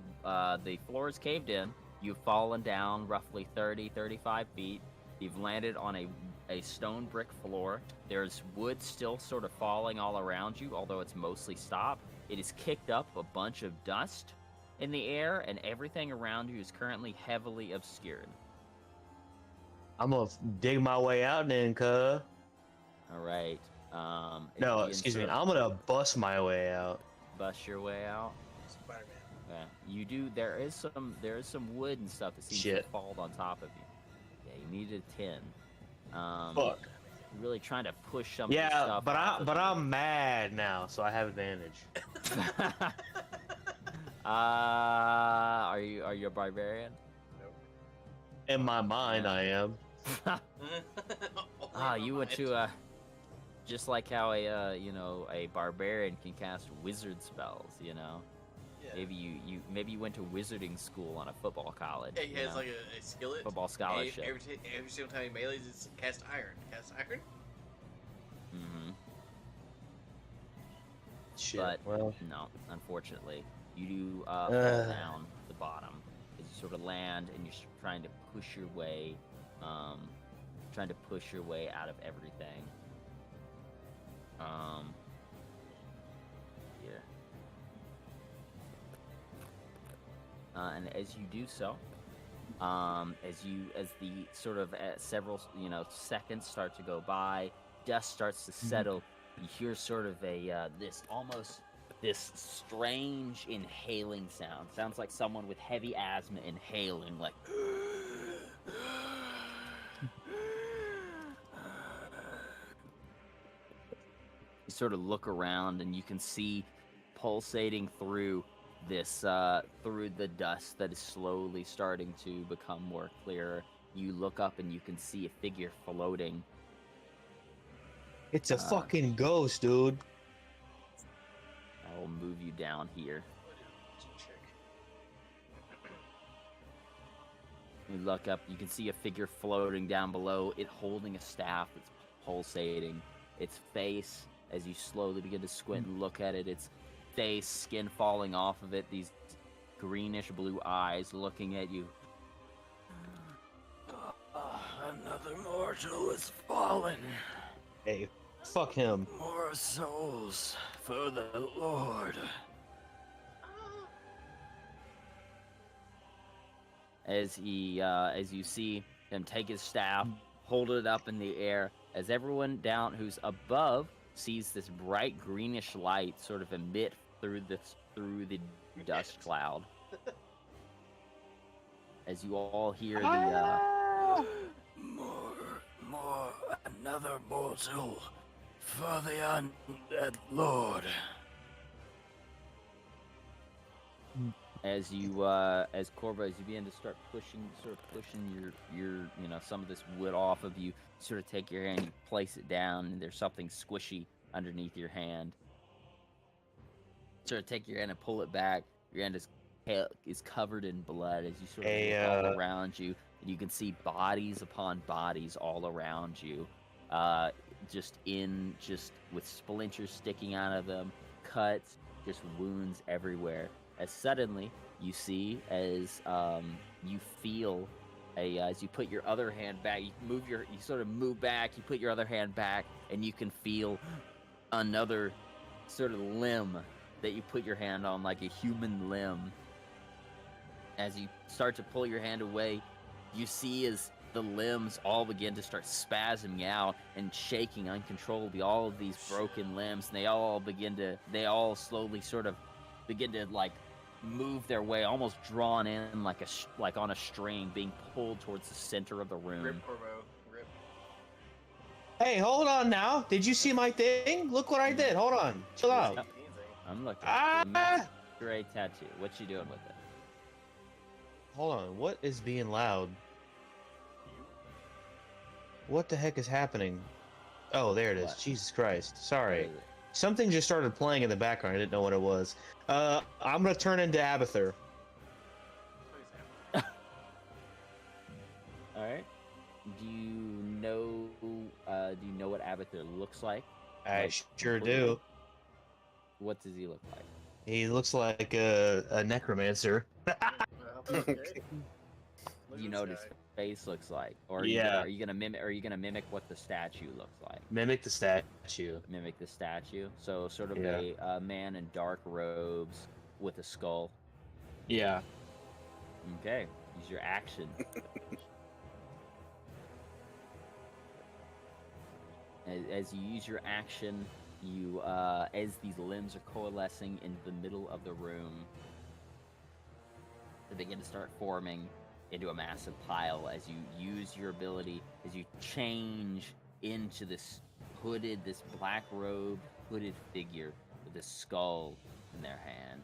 the floor is caved in. You've fallen down roughly 35 feet. You've landed on a stone brick floor. There's wood still sort of falling all around you, although it's mostly stopped. It has kicked up a bunch of dust in the air, and everything around you is currently heavily obscured. I'm gonna dig my way out then, cuz. All right. It No, begins excuse me. sort of I'm gonna bust my way out. bust your way out. Spider-Man. Yeah, you do. There is some wood and stuff that seems Shit. to fall on top of you. Yeah, you needed 10. Fuck. You're really trying to push some of the Yeah, stuff. but off of you. I'm mad now, so I have advantage. Are you a barbarian? In my mind, Yeah. I am. You went to just like how a barbarian can cast wizard spells. Yeah. Maybe you went to wizarding school on a football college. Yeah, he has like a skillet. football scholarship. Every single time he melees, it's cast iron. Cast iron. Mm-hmm. Shit. But well, no, unfortunately, you do fall down the bottom as you sort of land, and you're trying to push your way, out of everything. Yeah. And as you do so, as the sort of several seconds start to go by, dust starts to settle. You hear sort of this strange inhaling sound. Sounds like someone with heavy asthma inhaling, like. You sort of look around and you can see pulsating through this through the dust that is slowly starting to become more clear. You look up and you can see a figure floating. it's a fucking ghost, dude. I will move you down here. You look up, you can see a figure floating down below, it holding a staff that's pulsating. Its face, as you slowly begin to squint and look at it, its face, skin falling off of it, these greenish blue eyes looking at you. Another mortal is fallen. Hey, fuck him. More souls for the Lord. As you see him take his staff, hold it up in the air, as everyone down who's above sees this bright greenish light sort of emit through the dust cloud. As you all hear the more another mortal for the undead Lord. As Corvo, as you begin to start pushing your some of this wood off of you, sort of take your hand, you place it down, and there's something squishy underneath your hand. Sort of take your hand and pull it back. Your hand is covered in blood as you sort of look all around you, and you can see bodies upon bodies all around you, just with splinters sticking out of them, cuts, just wounds everywhere. As suddenly you see, as you feel as you put your other hand back, you sort of move back, you put your other hand back, and you can feel another sort of limb that you put your hand on, like a human limb. As you start to pull your hand away, you see as the limbs all begin to start spasming out and shaking uncontrollably, all of these broken limbs, and they all slowly sort of begin to like move their way, almost drawn in like on a string, being pulled towards the center of the room. Rip, Corvo. Rip. Hey, hold on now. Did you see my thing? Look what I did. Hold on. Chill out. I'm looking. Ah! Great tattoo. What you doing with it? Hold on. What is being loud? What the heck is happening? Oh, there it is. What? Jesus Christ. What Sorry. is it? Something just started playing in the background. I didn't know what it was. I'm gonna turn into Abathur. All right. Do you know what Abathur looks like? I Like, sure completely? do. What does he look like? He looks like a necromancer. Okay. Do you know what his face looks like, or Yeah. are you gonna mimic what the statue looks like? Mimic the statue. Mimic the statue. So sort of Yeah. a man in dark robes with a skull. Yeah. Okay, use your action. As you use your action, you as these limbs are coalescing into the middle of the room, they begin to start forming into a massive pile as you use your ability, as you change into this black robe hooded figure with a skull in their hand.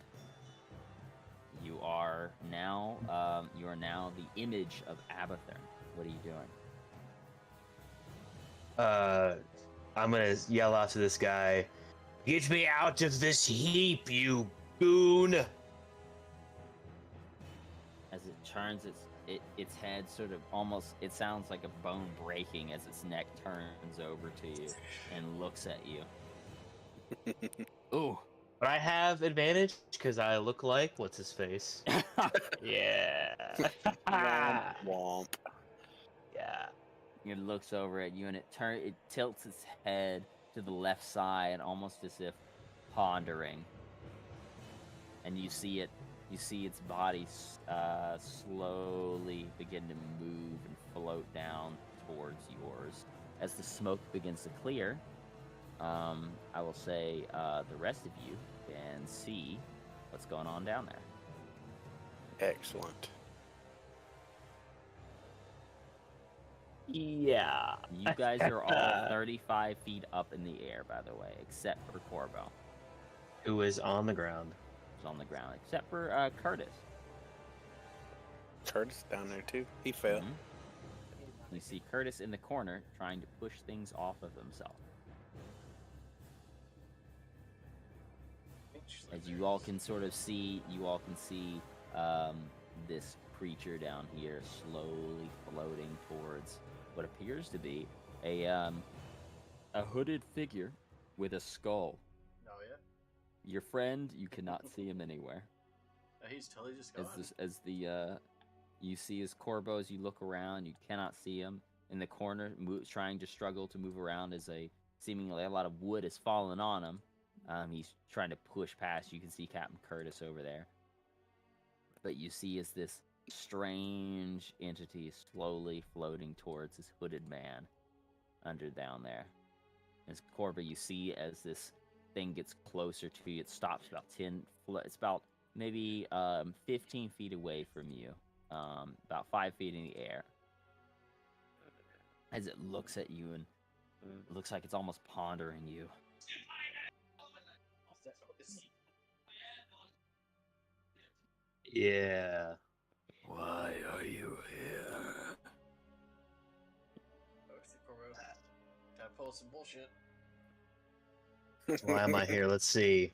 You are now the image of Abathur. What are you doing? I'm gonna yell out to this guy, "Get me out of this heap, you goon!" As it turns its head sort of almost, it sounds like a bone breaking as its neck turns over to you and looks at you. Ooh. But I have advantage because I look like what's his face. Yeah. Womp womp. Yeah. It looks over at you and it tilts its head to the left side, almost as if pondering. And you see its body slowly begin to move and float down towards yours. As the smoke begins to clear, I will say the rest of you can see what's going on down there. Excellent. Yeah. You guys are all 35 feet up in the air, by the way, except for Corbo, Who is on the ground? who's on the ground, except for Curtis. Curtis down there too. He fell. Mhm. You see Curtis in the corner trying to push things off of himself. As you all can sort of see, this creature down here slowly floating towards what appears to be a hooded figure with a skull. Oh yeah. Your friend, you cannot see him anywhere. He's totally just gone. You see his Corbo as you look around, you cannot see him in the corner, trying to struggle to move around as seemingly a lot of wood has fallen on him. He's trying to push past. You can see Captain Curtis over there. But you see as this strange entity is slowly floating towards this hooded man down there. As Corbo, you see as this thing gets closer to you, it stops about it's about maybe 15 feet away from you, about 5 feet in the air. As it looks at you and it looks like it's almost pondering you. Yeah. Why are you here? Time to pull some bullshit. Why am I here? Let's see.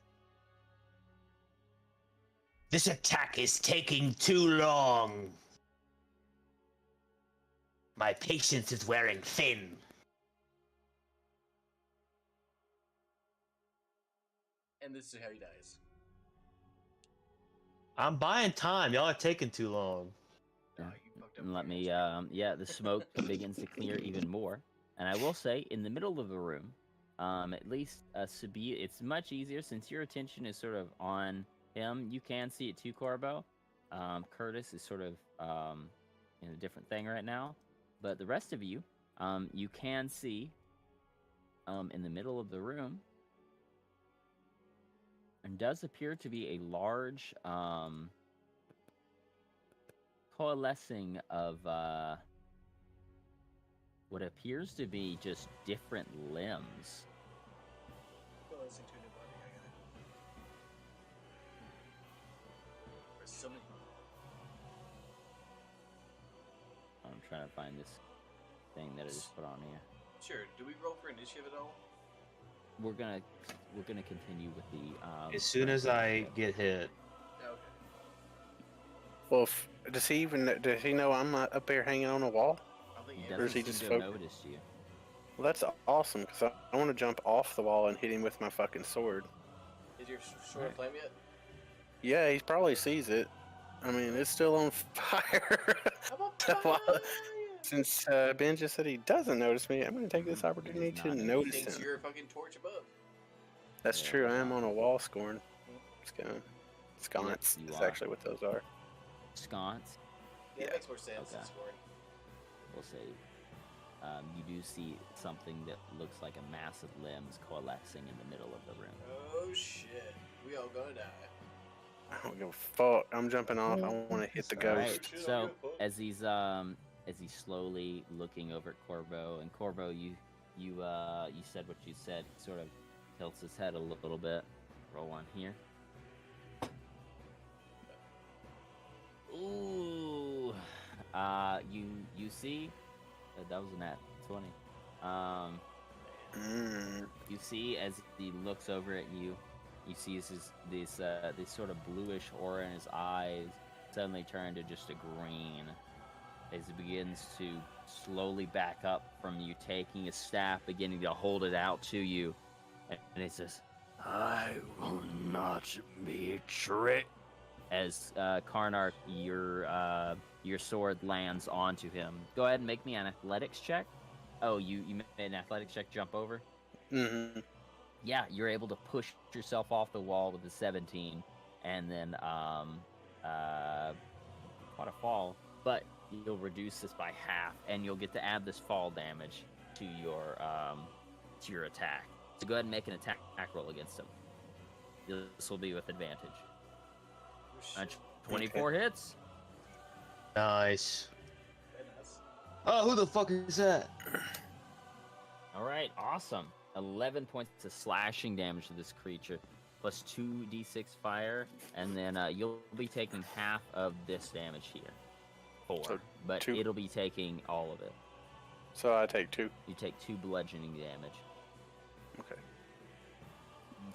This attack is taking too long. My patience is wearing thin. And this is how he dies. I'm buying time. Y'all are taking too long. No, you fucked up. And let me, the smoke begins to clear even more. And I will say, in the middle of the room, at least Sabia, it's much easier since your attention is sort of on him. You can see it too, Corbo. Curtis is sort of in a different thing right now. But the rest of you, you can see in the middle of the room, and does appear to be a large coalescing of what appears to be just different limbs. Listen to nobody, I got it. There's so many. I'm trying to find this thing that I just put on here. Sure. Do we roll for initiative at all? We're gonna continue with the As soon as I get hit, Okay. Well, does he know I'm not up there hanging on a wall? I think he yeah. Or is doesn't he seem just to have focused? noticed you. Well, that's awesome because I want to jump off the wall and hit him with my fucking sword. Is your sword Alright. flame yet? Yeah, he probably sees it. I mean, it's still on fire. How about Well, fire? Since Ben just said he doesn't notice me, I'm going to take this opportunity does to not He notice thinks him. you're a fucking torch above. That's Yeah, true. I why am not? on a wall scoring. Let's go. Sconce you is are. actually what those are. Sconce. Yeah, Yeah. it makes more sense. Okay. It's more- We'll say. You do see something that looks like a mass of limbs coalescing in the middle of the room. Oh shit. We all gonna die. I don't give a fuck. I'm jumping off. I want to hit the All right. ghost. Shit, I So don't give a fuck. as he's slowly looking over at Corvo, and Corvo, you said what you said. Sort of tilts his head a little bit. Roll on here. Ooh. You see, that was a nat 20. You see as he looks over at you, you see this sort of bluish aura in his eyes suddenly turn to just a green as he begins to slowly back up from you, taking his staff, beginning to hold it out to you, and he says, "I will not be tricked." As Karnak, your sword lands onto him. Go ahead and make me an athletics check. Oh, you made an athletics check, jump over? Mm-hmm. Yeah, you're able to push yourself off the wall with a 17, and then quite a fall, but you'll reduce this by half, and you'll get to add this fall damage to your attack. So go ahead and make an attack roll against him. This will be with advantage. Oh, shit. 24 hits. Nice. Very nice. Oh, who the fuck is that? All right, awesome. 11 points of slashing damage to this creature, plus 2d6 fire, and then you'll be taking half of this damage here. 4, So but 2. it'll be taking all of it. So I take 2. You take 2 bludgeoning damage. Okay.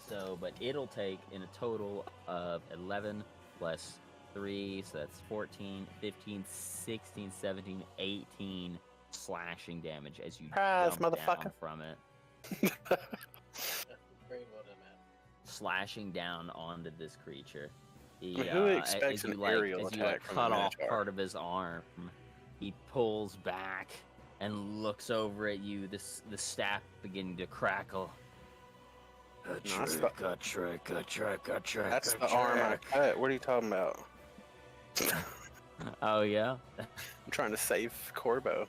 So, but it'll take in a total of 11 plus 3, so that's 14, 15, 16, 17, 18 slashing damage as you Surprise, jump down motherfucker. from it. Very well done, man. Slashing down onto this creature. He, mean, who expects as an you aerial as you attack from a cut off Minotaur? part of his arm, he pulls back and looks over at you. The staff beginning to crackle. that's the- A trick. That's the arm I cut. What are you talking about? Oh yeah. I'm trying to save Corbo.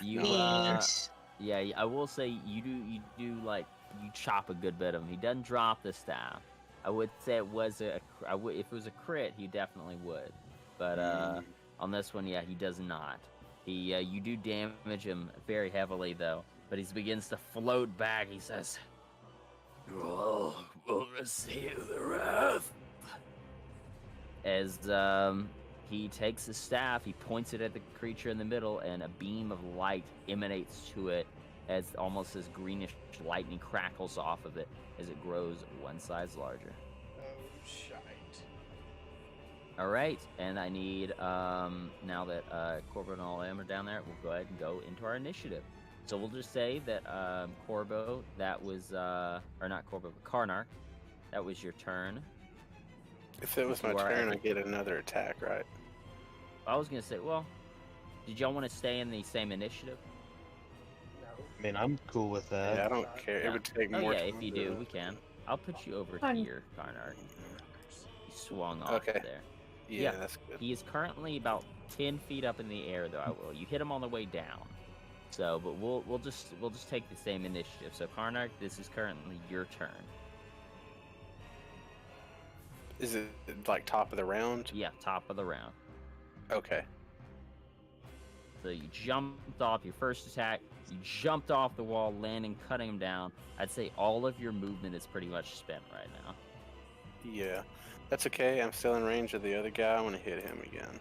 You Yes. yeah, I will say you do like you chop a good bit of him. He doesn't drop the staff. I would say it was if it was a crit, he definitely would. But on this one, yeah, he does not. He you do damage him very heavily though, but he begins to float back. He says, "You all will receive the wrath." As he takes his staff, he points it at the creature in the middle, and a beam of light emanates to it as almost this greenish lightning crackles off of it as it grows one size larger. Oh, shite. All right, and I need now that Corbo and all them are down there, we'll go ahead and go into our initiative. So we'll just say that Corbo, that was or not Corbo, but Karnak, that was your turn. If it was my You are turn, at I get another attack, right? I was gonna say, well, did y'all want to stay in the same initiative? No. I mean, I'm cool with that. Yeah, I don't care. Yeah. It would take Oh more yeah, time if you to- do, we can. I'll put you over Fine. here, Karnak. He swung off Okay. there. Yeah, Yeah. that's good. He is currently about 10 feet up in the air, though. I will. You hit him on the way down. So, but we'll just take the same initiative. So, Karnak, this is currently your turn. Is it like top of the round? Yeah, top of the round. Okay. So you jumped off your first attack. You jumped off the wall, landing, cutting him down. I'd say all of your movement is pretty much spent right now. Yeah, that's okay. I'm still in range of the other guy. I'm gonna hit him again.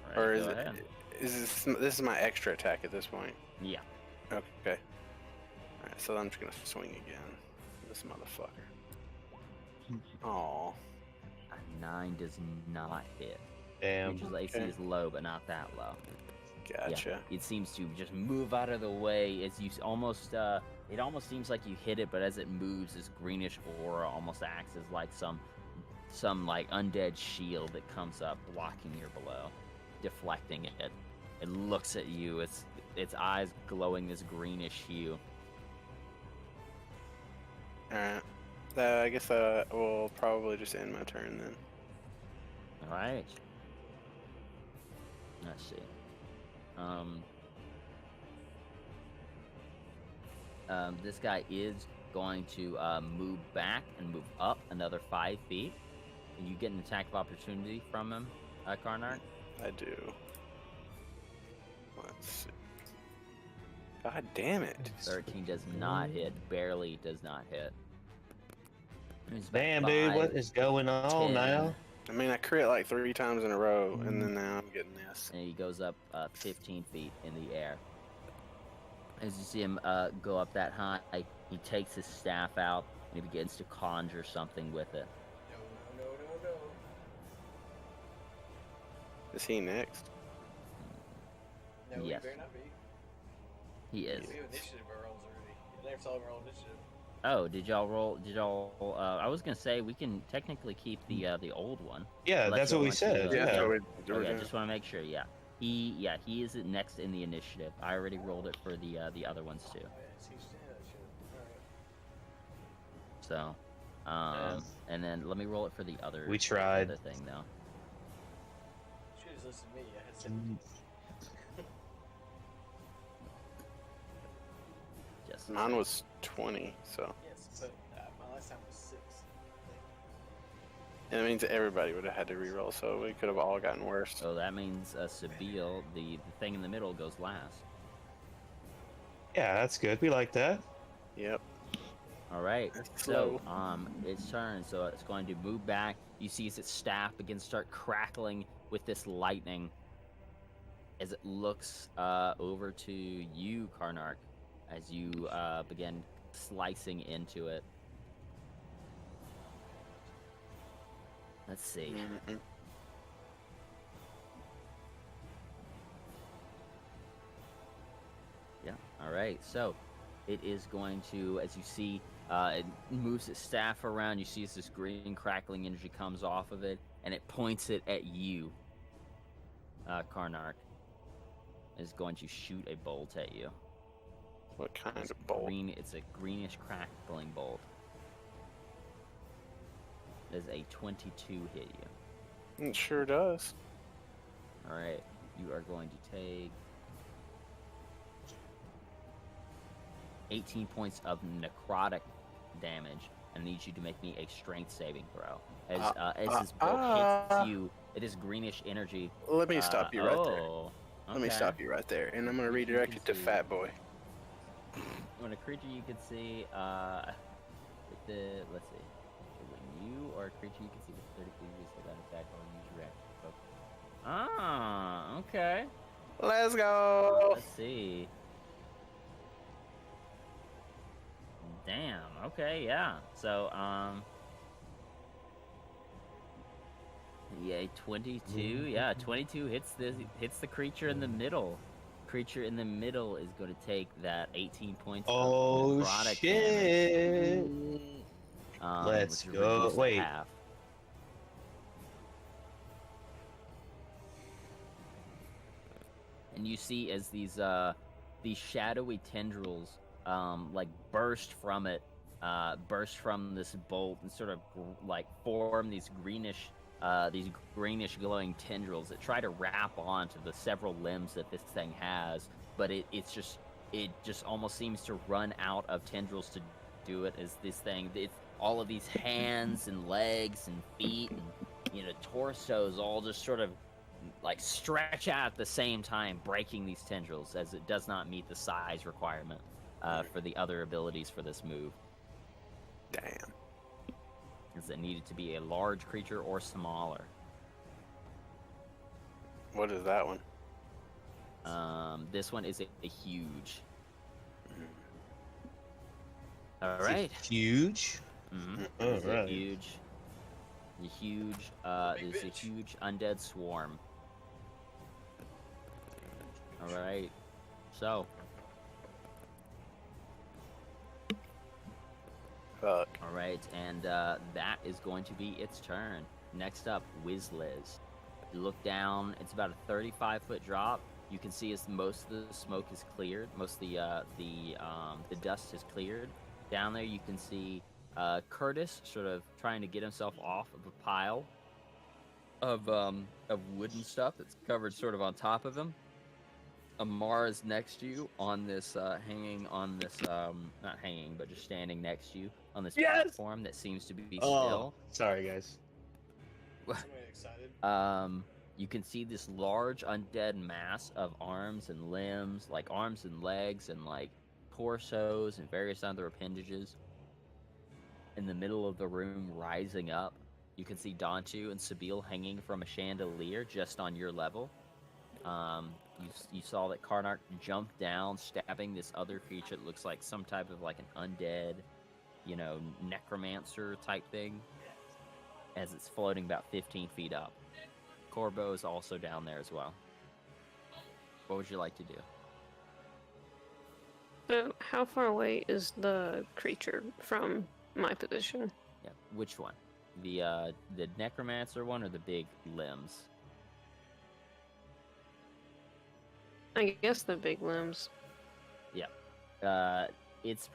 All right, Or is go it? ahead. Is this is my extra attack at this point? Yeah. Okay. All right. So I'm just gonna swing again. This motherfucker. Oh. A 9 does not hit. Damn. Creature's AC okay. is low, but not that low. Gotcha. It seems to just move out of the way as you almost. It almost seems like you hit it, but as it moves, this greenish aura almost acts as like some like undead shield that comes up, blocking your blow, deflecting it. It looks at you. Its eyes glowing this greenish hue. All right. I guess will probably just end my turn then. All right. Let's see. This guy is going to move back and move up another 5 feet. And you get an attack of opportunity from him, Karnak. I do. Let's see. God damn it. 13 does not hit. Barely does not hit. He's back Damn, dude, 5, what is going on 10, now? I mean, I crit like 3 times in a row, and then now I'm getting this. And he goes up 15 feet in the air. As you see him go up that high, he takes his staff out and he begins to conjure something with it. No. Is he next? No, Yes. he better not be. He is. We have initiative rolls already. You never saw him roll initiative. Oh, did y'all roll? I was gonna say we can technically keep the old one. Yeah, Unless that's you what we want to, said. uh, Yeah. so we're Okay, I doing- just want to make sure. Yeah, he is next in the initiative. I already rolled it for the other ones too. Oh, yeah, see, that shit. So, Alright. and then let me roll it for the other. We tried. Other thing though. Should have listened to me. I had 17. Just Mine was 20, so. Yes, but my last time was 6. And it means everybody would have had to reroll, so we could have all gotten worse. So that means Sabine, the thing in the middle, goes last. Yeah, that's good. We like that. Yep. All right. That's So, slow. its turn. So it's going to move back. You see as its staff begins to start crackling with this lightning as it looks over to you, Karnak, as you begin slicing into it. Let's see. Mhm. Yeah. All right. So it is going to, as you see, it moves its staff around. You see as this green crackling energy comes off of it, and it points it at you. Karnak is going to shoot a bolt at you. What kind It's of bolt? green. It's a greenish crackling bolt. Does a 22 hit you? It sure does. All right. You are going to take 18 points of necrotic damage, and I need you to make me a strength saving throw. As this bolt hits you, it is greenish energy. Let me stop you right there. Oh, Let me okay. stop you right there, and I'm gonna You redirect can it to see- Fat Boy. When a creature you can see, let's see. When you or a creature you can see with 30 feet, you still got attack or use your action. Focus. Ah, okay. Let's go. Let's see. Damn. Okay. Yeah. So, yeah, 22. Yeah, 22 hits the creature in the middle. Creature in the middle is going to take that 18 points. Oh, of necrotic shit. damage, Let's which is go. reduced to Wait. half. And you see as these shadowy tendrils like burst from it, burst from this bolt and sort of like form these greenish glowing tendrils that try to wrap onto the several limbs that this thing has, but it just almost seems to run out of tendrils to do it. As this thing, it's all of these hands and legs and feet and torsos all just sort of like stretch out at the same time, breaking these tendrils as it does not meet the size requirement for the other abilities for this move. Damn. As it needed to be a large creature or smaller. What is that one? This one is a huge. All Is it right. Huge. Mm-hmm. All It's a right. huge. The huge. Big There's a bitch. huge undead swarm. All right. So. Fuck. All right, and that is going to be its turn. Next up, Wizliz. You look down; it's about a 35-foot drop. You can see as most of the smoke is cleared, most of the dust is cleared. Down there, you can see Curtis sort of trying to get himself off of a pile of wooden stuff that's covered sort of on top of him. Amara's next to you on this hanging on this not hanging but just standing next to you on this platform that seems to be still. Sorry, guys. Somebody excited? You can see this large undead mass of arms and limbs, like arms and legs and like torsos and various other appendages in the middle of the room rising up. You can see Dantu and Sabine hanging from a chandelier just on your level. You saw that Karnak jumped down, stabbing this other creature that looks like some type of like an undead, you know, necromancer type thing, as it's floating about 15 feet up. Corbo is also down there as well. What would you like to do? So, how far away is the creature from my position? Yeah, which one? The necromancer one or the big limbs? I guess the big limbs. It's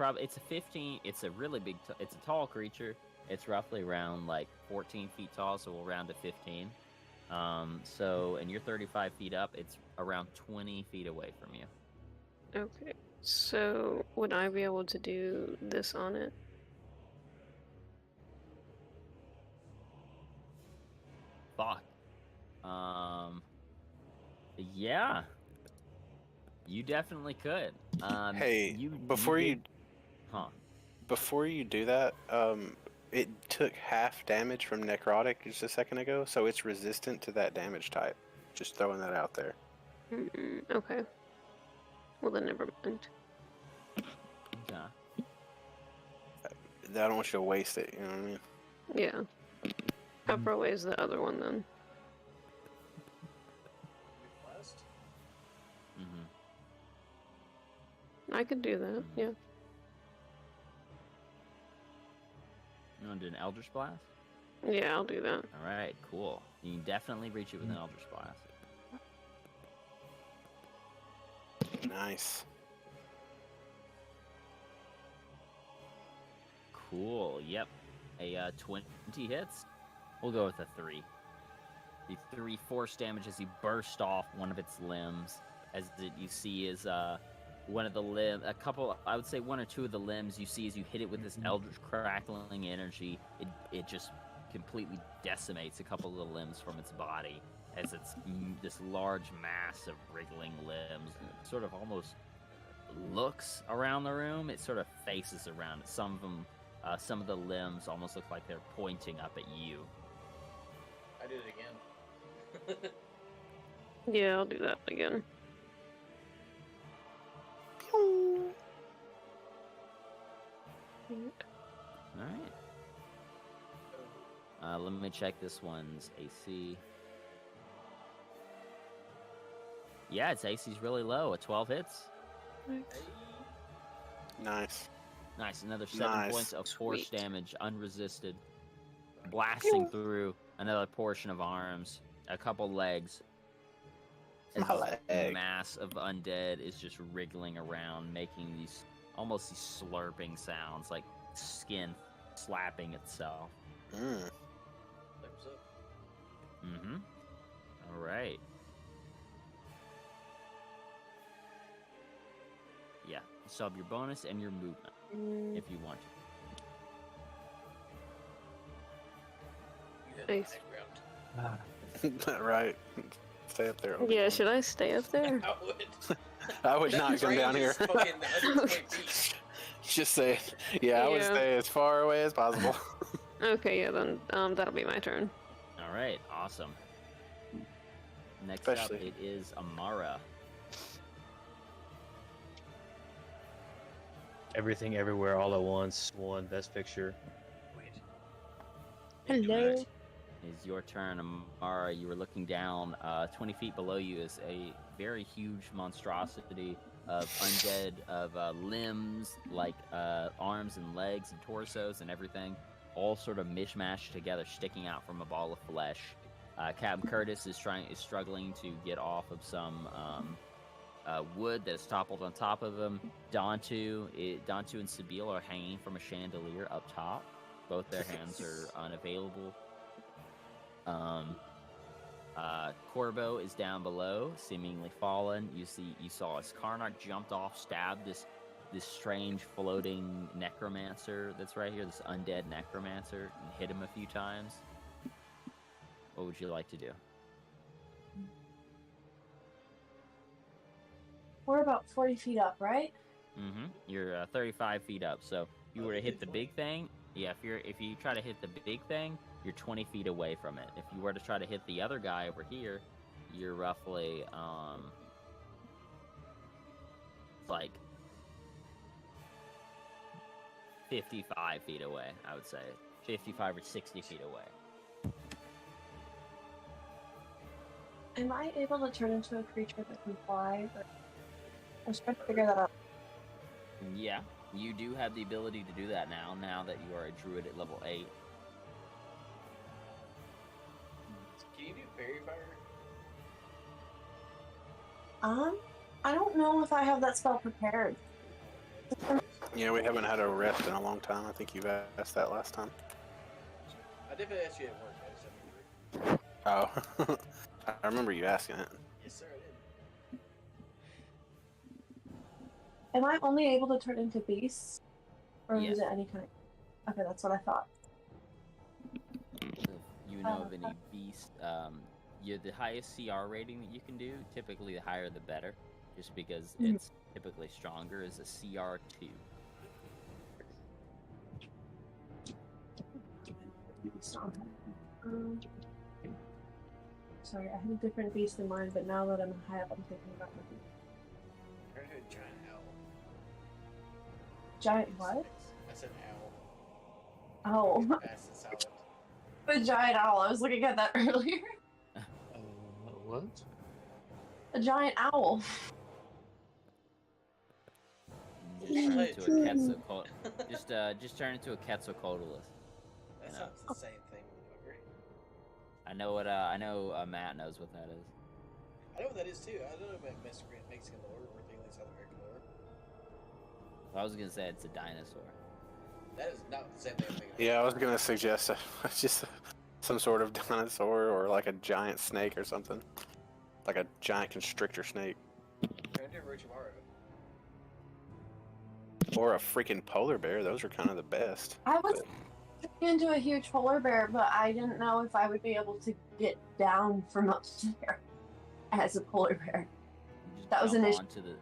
a really big it's a tall creature. It's roughly around like 14 feet tall, so we'll round to 15. And you're 35 feet up, it's around 20 feet away from you. Okay. So, would I be able to do this on it? Fuck. Yeah. You definitely could. Hey, before you do that, it took half damage from necrotic just a second ago, so it's resistant to that damage type. Just throwing that out there. Okay. Well, then never mind. Okay. I don't want you to waste it, you know what I mean? Yeah. How far away is the other one then? Blast? I could do that, yeah. You want to do an Eldritch Blast? Yeah, I'll do that. Alright, cool. You can definitely reach it with an Eldritch Blast. Nice. Cool, yep. A 20 hits. We'll go with a 3. The 3 force damage as you burst off one of its limbs. You see is one of the I would say 1 or 2 of the limbs you see as you hit it with this eldritch crackling energy, it just completely decimates a couple of the limbs from its body as it's this large mass of wriggling limbs. It sort of almost looks around the room. It sort of faces around it. Some of the limbs almost look like they're pointing up at you. I did it again. Yeah, I'll do that again. Alright. Let me check this one's AC. Yeah, its AC's really low. A 12 hits. Nice. Nice. Another 7 Nice. points of force Sweet. damage, unresisted. Blasting through another portion of arms, a couple legs. As My this leg. mass of undead is just wriggling around, making these almost these slurping sounds, like skin slapping itself. Mm. Thumbs up. Mm-hmm. All right. Yeah, sub your bonus and your movement if you want to. You had Nice. the high ground. Right. Stay up there. Yeah, should I stay up there? I would. I would not come Range down here. is fucking 120 feet. Just say, yeah, I would Yeah. stay as far away as possible. Okay, yeah, then that'll be my turn. All right, awesome. Next Especially- up, it is Amara. Everything, everywhere, all at once. One best picture. Wait. Hello. It's your turn, Amara. You were looking down. 20 feet below you is a very huge monstrosity of undead, of limbs, like arms and legs and torsos and everything, all sort of mishmashed together, sticking out from a ball of flesh. Captain Curtis is struggling to get off of some wood that is toppled on top of him. Dantu and Sabine are hanging from a chandelier up top. Both their hands are unavailable. Corbo is down below, seemingly fallen. You saw as Karnak jumped off, stabbed this strange floating necromancer that's right here, this undead necromancer, and hit him a few times. What would you like to do? We're about 40 feet up, right? Mm-hmm. You're 35 feet up, so if you were to hit the big thing, yeah. If you try to hit the big thing, you're 20 feet away from it. If you were to try to hit the other guy over here, you're roughly like 55 feet away. I would say 55 or 60 feet away. Am I able to turn into a creature that can fly? Or... I was trying to figure that out. Yeah, you do have the ability to do that now that you are a druid at level 8. Can you do fairy fire? I don't know if I have that spell prepared. Yeah, we haven't had a rest in a long time. I think you've asked that last time. I definitely asked you at work. I just haven't Oh, I remember you asking it. Yes, sir, I did. Am I only able to turn into beasts? Or Yes. is it any kind? Okay, that's what I thought. If you know of any beast, the highest CR rating that you can do, typically the higher the better, just because it's typically stronger, is a CR2. Sorry, I had a different beast in mind, but now that I'm high up, I'm thinking about it. Turn into a giant owl. Giant what? I said owl. Oh, Fast and silent. a giant owl. I was looking at that earlier. What? A giant owl. Just turn into a Quetzalcoatl. Just turn into a Quetzalcoatlus. That No. sounds the same thing, motherfucker. I know Matt knows what that is. I know what that is too. I don't know about Mexican lore or anything South American lore. I was gonna say it's a dinosaur. That is not the same thing I'm thinking of. Yeah, I was gonna suggest just some sort of dinosaur or like a giant snake or something, like a giant constrictor snake, Turn into Orochimaru. or a freaking polar bear. Those are kind of the best. I was into a huge polar bear, but I didn't know if I would be able to get down from up there as a polar bear. You just That was jump an issue. onto the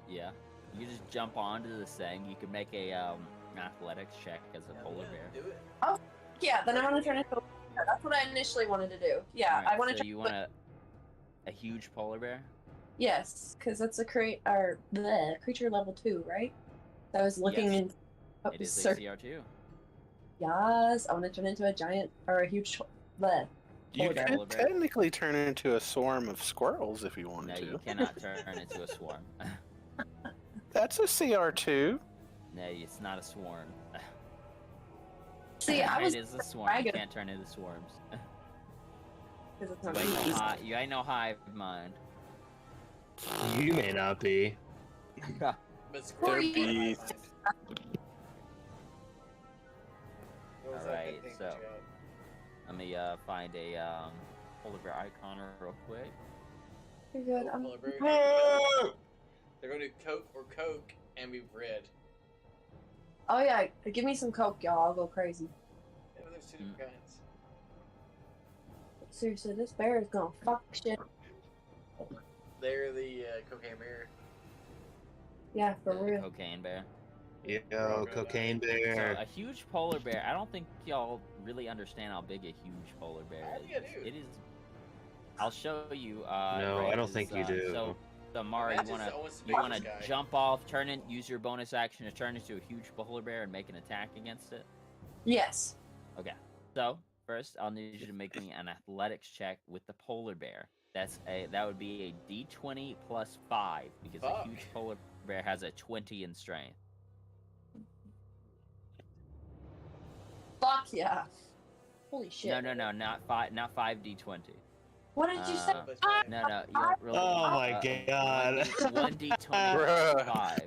You just jump onto this thing. You can make a an athletics check as a polar bear. Do it. Yeah, then I want to turn into a polar bear. That's what I initially wanted to do. Yeah, Alright, I want to. So you want a huge polar bear? Yes, because that's a creature level 2, right? I was looking Yes. in. Oh, It is a sir. CR2. Yes, I want to turn into a giant or a huge. Bleh. You Polar bear. could Polar bear. technically turn into a swarm of squirrels if you No, wanted you to. cannot turn into a swarm. That's a CR2. No, it's not a swarm. See, I was. It is a swarm. You dragon. can't turn into swarms. 'Cause it's You not ain't no beast. you ain't no hive mind. You may not be. But Or Squirtle you- beast. What was that Alright, thing so- that you got? Let me find a polar bear icon real quick. You're good. I'm. Polar bear. They're going to Coke or Coke and be red. Oh yeah, give me some coke, y'all. I'll go crazy. Yeah, but there's two different kinds. Seriously, this bear is gonna fuck shit. They're the cocaine bear. Yeah, for The real. cocaine bear. Yo, cocaine So bear. a huge polar bear. I don't think y'all really understand how big a huge polar bear I is. think I do. It is. I'll show you. No, right, I don't this think is, you do. So Mara, Matt you is wanna almost the you wanna biggest guy. jump off, use your bonus action to turn into a huge polar bear and make an attack against it. Yes. Okay. So first, I'll need you to make me an athletics check with the polar bear. That would be a D20 plus 5 because a Fuck. huge polar bear has a 20 in strength. Fuck yeah. Holy shit. No, not 5 D20. What did you say? No, you'll roll. Oh my God. 1d20 Bruh. 5.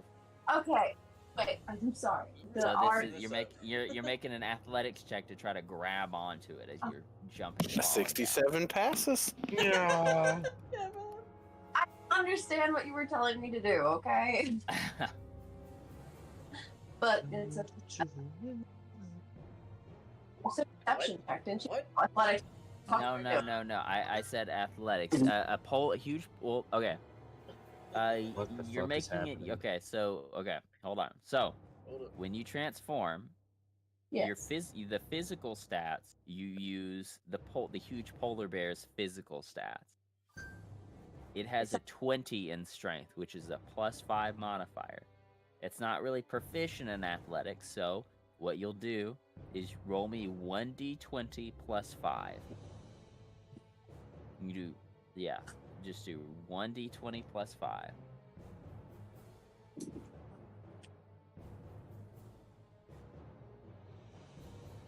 Okay. Wait, I'm sorry. The So R. this is you're making an athletics check to try to grab onto it as you're jumping. A falling 67 passes. Yeah. I understand what you were telling me to do, okay? down. But it's a perception check, didn't you? What? Athletics. No. I said athletics. A huge. Well, okay. What the You're fuck is making it. happening? Okay, so hold on. So Hold up. when you transform, Yes. the physical stats, you use the huge polar bear's physical stats. It has a 20 in strength, which is a +5 modifier. It's not really proficient in athletics, so what you'll do is roll me 1d20 +5. You do, yeah, just do 1d20 +5.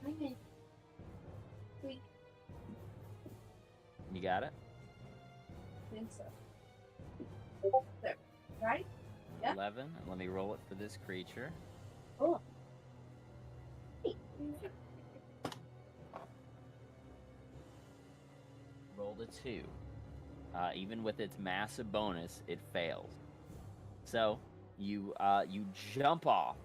Okay. Wait, You got it? I think so. There. Right? Yeah. 11. And let me roll it for this creature. Oh. Hey. Rolled a 2. Even with its massive bonus, it fails. So you jump off.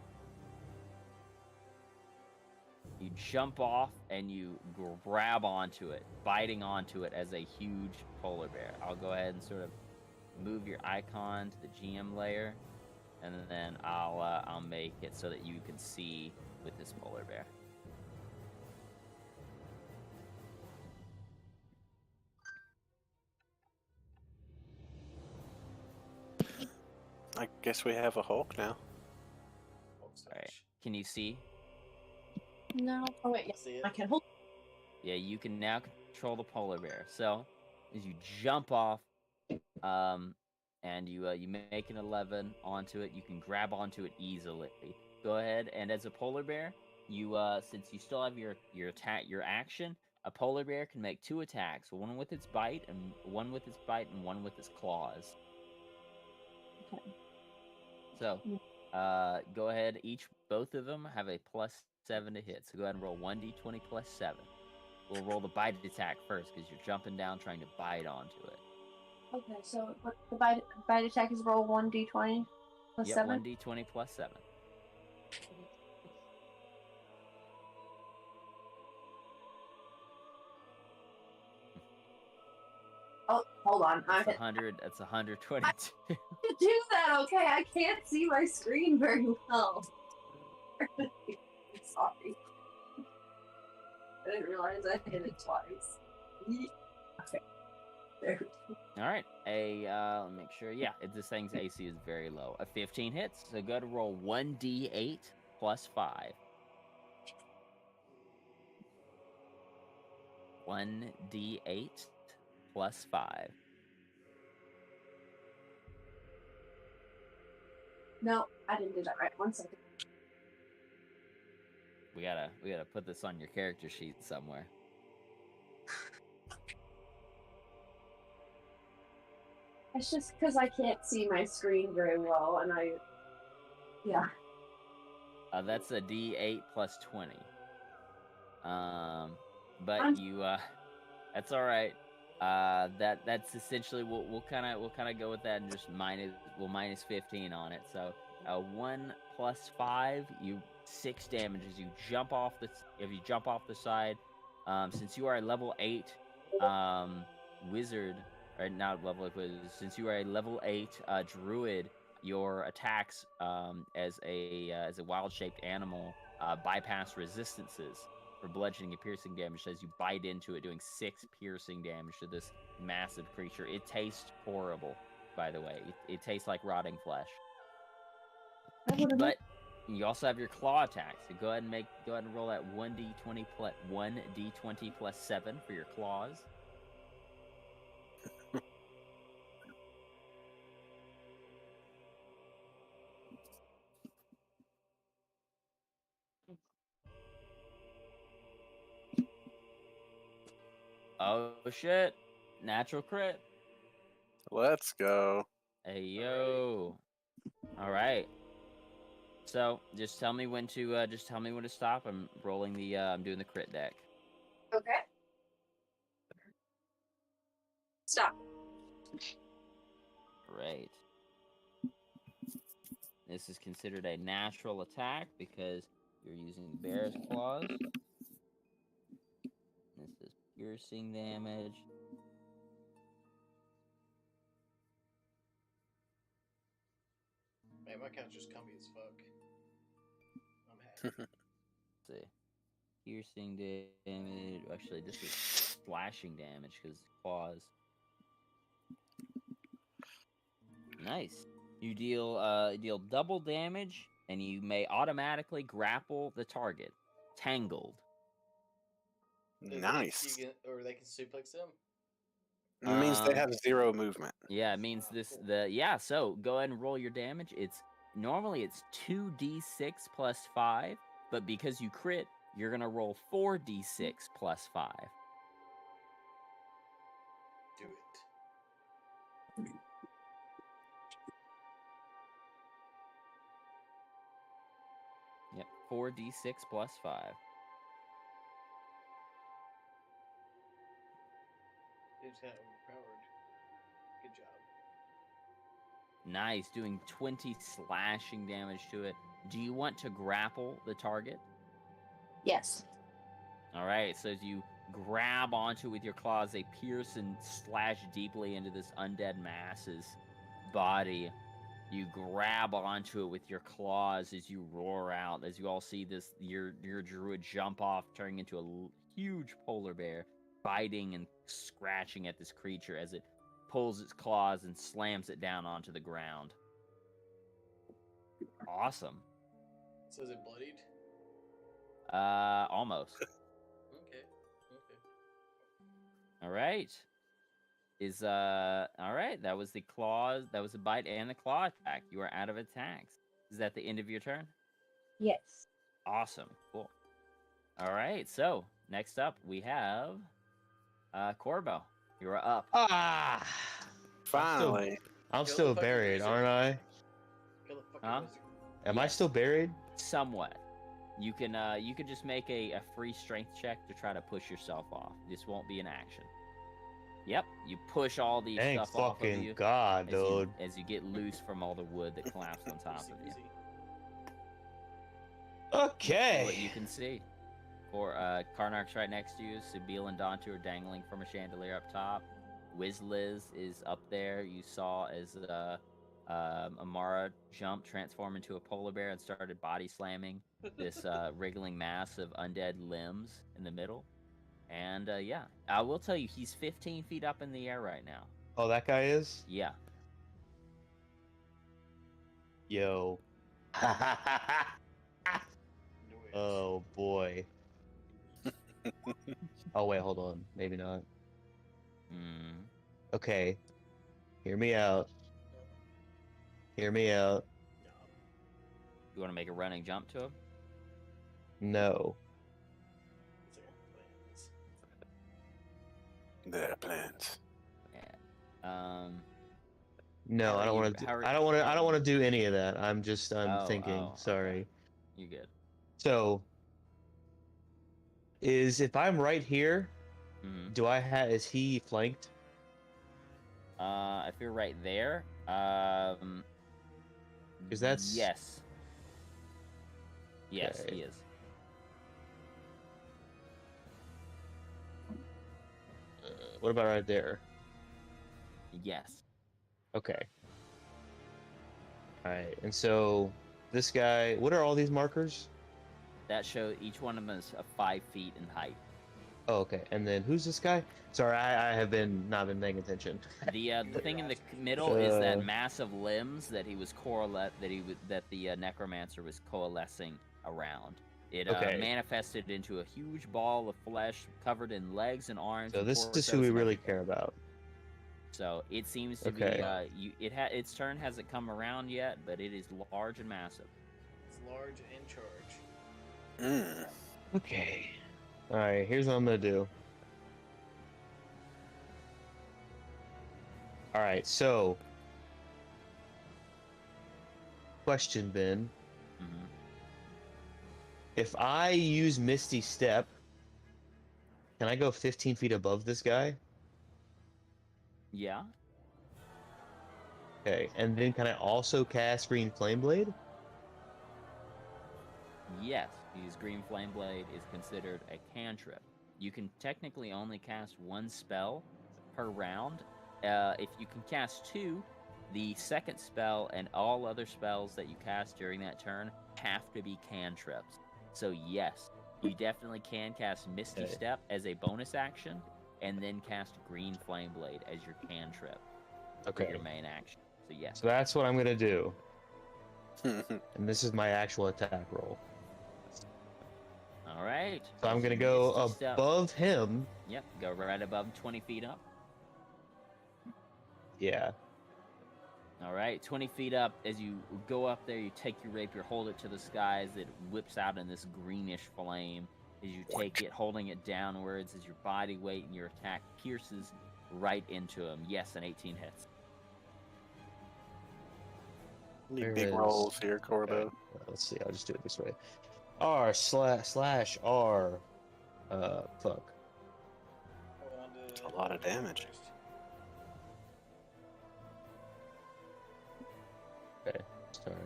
You jump off and you grab onto it, biting onto it as a huge polar bear. I'll go ahead and sort of move your icon to the GM layer, and then I'll make it so that you can see with this polar bear. I guess we have a Hulk now. Oh, sorry. Alright. Can you see? No. Oh wait, I yes. see it. I can hold. Yeah, you can now control the polar bear. So, as you jump off, and you make an 11 onto it, you can grab onto it easily. Go ahead, and as a polar bear, you since you still have your action, a polar bear can make 2 attacks, one with its bite and one with its claws. Okay. So, go ahead. Both of them have a +7 to hit. So go ahead and roll 1d20 +7. We'll roll the bite attack first because you're jumping down trying to bite onto it. Okay, so what the bite attack is roll 1d20 plus Yep, 7? 1d20 +7. Oh, hold on. That's 100. That's 122. To do that, okay? I can't see my screen very well. Sorry. I didn't realize I hit it twice. Okay. There we go. All right. Let me make sure. Yeah, this thing's AC is very low. A 15 hits. So go to roll 1d8 +5. 1d8 +5. No, I didn't do that right. 1 second. We gotta put this on your character sheet somewhere. It's just because I can't see my screen very well, and yeah. That's a d8 +20. But that's all right. That's essentially we'll kind of go with that and just minus 15 on it. So 1 + 5, 6 damage as you jump off the side. Since you are a level 8 wizard, or not level 8 wizard, since you are a level 8 druid, your attacks as a wild-shaped animal bypass resistances for bludgeoning and piercing damage as you bite into it, doing 6 piercing damage to this massive creature. It tastes horrible, by the way. It tastes like rotting flesh. But you also have your claw attack. So go ahead and roll that 1d20 +7 for your claws. Oh shit! Natural crit. Let's go. Hey yo. All right. So just tell me when to stop. I'm rolling the I'm doing the crit deck. Okay. Stop. Great. This is considered a natural attack because you're using Bear's Claws. This is piercing damage. Man, my count's just comfy as fuck. I'm happy. Let's see. Piercing damage. Actually, this is slashing damage because claws. Nice. You deal double damage, and you may automatically grapple the target. Tangled. Nice. Or they can suplex them. It means they have 0 movement. Yeah, it means this so go ahead and roll your damage. Normally it's 2d6 plus 5, but because you crit, you're gonna roll 4d6 plus 5. Do it. Yep, 4d6 plus 5. They just got overpowered. Good job. Nice, doing 20 slashing damage to it. Do you want to grapple the target? Yes. All right, so as you grab onto it with your claws, they pierce and slash deeply into this undead mass's body. You grab onto it with your claws as you roar out, as you all see this your druid jump off, turning into a huge polar bear, biting and scratching at this creature as it pulls its claws and slams it down onto the ground. Awesome. So is it bloodied? Almost. Okay. All right. All right, that was the claws, that was the bite and the claw attack. You are out of attacks. Is that the end of your turn? Yes. Awesome. Cool. All right, so next up we have Corbo. You're up. Ah! Finally. I'm Kill still the fucking buried, wizard. aren't I? Kill the fucking Huh? wizard. Am I Yes. still buried? Somewhat. You can just make a free strength check to try to push yourself off. This won't be an action. Yep, you push all the Thank stuff off of fucking you God, dude. as you get loose from all the wood that collapsed on top Easy of you. peasy. Okay. What you can see. For Karnark's right next to you. Sabine and Dantu are dangling from a chandelier up top. Wizliz is up there. You saw as Amara jumped, transformed into a polar bear, and started body slamming this wriggling mass of undead limbs in the middle. And yeah, I will tell you, he's 15 feet up in the air right now. Oh, that guy is? Yeah. Yo. Do it. Oh, boy. Oh, wait, hold on. Maybe not. Mm. Okay. Hear me out. Hear me out. You want to make a running jump to him? No. It's like plans. Their plans. Yeah. No, How I are don't you- want to. how are- I don't want to. I don't want to do any of that. I'm thinking. Oh, Sorry. okay. You good? So, if I'm right here, Mm-hmm. do I have? Is he flanked? If you're right there, 'Cause that's- yes. Yes, Okay. he is. What about right there? Yes. Okay. All right. And so this guy. What are all these markers? That show each one of them is 5 feet in height. Oh, okay. And then who's this guy? Sorry, I have not been paying attention. The thing in the middle is that Uh. massive limbs that the necromancer was coalescing around. It Okay. manifested into a huge ball of flesh covered in legs and arms. So and this is torsos who we and really everything. care about. So it seems to Okay. be its turn hasn't come around yet, but it is large and massive. It's large and in charge. Mm. Okay. All right. Here's what I'm gonna do. All right, so question, Ben. Mhm. If I use Misty Step, can I go 15 feet above this guy? Yeah. Okay, and then can I also cast Green Flame Blade? Yes, because Green Flame Blade is considered a cantrip. You can technically only cast one spell per round. If you can cast two, the second spell and all other spells that you cast during that turn have to be cantrips. So yes, you definitely can cast Misty Okay. Step as a bonus action, and then cast Green Flame Blade as your cantrip for Okay, your main action. So yes. so that's what I'm gonna do, and this is my actual attack roll. All right. So I'm as gonna you go Misty Step- above him. Yep, go right above 20 feet up. Yeah. All right, 20 feet up. As you go up there, you take your rapier, hold it to the skies. It whips out in this greenish flame. As you take it, holding it downwards, as your body weight and your attack pierces right into him. Yes, an 18 hits. Need There big is- rolls here, Corbo. Okay, let's see. I'll just do it this way. R//R. Fuck. That's a lot of damage. Okay, sorry.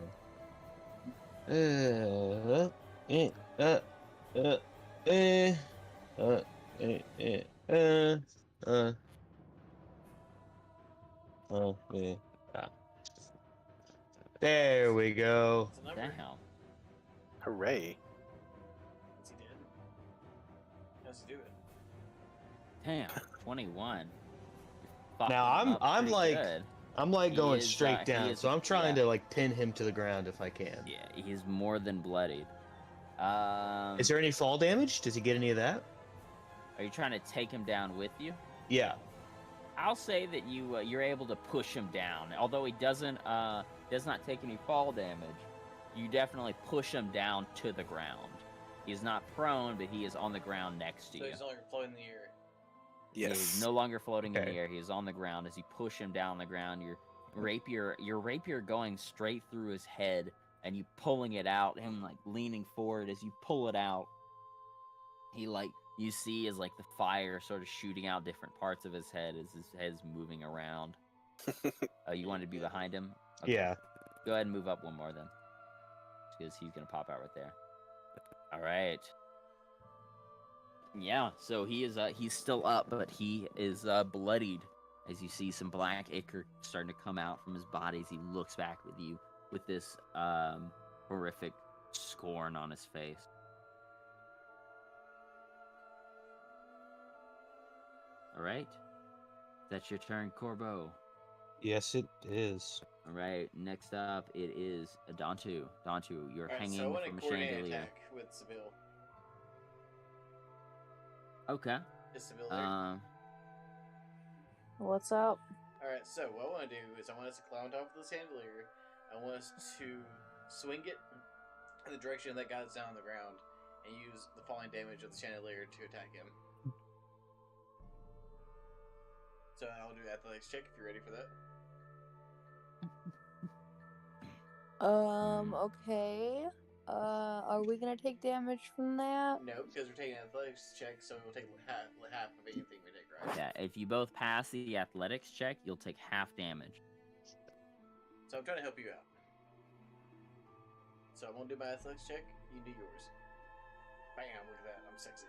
Uh, eh, uh, uh, eh, uh, eh, eh, yeah. Ah. There we go. It's a number. Damn. Hooray. What's he did? How's he do it? Damn. 21. Now, I'm like- Good. I'm like He going is, straight he down, is- so I'm trying yeah. to like pin him to the ground if I can. Yeah, he's more than bloodied. Is there any fall damage? Does he get any of that? Are you trying to take him down with you? Yeah. I'll say that you're able to push him down. Although he does not take any fall damage, you definitely push him down to the ground. He's not prone, but he is on the ground next to So you. he's no longer floating in the air. He is Yes. no longer floating in Okay. the air. He is on the ground. As you push him down the ground, your rapier going straight through his head, and you pulling it out. Him like leaning forward as you pull it out. He you see as like the fire sort of shooting out different parts of his head as his head's moving around. You want to be behind him? Okay. Yeah. Go ahead and move up one more then, because he's gonna pop out right there. All right. Yeah, so he's still up, but he is bloodied as you see some black ichor starting to come out from his body as he looks back with you with this horrific scorn on his face. All right, that's your turn, Corbo. Yes, it is. All right, next up it is Dantu. Dantu, you're Alright, hanging so I want to from a coordinate chandelier. attack with Seville. Okay. Is Seville there? What's up? Alright, so what I want to do is I want us to climb on top of the chandelier. I want us to swing it in the direction that got us down on the ground and use the falling damage of the chandelier to attack him. So I'll do athletics check if you're ready for that. Okay. Are we gonna take damage from that? No, because we're taking an athletics check, so we'll take half of anything we take, right? Yeah, if you both pass the athletics check, you'll take half damage. So I'm trying to help you out. So I won't do my athletics check, you do yours. Bam, look at that, I'm sexy.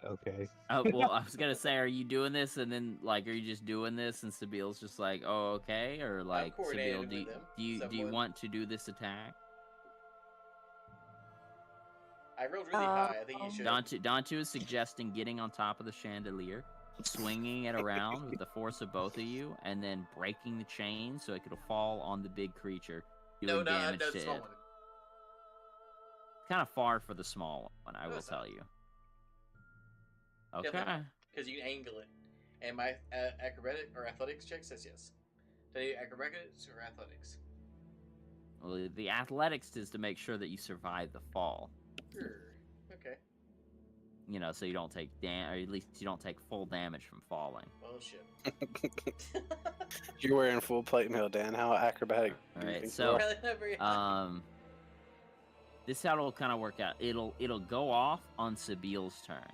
Okay. Oh, well, I was gonna say, are you doing this, and then like, are you just doing this, and Sabile's just like, oh, okay, or like, coordinated Sabile, with them, do you somewhat. want to do this attack? I rolled really high, I think you should. Dantu is suggesting getting on top of the chandelier, swinging it around with the force of both of you, and then breaking the chain so it could fall on the big creature, doing damage no, to small it. one. Kind of far for the small one, I No, will it's not. tell you. Yeah, Okay. Because you can angle it. And my acrobatic or athletics check says yes. Did I do acrobatics or athletics? Well, the athletics is to make sure that you survive the fall. Sure. Okay. so you don't take or at least you don't take full damage from falling. Oh shit. You're wearing full plate mail, Dan. How acrobatic do you Alright, think so- you are? This is how it'll kind of work out. It'll go off on Sabiel's turn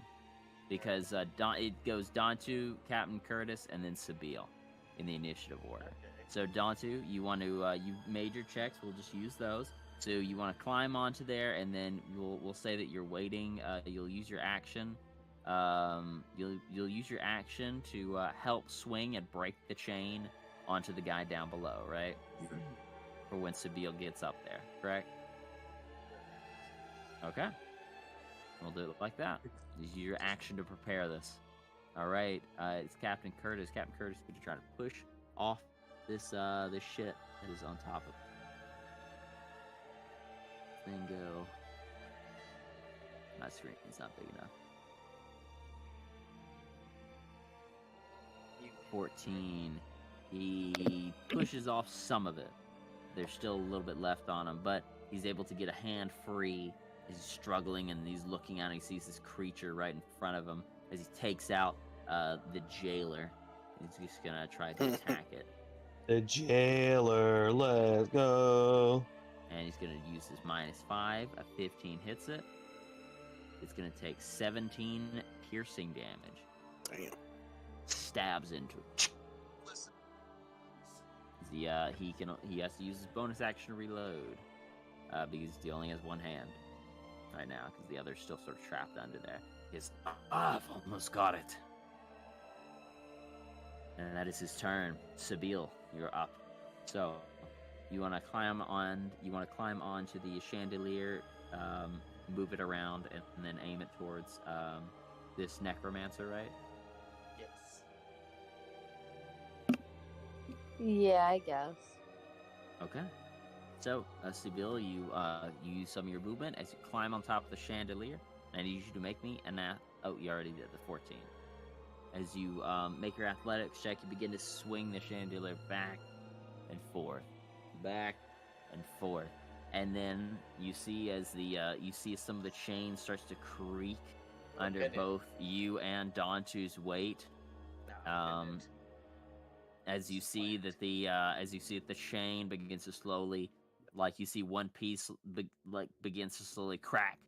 because it goes Dantu, Captain Curtis, and then Sabiel in the initiative order. Okay. So Dantu, you want to you made your checks. We'll just use those. So you want to climb onto there, and then we'll say that you're waiting. You'll use your action. You'll use your action to help swing and break the chain onto the guy down below, right? For when Sabiel gets up there, correct? Okay. We'll do it like that. Use your action to prepare this. All right. It's Captain Curtis. Captain Curtis, could you try to push off this this shit that is on top of thing go? My screen's not big enough. 14. He pushes off some of it. There's still a little bit left on him, but he's able to get a hand free. He's struggling and he's looking out and he sees this creature right in front of him as he takes out the jailer. He's just gonna try to attack it. The jailer, let's go. And he's gonna use his -5. A 15 hits it. It's gonna take 17 piercing damage. Damn. Stabs into it. He has to use his bonus action to reload because he only has one hand right now because the other's still sort of trapped under there. I've almost got it. And that is his turn. Sabiel, you're up. So you want to climb onto the chandelier, move it around, and then aim it towards this necromancer, right? Yes. Yeah, I guess. Okay. So, Sabiel, you use some of your movement as you climb on top of the chandelier. And I need you to make me oh, you already did the 14. As you make your athletics check, you begin to swing the chandelier back and forth, and then you see as some of the chain starts to creak under both you and Dantu's weight. As you see that the chain begins to slowly, like you see one piece begins to slowly crack,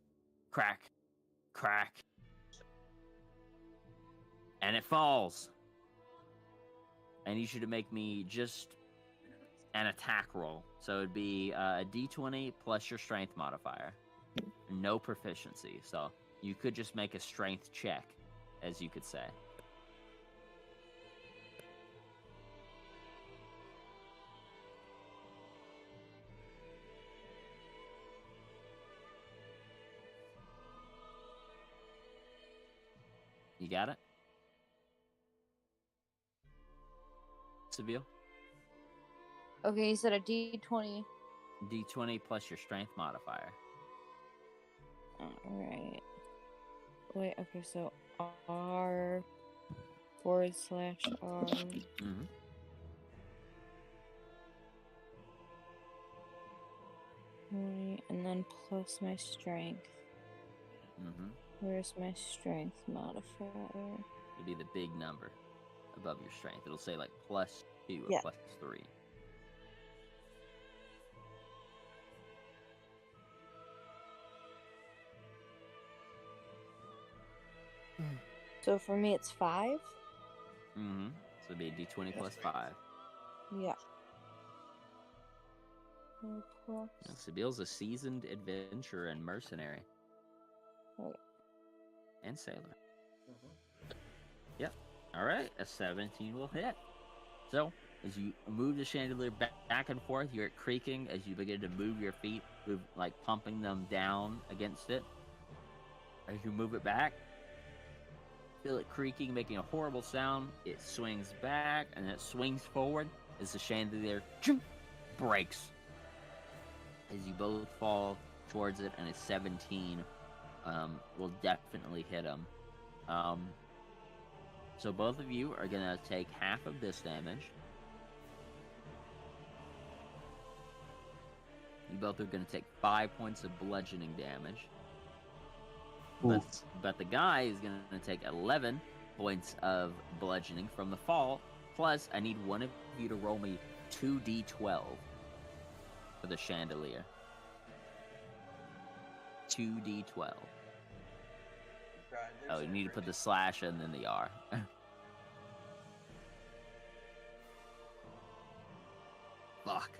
and it falls. I need you to make me just an attack roll. So it'd be a d20 plus your strength modifier. No proficiency. So you could just make a strength check, as you could say. You got it? Sabiel? Okay, you said a D20. D20 plus your strength modifier. Alright. Wait, okay, so R /R. Mm-hmm. And then plus my strength. Mm-hmm. Where's my strength modifier? It'd be the big number above your strength. It'll say like +2 or Yeah. +3. So for me, it's 5? Mm-hmm. So it'd be a d20 plus 5. Yeah. So plus... Now, Sabiel's a seasoned adventurer and mercenary. Okay. And sailor. Mm-hmm. Yep. Alright, a 17 will hit. So, as you move the chandelier back and forth, you're creaking as you begin to move your feet, like pumping them down against it. As you move it back, feel it creaking, making a horrible sound. It swings back, and then it swings forward as the chandelier breaks. As you both fall towards it, and a 17 will definitely hit him. So both of you are going to take half of this damage. You both are going to take 5 points of bludgeoning damage. But the guy is going to take 11 points of bludgeoning from the fall. Plus, I need one of you to roll me 2d12 for the chandelier. 2d12. Right, Oh, there's you an need to put average. the slash and then the R. Fuck.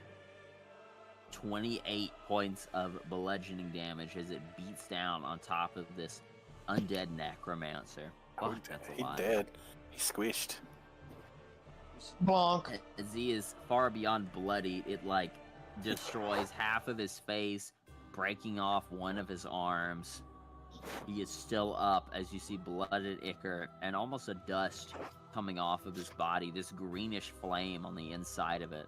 28 points of bludgeoning damage as it beats down on top of this undead necromancer. Oh, Fuck, that's a he lot. dead. He squished. Bonk. As he is far beyond bloodied, it like destroys half of his face, breaking off one of his arms. He is still up as you see blooded ichor and almost a dust coming off of his body, this greenish flame on the inside of it.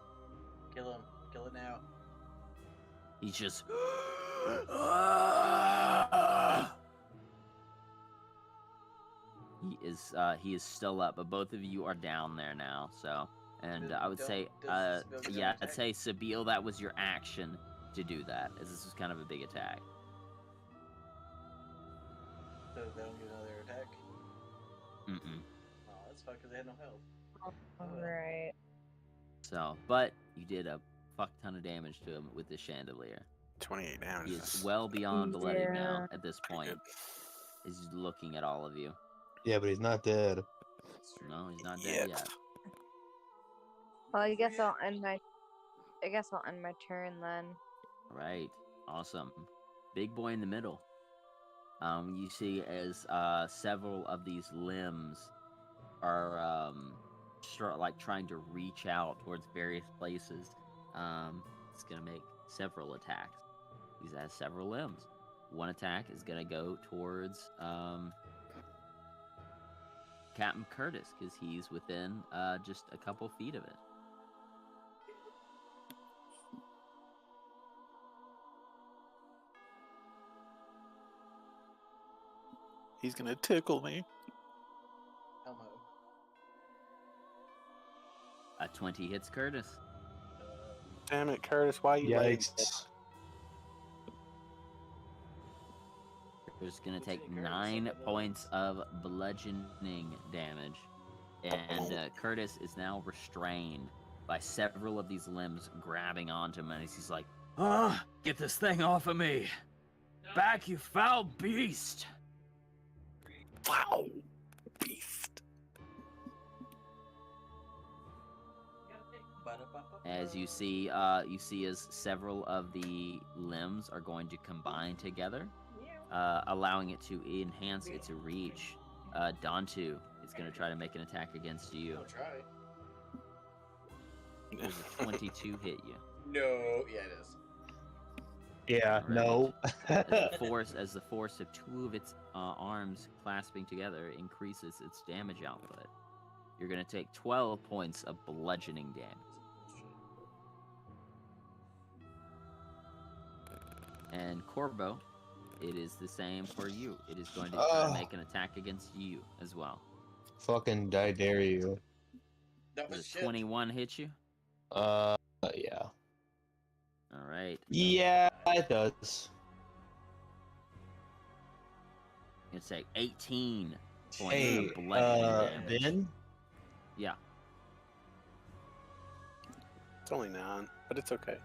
Kill him. Kill it now. He's just he is still up, but both of you are down there now. So, and I would say, Does Sabille get yeah, an I'd attack? say Sabille, that was your action to do that, as this was kind of a big attack. So they don't get another attack? Mm-mm. Oh, that's fine because they had no health. Right. So, but you did a fuck ton of damage to him with the chandelier. 28 damage. He is well beyond bloodied now Yeah. at this pretty point. good. He's looking at all of you. Yeah, but he's not dead. No, he's not dead Yet. yet. Well, I guess I'll end my turn then. Right. Awesome. Big boy in the middle. You see as several of these limbs are start like trying to reach out towards various places. It's gonna make several attacks. He has several limbs. One attack is gonna go towards Captain Curtis because he's within just a couple feet of it. He's gonna tickle me. Elmo. A 20 hits Curtis. Damn it, Curtis! Why you laying dead? Yikes. Curtis is gonna take Curtis 9 up the points of bludgeoning damage, and Curtis is now restrained by several of these limbs grabbing onto him, and he's like, "Ah, get this thing off of me! Back, you foul beast!" Wow, beast. As you see as several of the limbs are going to combine together, allowing it to enhance its reach. Dantu is going to try to make an attack against you. I'll try. Does a 22 hit you? No, yeah, it is. Yeah, Right. no. As the force of 2 of its arms clasping together increases its damage output, you're going to take 12 points of bludgeoning damage. And Corbo, it is the same for you. It is going to try to make an attack against you as well. Fucking die dare you. That was Does shit. 21 hit you? Yeah. All right. Yeah, it does. It's take 18 points Hey, of bludgeoning damage. Ben? Yeah. It's only 9, but it's okay.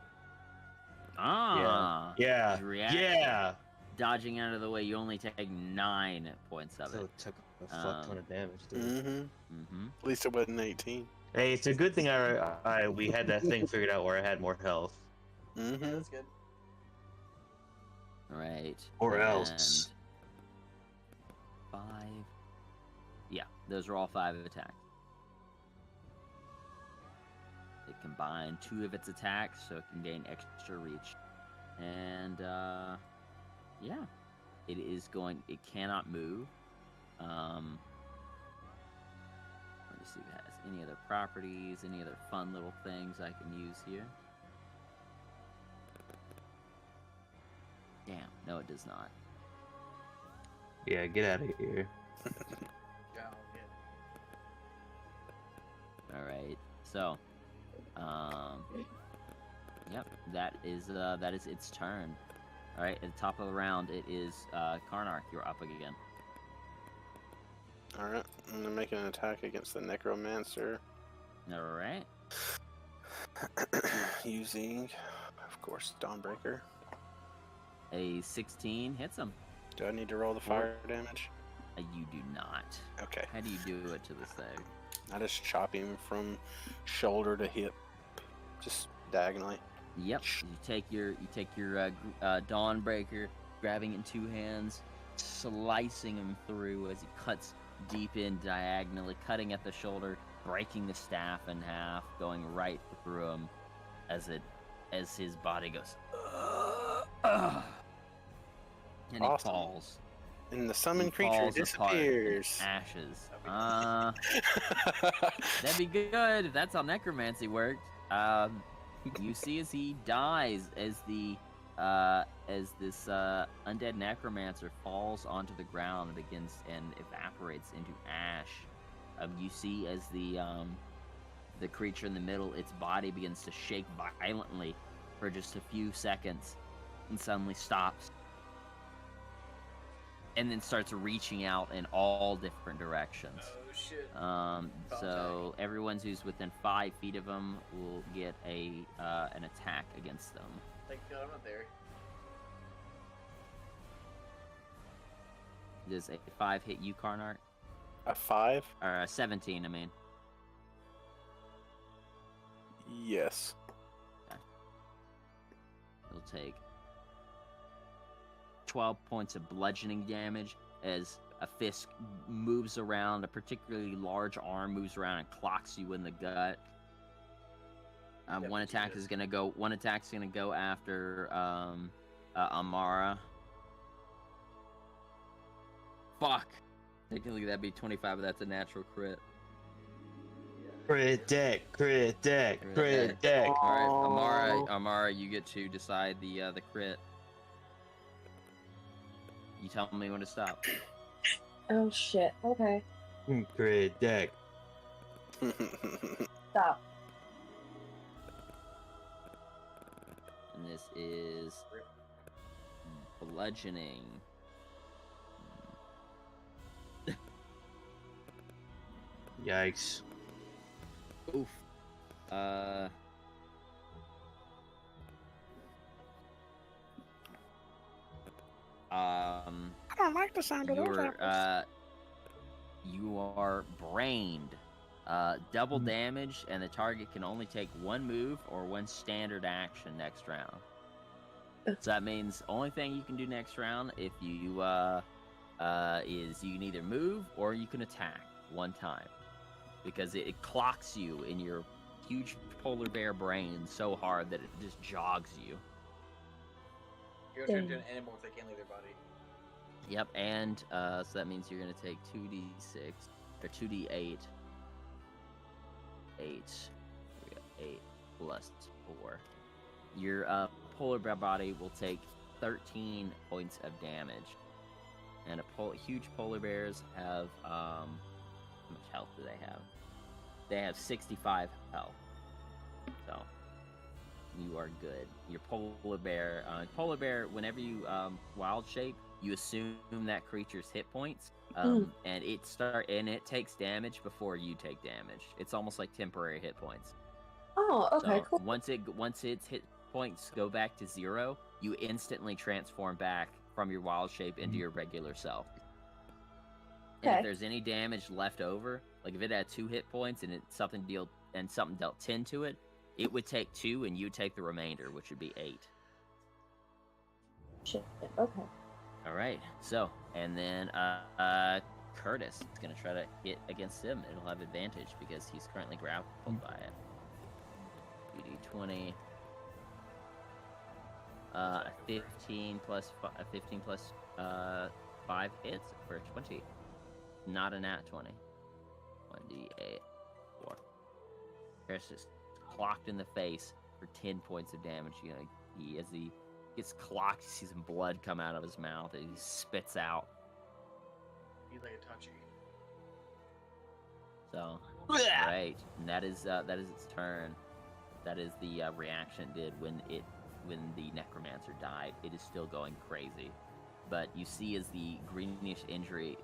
Ah. Yeah. His reaction. Yeah. Dodging out of the way, you only take 9 points of So it. it took a fuck ton of damage, dude. Mm-hmm. Mm-hmm. At least it wasn't 18. Hey, it's a good thing we had that thing figured out where I had more health. Mm-hmm. Yeah, that's good. All right. Or and else. 5. Yeah, those are all 5 attacks. It combined 2 of its attacks, so it can gain extra reach. And yeah, it is going. It cannot move. Let me see if it has any other properties, any other fun little things I can use here. Damn, no, it does not. Yeah, get out of here. Yeah, I'll get All right, so, yep, that is its turn. All right, at the top of the round, it is Karnak. You're up again. Alright, I'm gonna make an attack against the Necromancer. All right. Using, of course, Dawnbreaker. A 16 hits him. Do I need to roll the fire damage? You do not. Okay. How do you do it to this thing? I just chop him from shoulder to hip, just diagonally. Yep. You take your Dawnbreaker, grabbing it in two hands, slicing him through as he cuts deep in diagonally, cutting at the shoulder, breaking the staff in half, going right through him as his body goes. And he Awesome. falls. And the summoned He creature falls apart in disappears. ashes. That'd be good if that's how necromancy worked. You see as he dies, as this undead necromancer falls onto the ground and begins and evaporates into ash. You see as the creature in the middle, its body begins to shake violently for just a few seconds, and suddenly stops, and then starts reaching out in all different directions. Oh shit. So everyone who's within 5 feet of them will get an attack against them. Thank God I'm not there. Does a 5 hit you, Karnak? A 5? Or a 17, I mean. Yes. It'll take 12 points of bludgeoning damage as a fist moves around, a particularly large arm moves around and clocks you in the gut. One attack is gonna go. One attack's gonna go after Amara. Fuck. Technically, that'd be 25, but that's a natural crit. Crit deck, crit deck, crit deck. All right, Amara, you get to decide the crit. You tell me when to stop. Oh shit. Okay. Crit deck. Stop. And this is bludgeoning. Yikes. Oof. I don't like the sound of those apples. You are brained. Double damage, and the target can only take one move or one standard action next round. So that means only thing you can do next round if you is you can either move or you can attack one time, because it clocks you in your huge polar bear brain so hard that it just jogs you. Heroes are doing animal if they can't leave their body. Yep, and so that means you're gonna take 2d6 or 2d8. 8. We got 8 plus 4. Your polar bear body will take 13 points of damage. And huge polar bears have how much health do they have? They have 65 health. So you are good. Your polar bear, whenever you wild shape, you assume that creature's hit points, and it takes damage before you take damage. It's almost like temporary hit points. Oh, okay, So cool. once its hit points go back to 0, you instantly transform back from your wild shape into your regular self. And Okay. if there's any damage left over, like if it had 2 hit points and something dealt 10 to it, it would take 2 and you take the remainder, which would be 8. Shit. Okay. All right. So, and then Curtis is gonna try to hit against him. It'll have advantage because he's currently grappled by it. 2d20. 15 plus 5 hits for 20. Not a nat 20. 1d8. 4. Curtis is clocked in the face for 10 points of damage. You know, as he gets clocked, you see some blood come out of his mouth and he spits out. He's like a touchy. So, right, and that is its turn. That is the reaction it did when it when the necromancer died. It is still going crazy. But you see as the greenish energy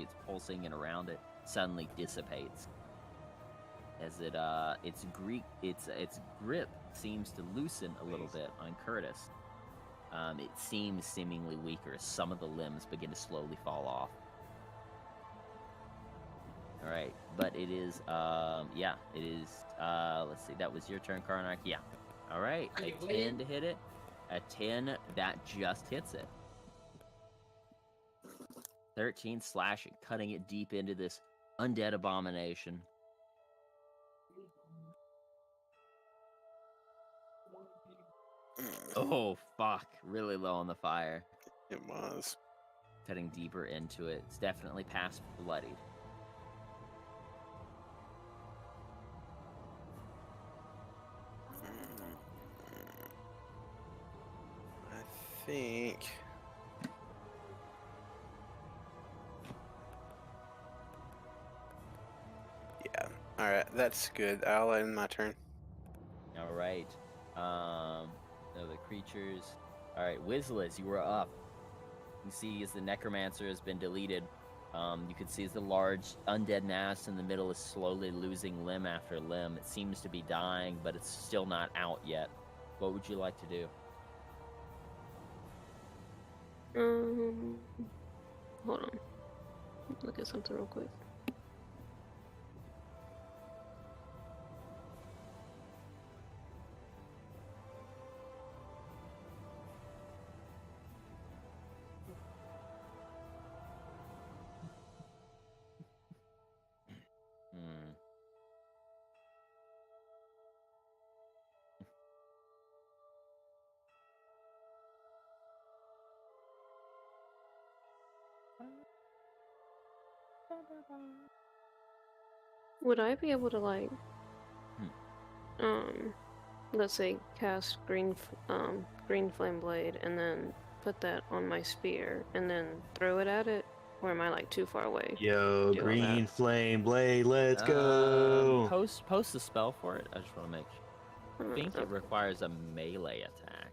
it's pulsing in around it suddenly dissipates. As its grip seems to loosen a little bit on Curtis. It seems seemingly weaker as some of the limbs begin to slowly fall off. All right, but it is, it is, let's see, that was your turn, Karnak. Yeah. All right, a 10 to hit it. A 10, that just hits it. 13 slashing, cutting it deep into this undead abomination. Oh, fuck. Really low on the fire. It was. Cutting deeper into it. It's definitely past bloodied. I think. Yeah. All right. That's good. I'll end my turn. All right. The creatures. All right, Wizliz, you were up. You see as the necromancer has been deleted. You can see as the large undead mass in the middle is slowly losing limb after limb. It seems to be dying, but it's still not out yet. What would you like to do? Hold on. Look at something real quick. Would I be able to like, let's say cast green flame blade and then put that on my spear and then throw it at it, or am I like too far away? Yo, Do all green that? flame blade, let's go. Post the spell for it. I just want to make sure. I think it requires a melee attack.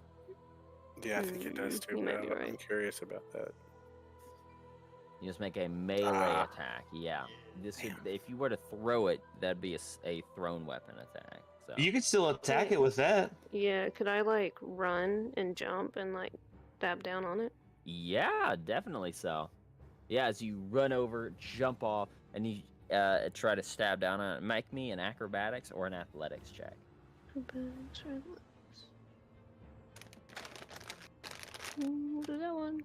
Yeah, I think it does too. You might But be I'm right. curious about that. You just make a melee attack. Yeah. This would, if you were to throw it, that'd be a thrown weapon attack. So You could still attack it with that. Yeah, could I like run and jump and like dab down on it? yeah, definitely so. Yeah, as you run over, jump off, and you try to stab down on it, make me an acrobatics or an athletics check. We'll do that one.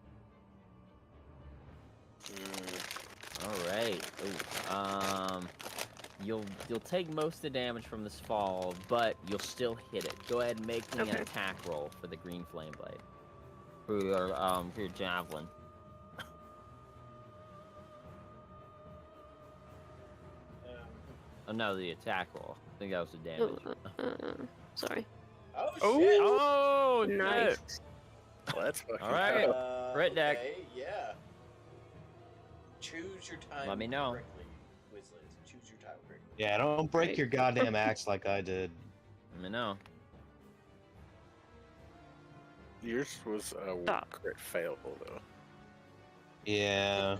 All right. Ooh. You'll take most of the damage from this fall, but you'll still hit it. Go ahead and make me an Okay. attack roll for the green flame blade. For your javelin. Oh no, the attack roll. I think that was the damage. Sorry. Oh shit! Oh, Nice. shit. Let's fucking All right. go. Crit deck. Okay, yeah. Choose your time. Let me know. Correctly, Wizliz. Choose your time correctly. Yeah, don't break Right. your goddamn axe like I did. Let me know. Yours was a Stop. crit fail though. Yeah.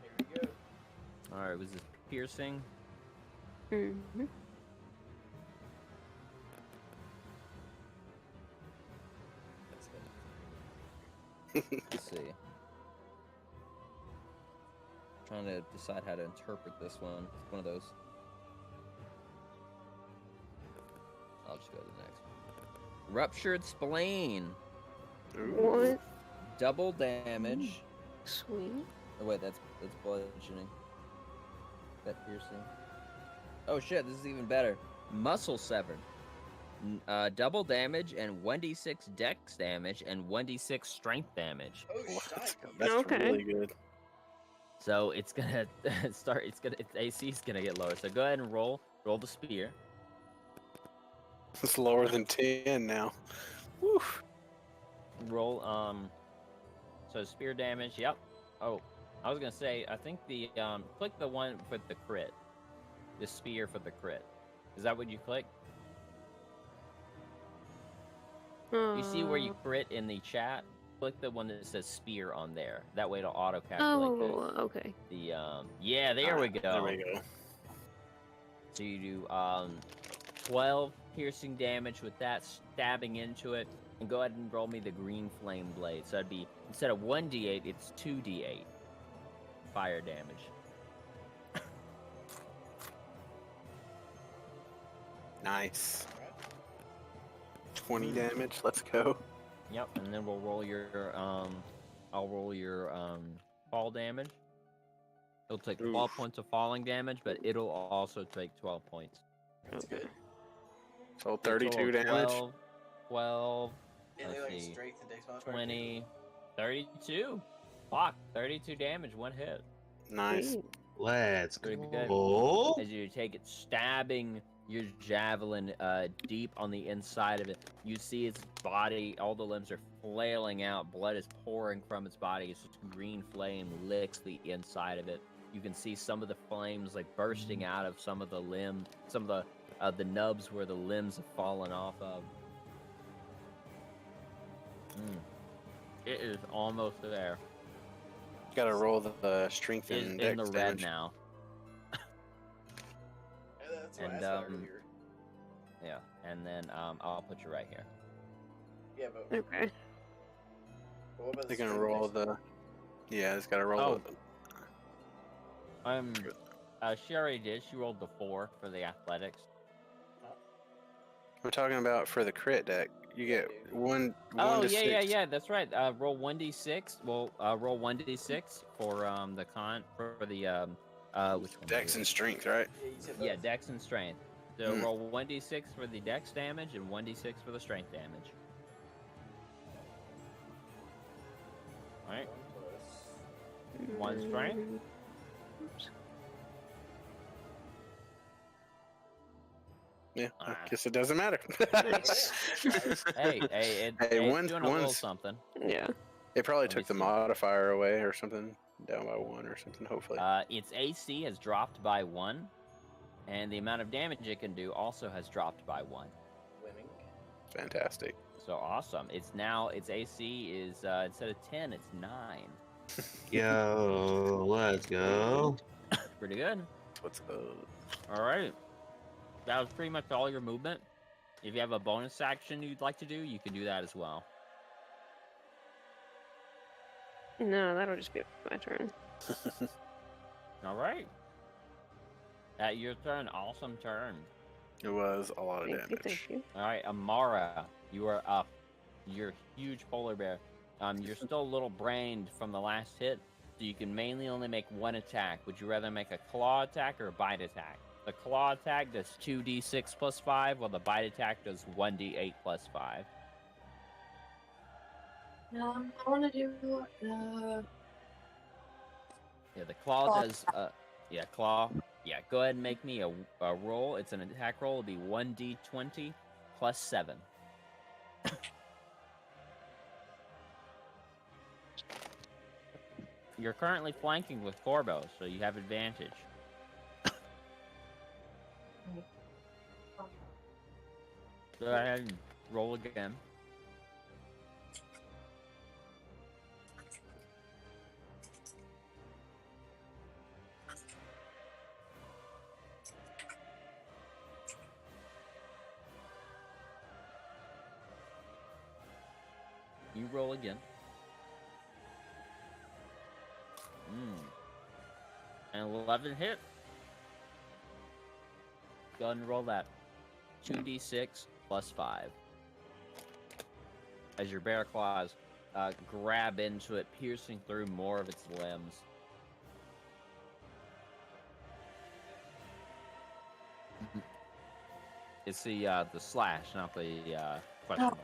Here we go. All right, was this piercing? Mm-hmm. Let's see. Trying to decide how to interpret this one. It's one of those. I'll just go to the next one. Ruptured spleen. What? Double damage. Sweet. Oh wait, that's bludgeoning. That piercing. Oh shit, this is even better. Muscle severed. Double damage and 1d6 dex damage and 1d6 strength damage. Oh That's, shit! that's Okay. really good. So it's gonna its AC is gonna get lower. So go ahead and roll the spear. It's lower than 10 now. Woo. Roll so spear damage, yep. Oh, I was gonna say I think the click the one with the crit. The spear for the crit. Is that what you click? You see where you crit in the chat? Click the one that says spear on there. That way it'll auto calculate Oh, okay. the yeah, there we go. There we go. So you do 12 piercing damage with that stabbing into it, and go ahead and roll me the green flame blade. So that'd be, instead of 1d8, it's 2d8 fire damage. Nice. 20 damage. Let's go. Yep, and then we'll roll your I'll roll your fall damage. It'll take 12 Oof. points of falling damage, but it'll also take 12 points. That's good. So A 32 total of damage. 12, And they Let's like see. strength and dex modifier. 20, 32. Fuck, 32 damage, one hit. Nice. Sweet. Let's Pretty go. good. As you take it, stabbing your javelin deep on the inside of it, you see its body, all the limbs are flailing out, blood is pouring from its body. It's just green flame licks the inside of it. You can see some of the flames like bursting out of some of the some of the nubs where the limbs have fallen off of. It is almost there. Gotta roll the strength It's and in dex the red damage. now. That's what And, I asked earlier. Yeah, and then I'll put you right here. Yeah, but Okay. what about the They're gonna strength roll dex? the. Yeah, it's gotta roll. Oh. The, She already did. She rolled the 4 for the athletics. I'm talking about for the crit deck. You Yeah, get dude. one Oh to yeah, 6. yeah. That's right. Roll 1d6. Well, roll 1d6 for the which one? Dex was and it? strength, right? Yeah, you said Yeah, both. dex and strength. So Hmm. roll 1d6 for the dex damage and 1d6 for the strength damage. All right. 1 plus. One strength? Oops. Yeah, I Ah. guess it doesn't matter. Nice. Hey, Hey, it's one's- doing a little one's- something. Yeah. It probably Let me took the see. modifier away or something, down by 1 or something. Hopefully. Its AC has dropped by 1, and the amount of damage it can do also has dropped by 1. Winning. Fantastic. So awesome! Its AC is instead of 10, it's 9. Yo, let's go. Pretty good. What's up? All right, that was pretty much all your movement. If you have a bonus action you'd like to do, you can do that as well. No, that'll just be my turn. All right. At your turn. Awesome turn. It was a lot of Thank you, damage. thank you. All right, Amara, you are up. You're a huge polar bear. You're still a little brained from the last hit, so you can mainly only make one attack. Would you rather make a claw attack or a bite attack? The claw attack does 2d6 plus 5, while the bite attack does 1d8 plus 5. I want to do the. Yeah, the claw Claw does. Yeah, claw. Yeah, go ahead and make me a roll. It's an attack roll. It'll be 1d20 plus 7. You're currently flanking with Corbo, so you have advantage. Go ahead and roll again. You roll again. An 11 hit. Go ahead and roll that. 2d6 plus 5. As your bear claws grab into it, piercing through more of its limbs. It's the slash, not the question mark.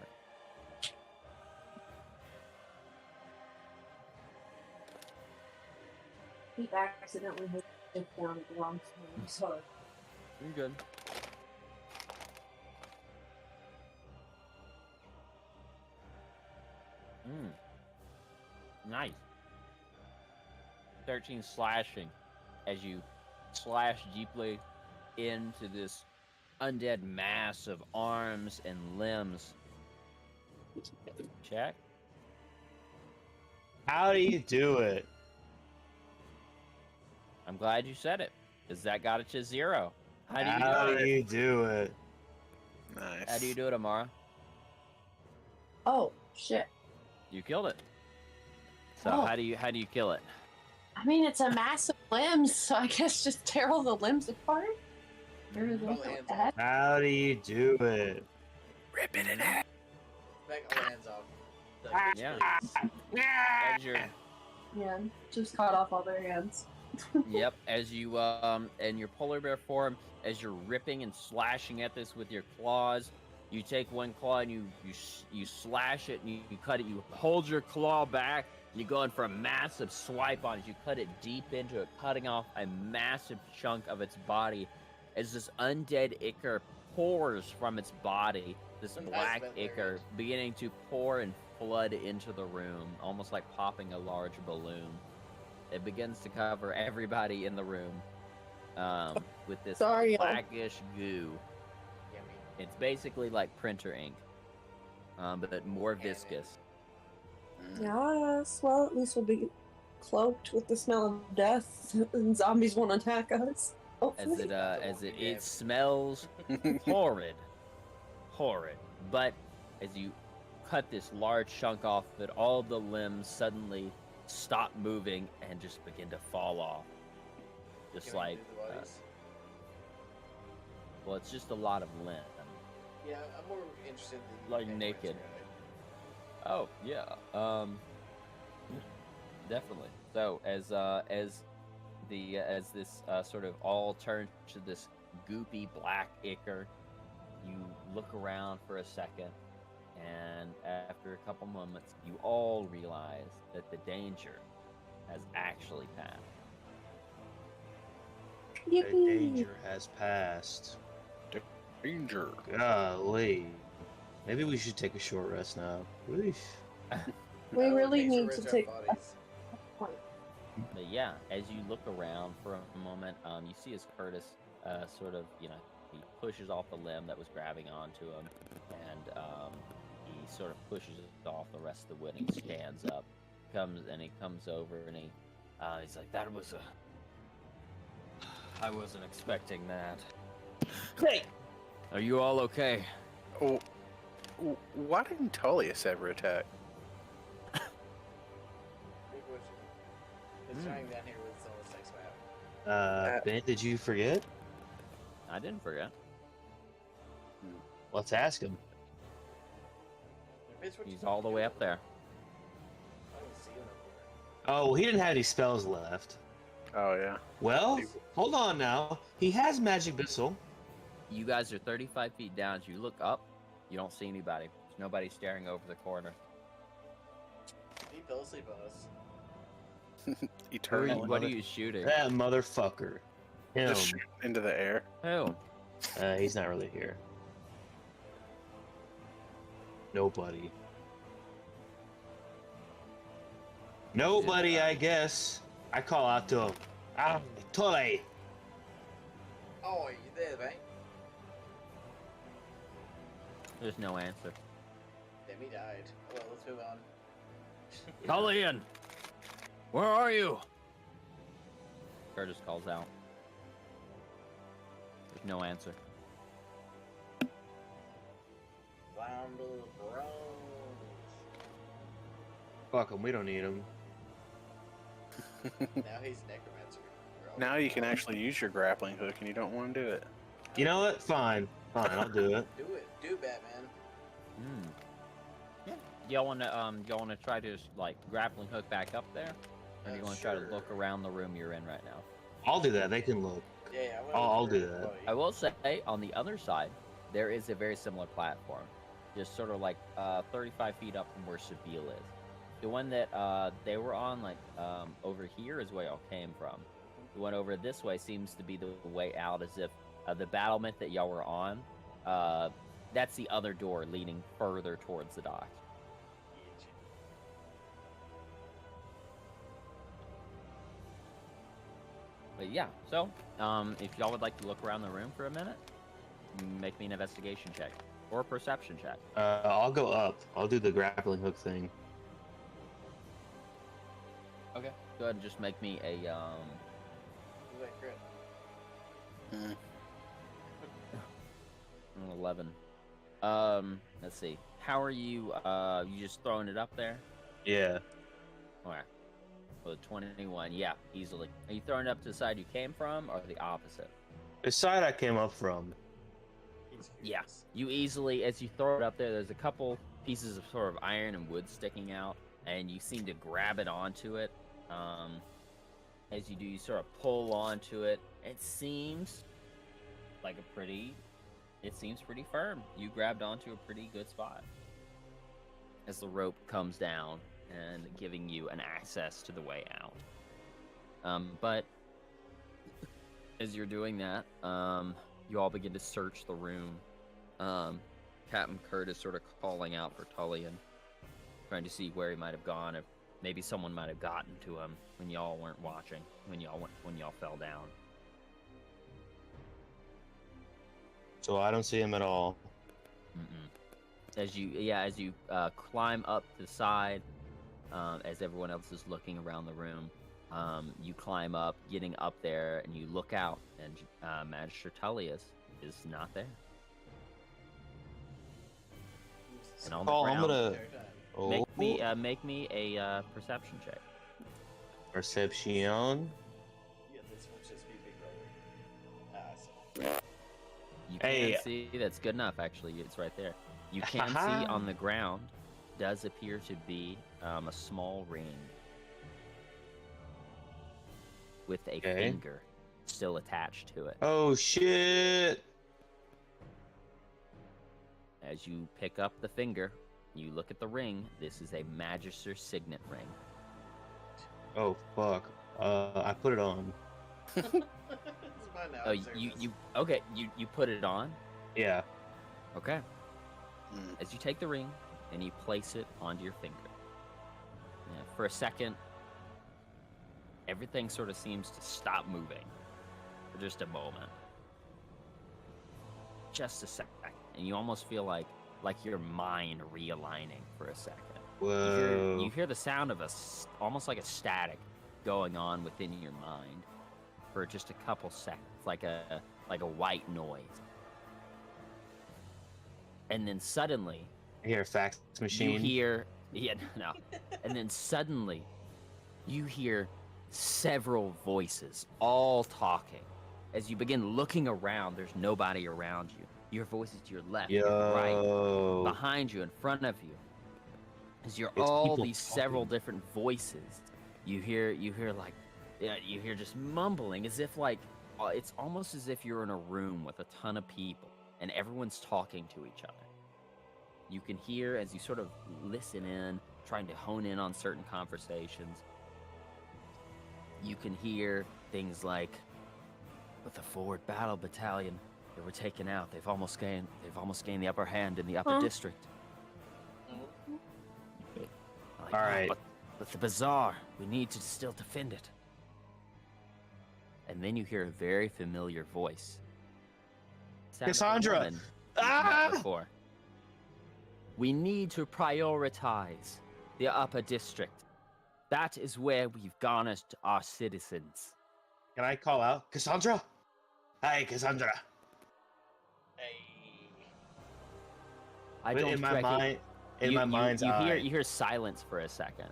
He accidentally hit it down at the wrong time. Sorry. You're good. Nice. 13 slashing as you slash deeply into this undead mass of arms and limbs. check. How do you do it? I'm glad you said it, because that got it to 0. How do you How do do it? you do it? Nice. How do you do it, Amara? Oh shit! You killed it. So Oh. how do you kill it? I mean, it's a mass of limbs, so I guess just tear all the limbs apart. Or All like the hands that. off. How do you do it? Rip it in half. Back all the hands off. Yeah. As you're, Yeah, just cut off all their hands. yep, as you in your polar bear form, as you're ripping and slashing at this with your claws, you take one claw and you slash it and you cut it. You hold your claw back and you go in for a massive swipe on it. You cut it deep into it, cutting off a massive chunk of its body as this undead ichor pours from its body. This Nice black vent ichor layers. beginning to pour and flood into the room, almost like popping a large balloon. It begins to cover everybody in the room with this Sorry, y'all. blackish goo. Yummy. It's basically like printer ink, but more viscous. Yes, well, at least we'll be cloaked with the smell of death, and zombies won't attack us. Hopefully. It smells horrid, horrid. But as you cut this large chunk off of it, all the limbs suddenly stop moving and just begin to fall off. Just Can we like, do the bodies? well, it's just a lot of limb. Yeah, I'm more interested in the like necromancer naked. guy. Oh yeah, definitely. So as this sort of all turns to this goopy black ichor, you look around for a second, and after a couple moments, you all realize that the danger has actually passed. The Yippee! danger has passed. Danger. Golly. Maybe we should take a short rest now. Oof. We Oh, really thanks for need to raising our take. bodies. But yeah, as you look around for a moment, you see as Curtis sort of, he pushes off the limb that was grabbing onto him, and he sort of pushes off the rest of the wood and he stands up, he comes over and he's like, "That was I wasn't expecting that. Hey, are you all okay?" Oh, why didn't Tullius ever attack? Big question. It's trying down here with some of the sex map. Ben, did you forget? I didn't forget. Let's ask him. Bitch, what you He's all the way up there. I don't see him up there. Oh, he didn't have any spells left. Oh yeah. Well, hold on now. He has magic missile. You guys are 35 feet down. As you look up, you don't see anybody. There's nobody staring over the corner. He fell asleep on us. Eternal. What are you shooting? That motherfucker. Him. Just shoot into the air. Who? He's not really here. Nobody. Nobody, I guess. I call out to him. Ah, Tole. Oh, you there, mate? There's no answer. Damn, he died. Well, let's move on. Tullian! Where are you? Curtis calls out. There's no answer. Bramble Bros. Fuck him, we don't need him. Now he's necromancer. We're all- Now you can actually use your grappling hook, and you don't want to do it. You know what? Fine. Fine, I'll do it. Do it. Do Batman. Hmm. Yeah. Y'all wanna try to like grappling hook back up there? Or do you wanna try to Sure. look around the room you're in right now? I'll do that. They can look. Yeah, I'll do that. I will say, on the other side, there is a very similar platform. Just sort of like 35 feet up from where Seville is. The one that they were on, like, over here is where y'all came from. The one over this way seems to be the way out, as if the battlement that y'all were on, that's the other door leading further towards the docks. But yeah, so if y'all would like to look around the room for a minute, make me an investigation check. or a perception check. I'll go up. I'll do the grappling hook thing. Okay. Go ahead and just make me a Who's that crit? Mm. an 11. Let's see. How are you? You just throwing it up there? Yeah. Okay. With 21, yeah, easily. Are you throwing it up to the side you came from, or the opposite? The side I came up from. He's Yeah. curious. You easily, as you throw it up there, there's a couple pieces of sort of iron and wood sticking out, and you seem to grab it onto it. As you do, you sort of pull onto it. It seems like it seems pretty firm. You grabbed onto a pretty good spot. As the rope comes down and giving you an access to the way out. But as you're doing that, you all begin to search the room. Captain Kurt is sort of calling out for Tullian, trying to see where he might have gone, if maybe someone might have gotten to him when y'all weren't watching, when y'all fell down. So I don't see him at all. Mm-mm. As you climb up to the side, as everyone else is looking around the room, you climb up, getting up there, and you look out, and Magister Tullius is not there. And on the Oh, I'm ground, gonna. Oh, make me a perception check. perception. Yeah, this one's just be big brother. You Hey. can see that's good enough. Actually, it's right there. You can see on the ground does appear to be a small ring with a Okay. finger still attached to it. Oh shit! As you pick up the finger, you look at the ring. This is a Magister signet ring. Oh fuck! I put it on. It's mine now. Oh, I'm serious. you put it on. Yeah. Okay. Mm. As you take the ring and you place it onto your finger. Yeah, for a second, everything sort of seems to stop moving for just a moment. Just a second. And you almost feel like your mind realigning for a second. Whoa. You hear the sound of almost like a static going on within your mind for just a couple seconds, like a white noise. And then suddenly, I hear a fax machine. you hear, no. And then suddenly, you hear several voices all talking. As you begin looking around, there's nobody around you. You hear voices to your left, your right, Yo. behind you, in front of you. As you're It's all people these several talking. different voices, you hear just mumbling, as if like it's almost as if you're in a room with a ton of people and everyone's talking to each other. You can hear as you sort of listen in, trying to hone in on certain conversations. You can hear things like, "With the forward battle battalion, they were taken out. They've almost gained the upper hand in the upper Huh? district." Mhm. Like, All "Oh, right. but the bazaar, we need to still defend it." And then you hear a very familiar voice. Sound of a Cassandra! woman you've met Ah! before. "We need to prioritize the upper district. That is where we've garnished our citizens." Can I call out Cassandra? Hi, Cassandra. Hey. I But don't in my reckon- mind, in my mind's eye. you hear silence for a second,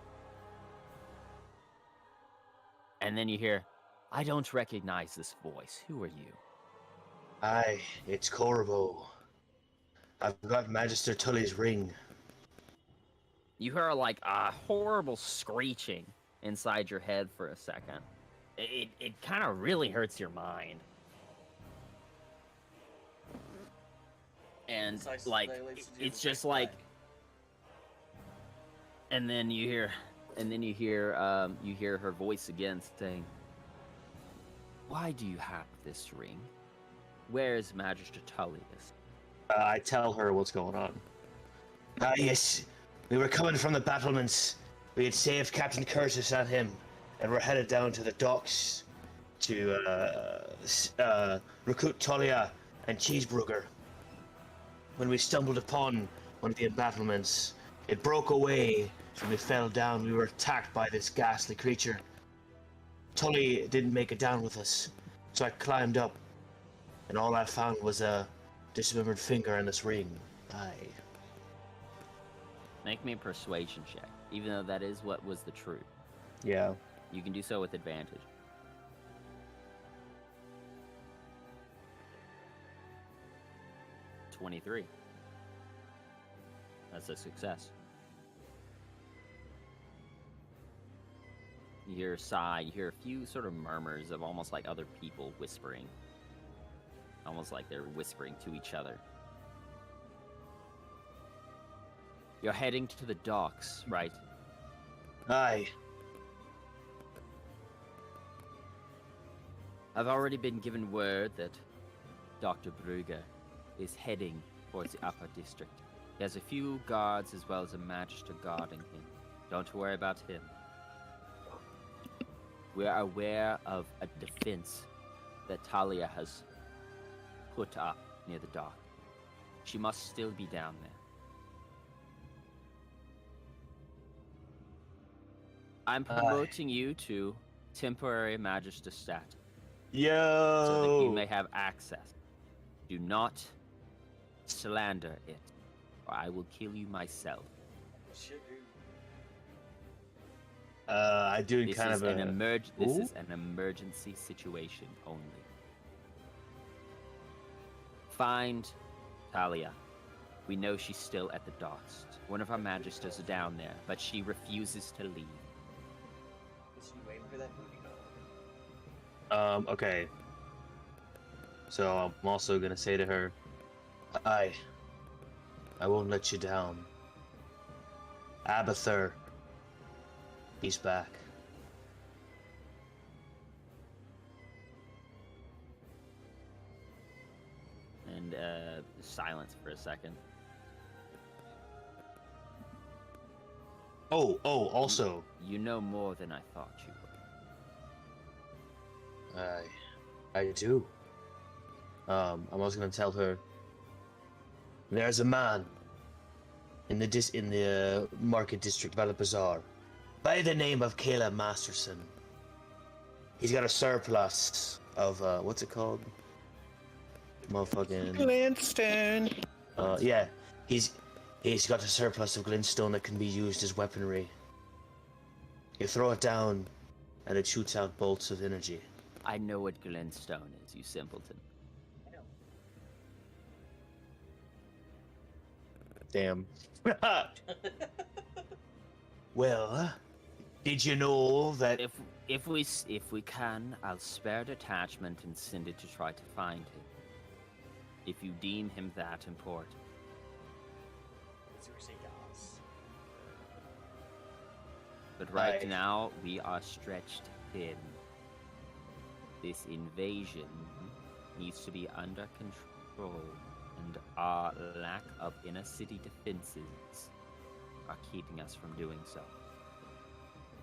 and then you hear, "I don't recognize this voice. Who are you?" Hi, it's Corvo. I've got Magister Tully's ring. You hear like a horrible screeching inside your head for a second. It kind of really hurts your mind, and It's like they let you do it's the just big like. back. And then you hear her voice again saying, "Why do you have this ring? Where is Magister Tullius?" I tell her what's going on. Ah, yes. We were coming from the battlements. We had saved Captain Curtis and him, and we're headed down to the docks to recruit Talia and Cheeseburger. when we stumbled upon one of the embattlements. It broke away, and we fell down. We were attacked by this ghastly creature. Tully didn't make it down with us, so I climbed up, and all I found was a dismembered finger and this ring. Aye. Make me a persuasion check, even though that is what was the truth. Yeah. You can do so with advantage. $23. That's a success. You hear a sigh, you hear a few sort of murmurs of almost like other people whispering. Almost like they're whispering to each other. You're heading to the docks, right? Aye. I've already been given word that Dr. Brugger is heading towards the upper district. He has a few guards as well as a magister guarding him. Don't worry about him. We are aware of a defense that Talia has put up near the dock. She must still be down there. I'm promoting you to temporary magister stat. Yo! So that you may have access. Do not slander it, or I will kill you myself. Shit, dude. I do This kind is of an a... This Ooh. is an emergency situation only. Find Talia. We know she's still at the docks. One of our magisters are down there, but she refuses to leave. Is she waiting for that booty call? Okay. So I'm also gonna say to her, I won't let you down. Abathur, he's back. And silence for a second. Also, You know more than I thought you would. I do. I'm also gonna tell her. There's a man in the market district of Bazaar by the name of Caleb Masterson. He's got a surplus of what's it called? Motherfucking Glintstone. yeah. He's got a surplus of glintstone that can be used as weaponry. You throw it down, and it shoots out bolts of energy. I know what glintstone is, you simpleton. Damn. Well, did you know that? If we can, I'll spare a detachment and send it to try to find him. If you deem him that important. But right Aye. now, we are stretched thin. This invasion needs to be under control, and our lack of inner city defenses are keeping us from doing so.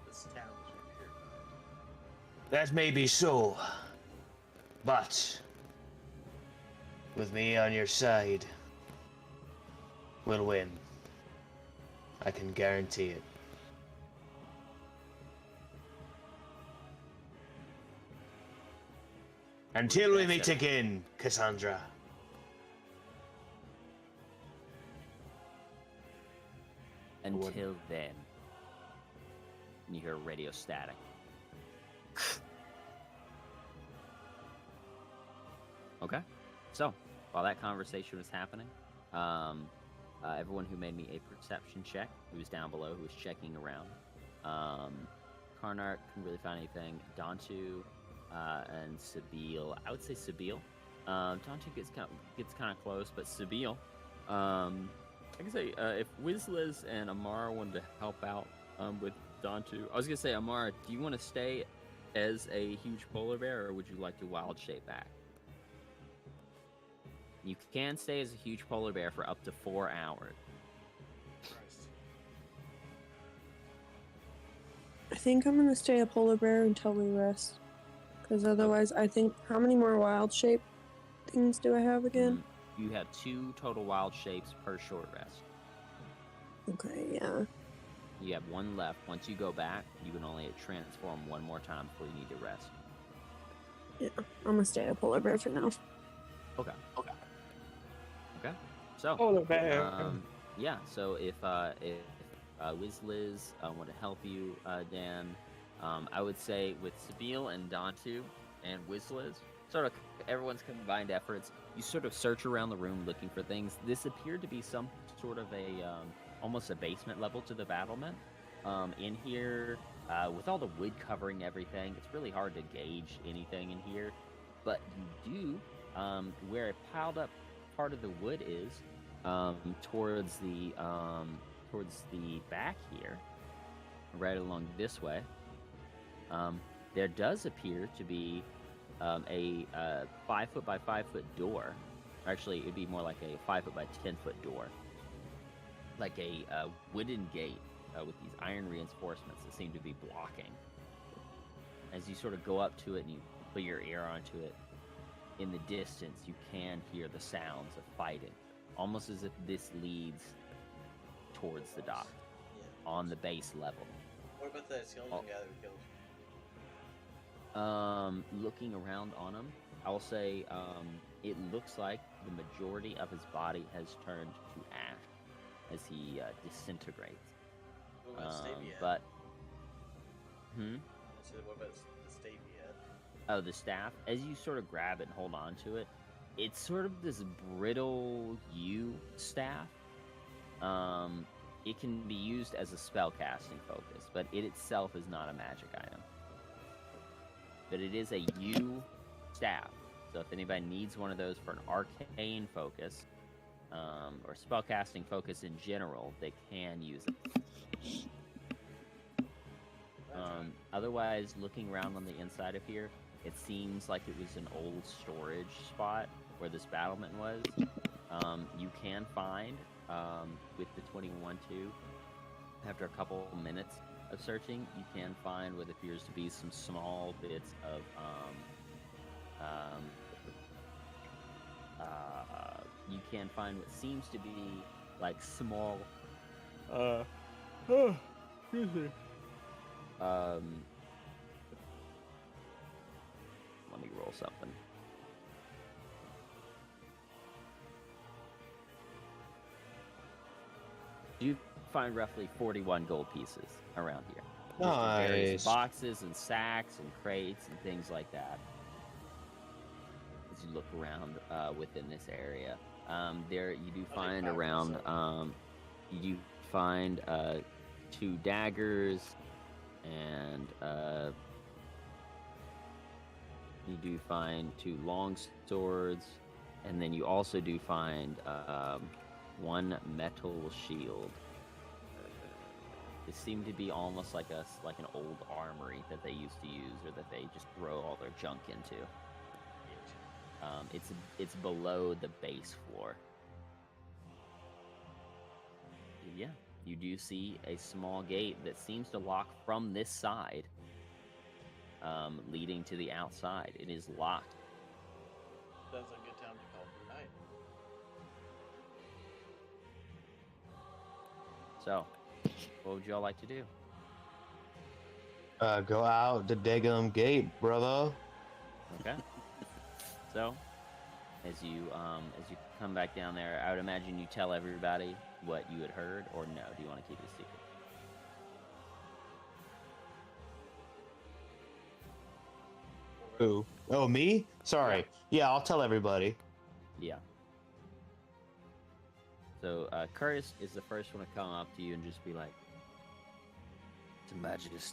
This town is purified. That may be so, but with me on your side, we'll win. I can guarantee it. Until we meet again, Cassandra. Until then, you hear radio static. Okay, so while that conversation was happening, everyone who made me a perception check, who's down below, who was checking around, Karnak couldn't really find anything. Dantu and Sabile, I would say Sabile. Dantu gets kind of close, but Sabile, I can say if Wizliz and Amara wanted to help out with Dantu, I was gonna say, Amara, do you want to stay as a huge polar bear, or would you like to wild shape back? You can stay as a huge polar bear for up to 4 hours. Christ. I think I'm gonna stay a polar bear until we rest. Because otherwise, I think, how many more wild shape things do I have again? you have 2 total wild shapes per short rest. Okay, yeah. You have 1 left. Once you go back, you can only transform 1 more time before you need to rest. Yeah. I'm gonna stay at polar bear for now. Okay. So, Polar bear. yeah. So if Wizliz want to help you, Dan, I would say with Sabine and Dantu and Wizliz, sort of everyone's combined efforts, you sort of search around the room looking for things. This appeared to be some sort of a almost a basement level to the battlement. In here, with all the wood covering everything, it's really hard to gauge anything in here. But you do, where a piled up part of the wood is, towards the back here, right along this way, there does appear to be a 5 foot by 5 foot door. Actually, it'd be more like a 5 foot by 10 foot door, like a wooden gate with these iron reinforcements that seem to be blocking. As you sort of go up to it and you put your ear onto it, in the distance you can hear the sounds of fighting, almost as if this leads towards the dock Yeah. on the base level. What about that skeleton guy that we killed? Looking around on him, I'll say it looks like the majority of his body has turned to ash as he disintegrates. What about Stavia? But I said, what about the Stavia? oh, the staff, as you sort of grab it and hold on to it, it's sort of this brittle yew staff. It can be used as a spell casting focus, but it itself is not a magic item. But it is a yew staff. So if anybody needs one of those for an arcane focus, or spellcasting focus in general, they can use it. Otherwise, looking around on the inside of here, it seems like it was an old storage spot where this battlement was. You can find, with the 21-2, after a couple minutes of searching, you can find what appears to be some small bits of you can find what seems to be like small excuse me. Let me roll something. You find roughly 41 gold pieces around here. Just in various Nice. boxes and sacks and crates and things like that. As you look around within this area, there you do find around. You do find 2 daggers, and you do find 2 long swords, and then you also do find 1 metal shield. It seemed to be almost like an old armory that they used to use, or that they just throw all their junk into. It's below the base floor. Yeah, you do see a small gate that seems to lock from this side, leading to the outside. It is locked. That's a good time to call it night. So, what would y'all like to do? Go out the daggum gate, brother. Okay. So, as you come back down there, I would imagine you tell everybody what you had heard, or no? Do you want to keep it a secret? Who? Oh, me? Sorry. Yeah, I'll tell everybody. Yeah. So, Curtis is the first one to come up to you and just be like,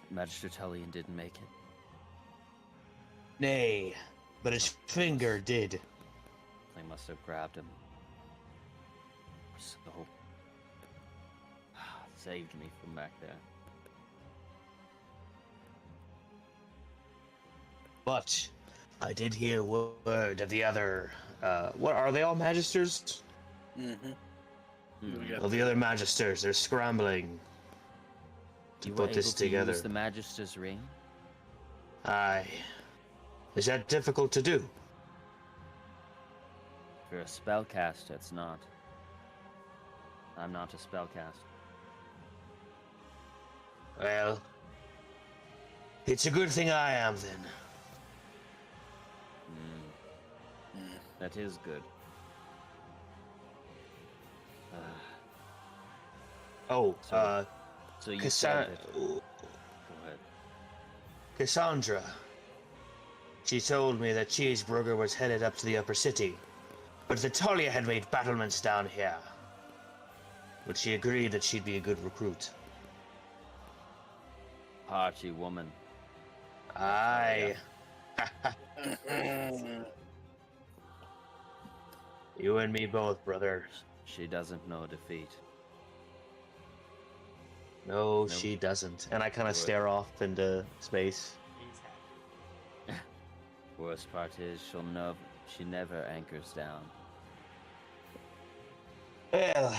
Magister Tullian didn't make it. Nay, but his finger did. They must have grabbed him. So saved me from back there. But I did hear word of the other. What are they all magisters? Mm-hmm. Hmm. Of the other magisters, they're scrambling to You were put this able to together. use the Magister's ring? Aye. Is that difficult to do? For a spellcaster, it's not. I'm not a spellcaster. Well, it's a good thing I am then. That is good. Oh, So you said that. Go ahead. Cassandra. She told me that Cheeseburger was headed up to the upper city, but that Talia had made battlements down here. But she agreed that she'd be a good recruit. Party woman. Aye. You and me both, brother. She doesn't know defeat. No, Nope. she doesn't. And I kind of Good. stare off into space. He's happy. Worst part is she never anchors down. Well,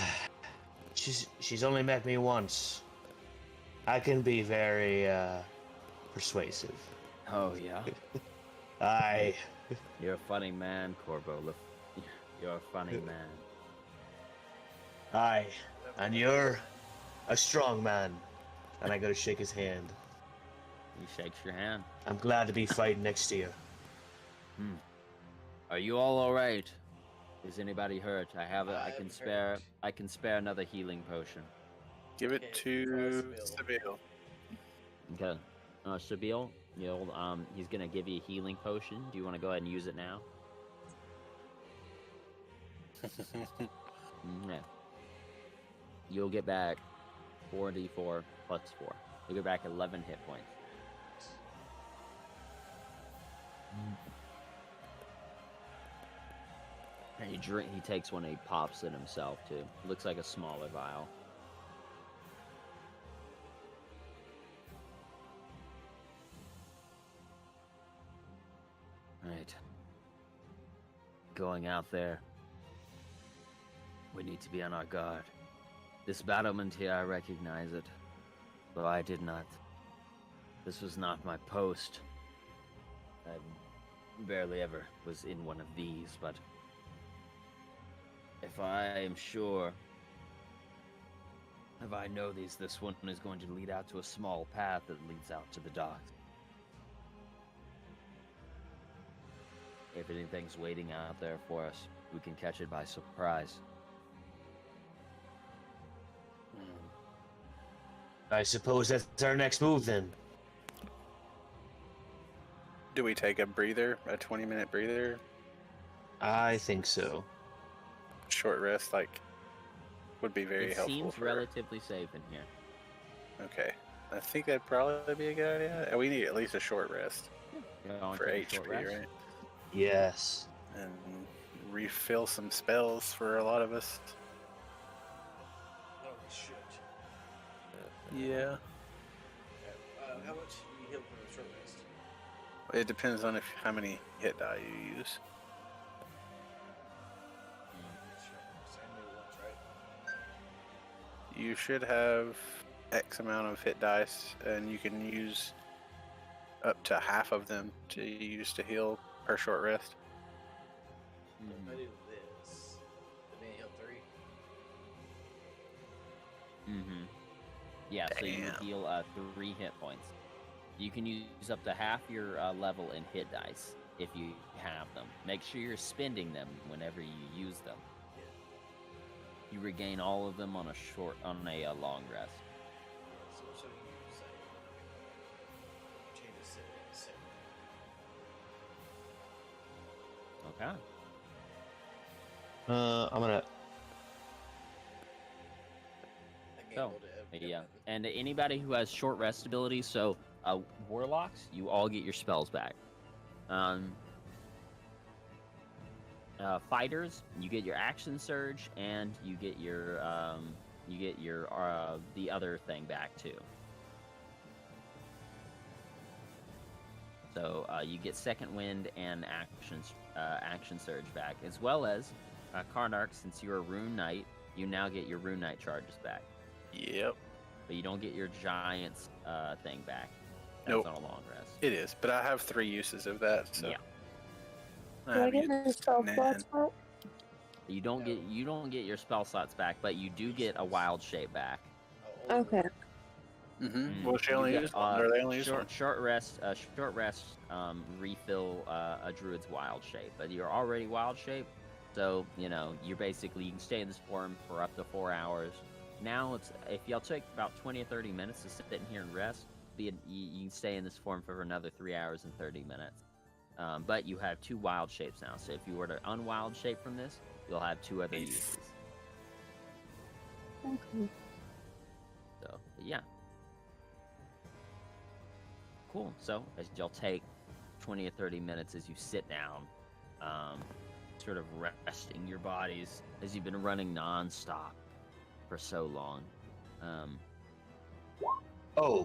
she's only met me once. I can be very persuasive. Oh yeah. Aye. You're a funny man, Corbo. You're a funny man. Aye. And you're a strong man. And I go to shake his hand. He shakes your hand. I'm glad to be fighting next to you. Are you all alright? Is anybody hurt? I can I'm spare. hurt. I can spare another healing potion. Give it Okay, to try Seville. Okay. Shabil, he's gonna give you a healing potion. Do you want to go ahead and use it now? Yeah. You'll get back 4d4 plus 4. You'll get back 11 hit points. And he takes one and he pops it himself too. Looks like a smaller vial. Right. Going out there. We need to be on our guard. This battlement here, I recognize it. But I did not. This was not my post. I barely ever was in one of these, but if I am sure, if I know this one is going to lead out to a small path that leads out to the docks. If anything's waiting out there for us, we can catch it by surprise. I suppose that's our next move then. Do we take a breather, a 20-minute breather? I think so. Short rest, would be very It helpful. seems for- relatively safe in here. Okay. I think that'd probably be a good idea. We need at least a short rest You know, for take a short HP, rest. right? Yes. And refill some spells for a lot of us. Oh, we should. Yeah. How much you heal from a short rest? It depends on how many hit die you use. So I knew once, right? You should have X amount of hit dice, and you can use up to half of them to use to heal per short rest. If I do this, then I heal 3. Mm-hmm. Yeah, so you would Damn. heal 3 hit points. You can use up to half your level in hit dice if you have them. Make sure you're spending them whenever you use them. You regain all of them on a long rest. So what should I use? Change this to 7. Okay. I'm gonna. I So, gambled it. Yeah, and anybody who has short rest abilities, so warlocks, you all get your spells back. Fighters, you get your action surge, and you get your the other thing back too. So you get second wind and action surge back, as well as Karnark. Since you're a rune knight, you now get your rune knight charges back. Yep. But you don't get your giant's thing back. That's Nope. on a long rest. It is, but I have 3 uses of that. So Yeah. Do I get my spell slots back? You don't get your spell slots back, but you do get a wild shape back. Oh, Okay. Mm-hmm. Well, she You only get, used one. Or they only used one. short rest. Short rest. Refill a druid's wild shape, but you're already wild shape, so you can stay in this form for up to 4 hours. Now if y'all take about 20 or 30 minutes to sit in here and rest, you can stay in this form for another 3 hours and 30 minutes. But you have 2 wild shapes now, so if you were to unwild shape from this, you'll have 2 other uses. Okay. So, but yeah. Cool. So, as y'all take 20 or 30 minutes as you sit down, sort of resting your bodies as you've been running non-stop for so long. Oh,